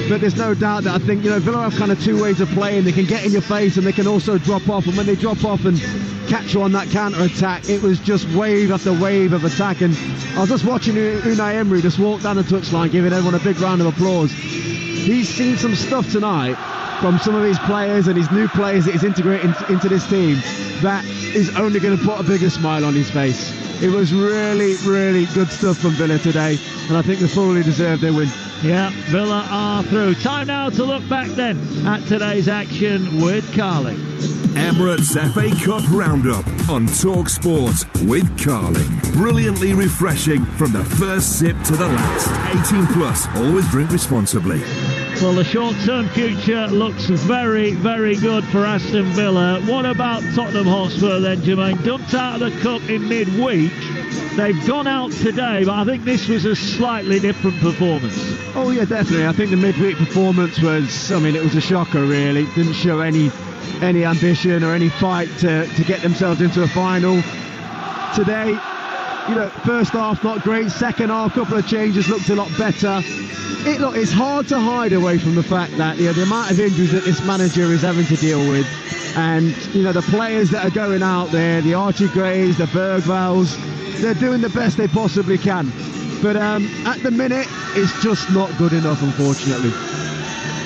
but there's no doubt that I think Villa have kind of 2 ways of playing. They can get in your face and they can also drop off. And when they drop off and catch you on that counter attack, it was just wave after wave of attack. And I was just watching Unai Emery just walk down the touchline, giving everyone a big round of applause. He's seen some stuff tonight from some of his players and his new players that he's integrating into this team that is only going to put a bigger smile on his face. It was really, really good stuff from Villa today, and I think they fully deserve their win. Yeah, Villa are through. Time now to look back then at today's action with Carling. Emirates FA Cup Roundup on Talksport with Carling. Brilliantly refreshing from the first sip to the last. 18 plus. Always drink responsibly. Well, the short-term future looks very, very good for Aston Villa. What about Tottenham Hotspur then, Jermaine? Dumped out of the cup in midweek. They've gone out today, but I think this was a slightly different performance. Oh, yeah, definitely. I think the midweek performance was, it was a shocker, really. It didn't show any ambition or any fight to get themselves into a final. Today, first half not great, second half couple of changes looked a lot better. It's hard to hide away from the fact that the amount of injuries that this manager is having to deal with, and the players that are going out there, the Archie Grays, the Bergvalls, they're doing the best they possibly can. But at the minute, it's just not good enough, unfortunately.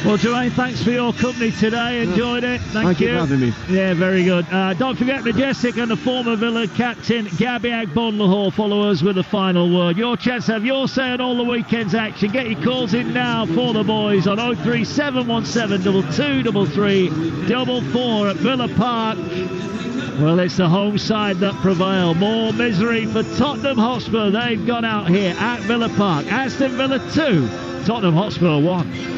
Well, Jermaine, thanks for your company today. Enjoyed it. Thank you for having me. Yeah, very good. Don't forget Majestic and the former Villa captain Gabby Agbonlahor follow us with a final word. Your chance to have your say on all the weekend's action. Get your calls in now for the boys on 03717 2233 at Villa Park. Well, it's the home side that prevail. More misery for Tottenham Hotspur. They've gone out here at Villa Park. Aston Villa 2, Tottenham Hotspur 1.